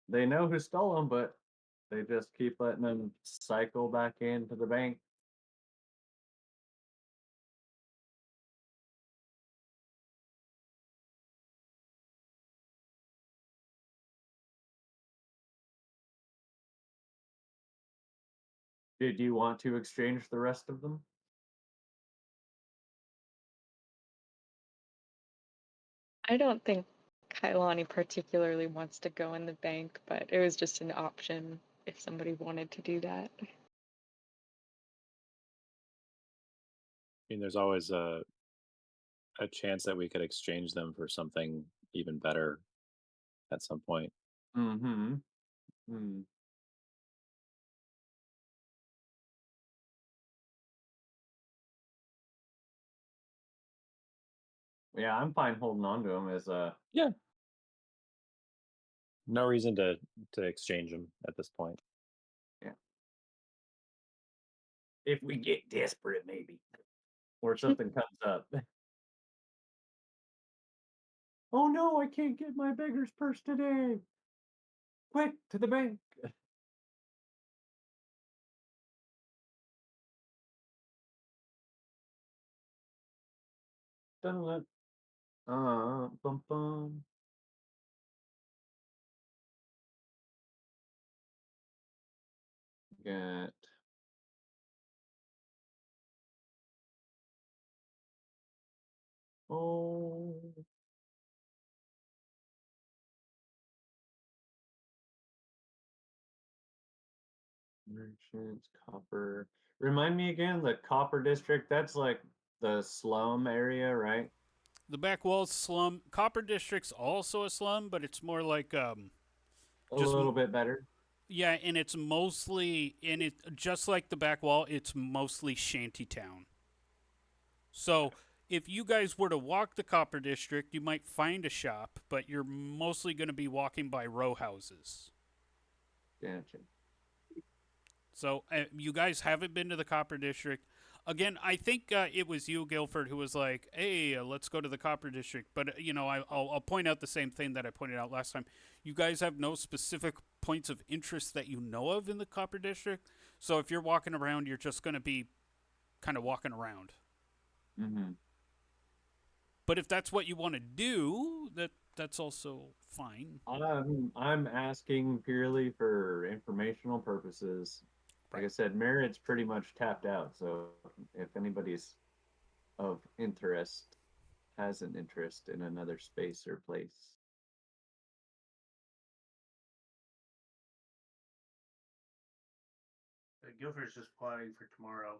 they know who stole them, but they just keep letting them cycle back into the bank. Did you want to exchange the rest of them? I don't think Kailani particularly wants to go in the bank, but it was just an option if somebody wanted to do that. I mean, there's always a chance that we could exchange them for something even better at some point. Mm-hmm. Hmm. Yeah, I'm fine holding on to them as a. Yeah. No reason to exchange them at this point. Yeah. If we get desperate, maybe. Or something comes up. Oh no, I can't get my beggar's purse today. Quick, to the bank. Dun, bum, bum. Got oh merchants, copper. Remind me again, the copper district, that's like the slum area, right? The back wall's slum. Copper District's also a slum, but it's more like A just little bit better. yeah, and it's mostly in it just like the back wall. It's mostly shantytown. So if you guys were to walk the Copper District, you might find a shop, but you're mostly going to be walking by row houses. Gotcha. So you guys haven't been to the Copper District. Again, I think it was you, Guilford, who was like, "Hey, let's go to the Copper District." But I'll point out the same thing that I pointed out last time. You guys have no specific points of interest that you know of in the Copper District. So if you're walking around, you're just going to be kind of walking around. Mm-hmm. But if that's what you want to do, that's also fine. I'm asking purely for informational purposes. Like I Right. said, Merritt's pretty much tapped out. So if anybody's of interest has an interest in another space or place. Guilford's just plotting for tomorrow.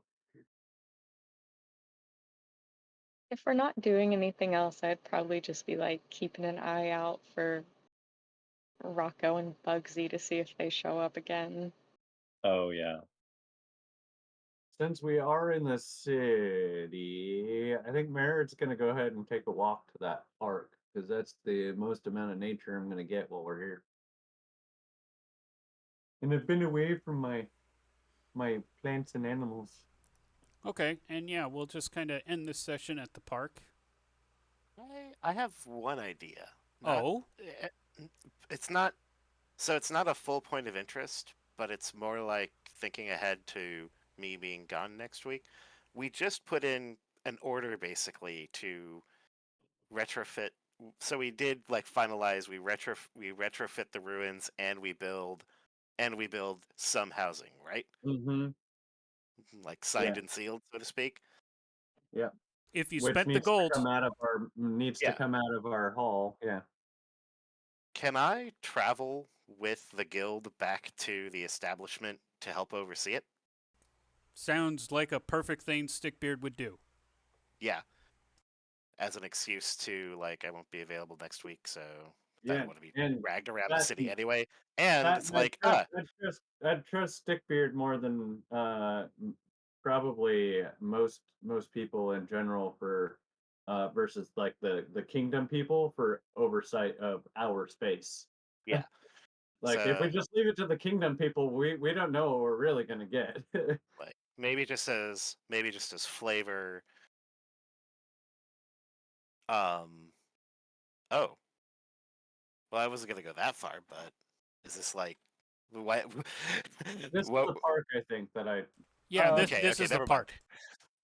If we're not doing anything else, I'd probably just be like keeping an eye out for Rocco and Bugsy to see if they show up again. Oh yeah. Since we are in the city, I think Merritt's going to go ahead and take a walk to that park because that's the most amount of nature I'm going to get while we're here. And I've been away from my plants and animals. Okay, and yeah, we'll just kind of end this session at the park. I have one idea. Not, Oh, eh, it's not So it's not a full point of interest, but it's more like thinking ahead to me being gone next week. We just put in an order basically to retrofit. So we did like finalize. We retrofit the ruins and we build some housing, right? Mm-hmm. Like Yeah. signed and sealed, so to speak. Yeah. If you Which spent the needs to gold, come out of our Yeah. hall. Yeah. Can I travel with the guild back to the establishment to help oversee it? sounds like a perfect thing Stickbeard would do. Yeah, as an excuse to like I won't be available next week, so I Yeah. don't want to be And dragged around the that city anyway. And that it's like, I'd trust Stickbeard more than probably most people in general for versus like the kingdom people for oversight of our space. yeah. Like if we So just leave it to the kingdom people, we don't know what we're really gonna get. like maybe just as flavor. Um. Oh, well, I wasn't gonna go that far, but is this like what? This is what? the park I think that I Yeah, this Okay, this okay, is the never mind. part.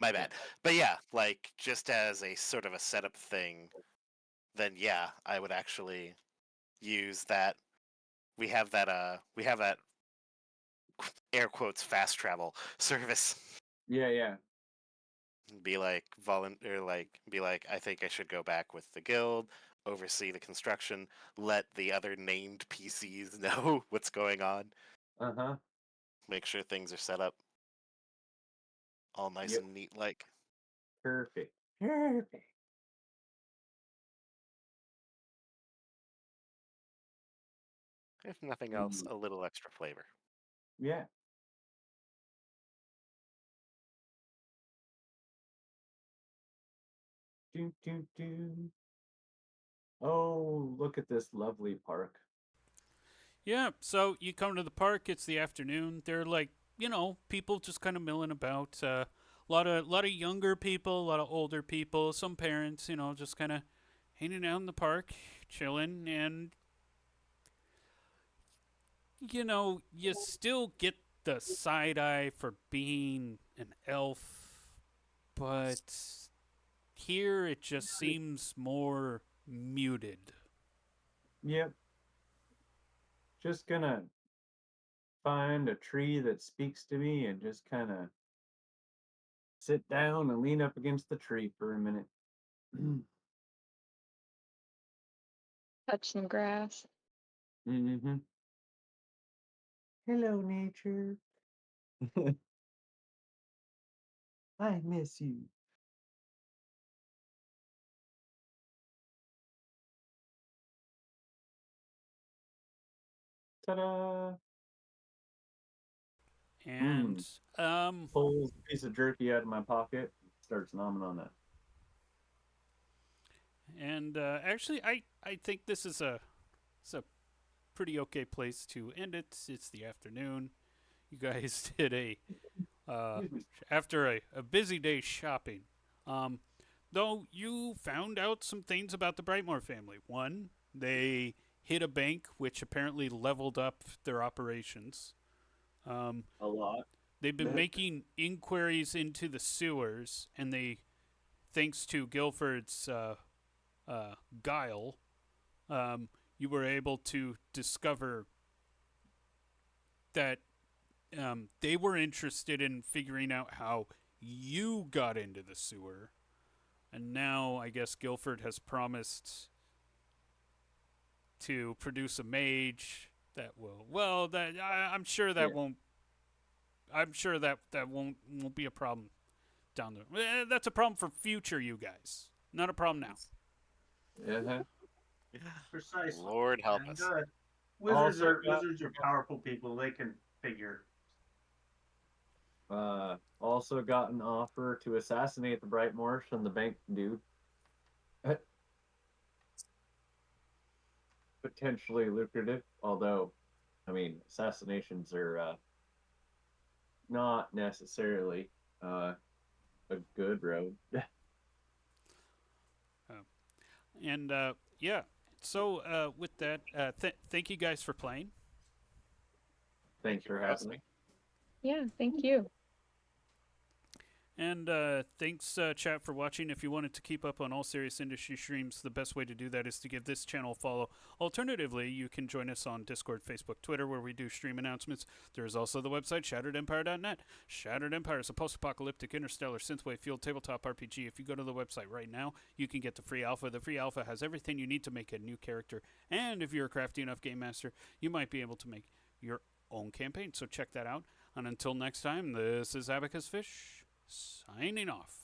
My Yeah. bad. But yeah, like just as a sort of a setup thing, then yeah, I would actually use that. We have that air quotes fast travel service. yeah. Be like volunteer like be like I think I should go back with the guild, oversee the construction, let the other named PCs know what's going on, Uh-huh. make sure things are set up all nice Yep. and neat like. Perfect. Perfect. If nothing else, Mm, a little extra flavor. yeah. Do. Oh, look at this lovely park. Yeah, so you come to the park. It's the afternoon. They're like, people just kind of milling about. A lot of younger people, a lot of older people, some parents, just kind of hanging out in the park, chilling, and you still get the side eye for being an elf, but here it just seems more muted. Yep. Just gonna find a tree that speaks to me and just kind of sit down and lean up against the tree for a minute. Touch some grass. Mm-hmm. Hello, nature. I miss you. Ta-da! And Mm. um, Pulls a piece of jerky out of my pocket. Starts nomming on that. actually, I think it's a pretty okay place to end it. It's the afternoon. You guys did uh, Excuse me. after a busy day shopping. Um, though you found out some things about the Brightmore family. One, they hit a bank, which apparently leveled up their operations. Um, A lot. they've been making inquiries into the sewers, and thanks to Guilford's guile, um, you were able to discover that they were interested in figuring out how you got into the sewer. And now I guess Guilford has promised to produce a mage that will. Well, I'm sure that Yeah. won't. I'm sure that won't be a problem down there. That's a problem for future you guys. Not a problem now. Uh-huh. Precisely. Lord help And us. Also got wizards are powerful people. They can figure. also got an offer to assassinate the Brightmore from the bank dude. Potentially lucrative, although I mean assassinations are not necessarily uh, a good road. And yeah. So with that, thank you guys for playing. Thanks for having me. Yeah, thank you. And thanks, chat, for watching. If you wanted to keep up on all serious industry streams, the best way to do that is to give this channel a follow. Alternatively, you can join us on Discord, Facebook, Twitter, where we do stream announcements. There is also the website, shatteredempire.net. Shattered Empire is a post-apocalyptic interstellar synthwave-fueled tabletop RPG. If you go to the website right now, you can get the free alpha. The free alpha has everything you need to make a new character. And if you're a crafty enough game master, you might be able to make your own campaign. So check that out. And until next time, this is Abacus Fish, signing off.